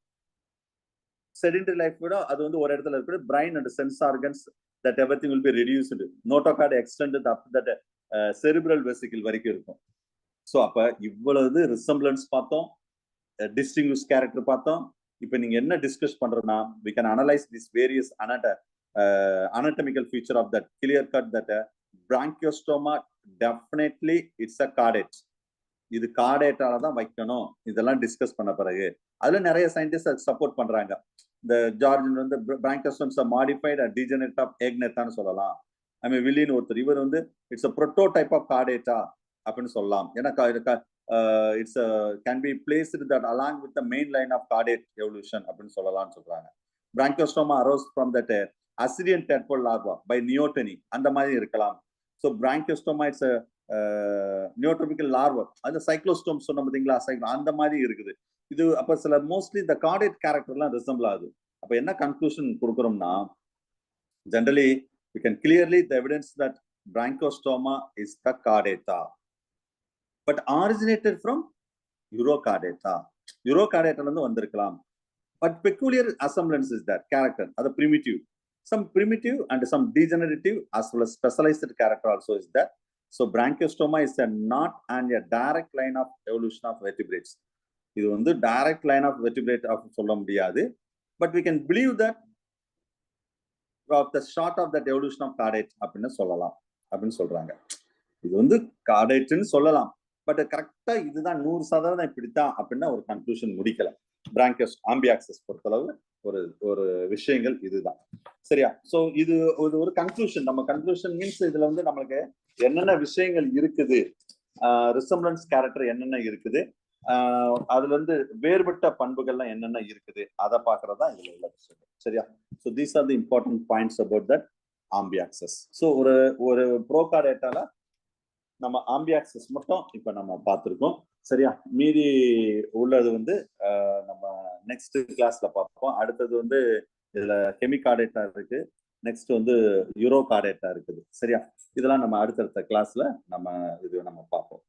செடென்டரி லைஃப் விட அது வந்து ஒரு இடத்துல இருக்கு. Brain and sense organs that everything will be reduced. Notochord extended up that cerebral vesicle வரைக்கும் இருக்கும். ஸோ அப்ப இவ்வளவு ரிசம்பிளன்ஸ் பார்த்தோம், டிஸ்டிங்விஷ் கேரக்டர் பார்த்தோம். இப்போ நீங்க என்ன டிஸ்கஸ் பண்றோம்னா, we can analyze these various anatomical feature of that clear cut that branchiostoma definitely it's a caudate. இது கார்டேட்டால தான் வைக்கணும். இதெல்லாம் டிஸ்கஸ் பண்ண பிறகு அதுல நிறைய சயின்டிஸ்ட் சப்போர்ட் பண்றாங்க. இந்த ஜார்ஜ் வந்து பிராங்கியோஸ்டோம்ஸ் மாடிஃபைட் டீஜெனரேட் ஆஃப் ஏக்னெட்டான்னு சொல்லலாம். ஐ மீன் வில்லின்னு ஒருத்தர், இவர் வந்து it's a prototype of caudata அப்படின்னு சொல்லலாம். ஏன்னா it's can be placed that along with the main line of chordate evolution அப்படின்னு சொல்லலாம்னு சொல்றாங்க. Branchiostoma arose from that ascidian tadpole larva by neoteny, அந்த மாதிரி இருக்கலாம். So Branchiostoma it's neotropical larva. அந்த சைக்ளோஸ்டோம் சொன்ன பார்த்தீங்களா, அந்த மாதிரி இருக்குது இது. அப்ப சில மோஸ்ட்லி இந்த கார்டேட் கேரக்டர்லாம் ரிசம்பிள் ஆகுது. அப்ப என்ன கன்க்ளூஷன் கொடுக்குறோம்னா, generally we can clearly the evidence that branchiostoma is the caudata, but originated from urocaudata. Urocaudata வந்து வந்திருக்கலாம். But peculiar assemblance is that character, அது primitive. Some primitive and some degenerative as well as specialized character also is that. So branchiostoma is a not and a direct line of evolution of vertebrates. இது வந்து direct line of vertebrate of சொல்ல முடியாது. But we can believe that of the short of that evolution of caudate அப்படின்னு சொல்லலாம் அப்படின்னு சொல்றாங்க. இது வந்து கார்டேட்னு சொல்லலாம். பட் கரெக்டா இதுதான் 100% இப்படித்தான் அப்படின்னா ஒரு கன்க்ளூஷன் முடிக்கலாம். பிராங்கியோஸ் ஆம்பியாக்சஸ் பொறுத்தளவு ஒரு விஷயங்கள் இதுதான். சரியா? சோ இது ஒரு கன்க்ளூஷன். நம்ம கன்க்ளூஷன் மீன்ஸ் இதுல வந்து நம்மளுக்கு என்னென்ன விஷயங்கள் இருக்குது, ரிசம்பிளன்ஸ் கேரக்டர் என்னென்ன இருக்குது, அதுல இருந்து வேறுபட்ட பண்புகள்லாம் என்னென்ன இருக்குது, அதை பாக்குறதா இதுல உள்ள விஷயம். சரியா? So these are the important points about that amphioxus. So ஒரு ப்ரோகார்டேட்டால நம்ம ஆம்பியாக்சஸ் மட்டும் இப்ப நம்ம பார்த்துருக்கோம். சரியா? மீதி உள்ளது வந்து நம்ம நெக்ஸ்ட் கிளாஸ்ல பார்ப்போம். அடுத்தது வந்து இதுல ஹெமிகார்டேட்டா இருக்கு, நெக்ஸ்ட் வந்து யூரோகார்டேட்டா இருக்குது. சரியா? இதெல்லாம் நம்ம அடுத்தடுத்த கிளாஸ்ல நம்ம பார்ப்போம்.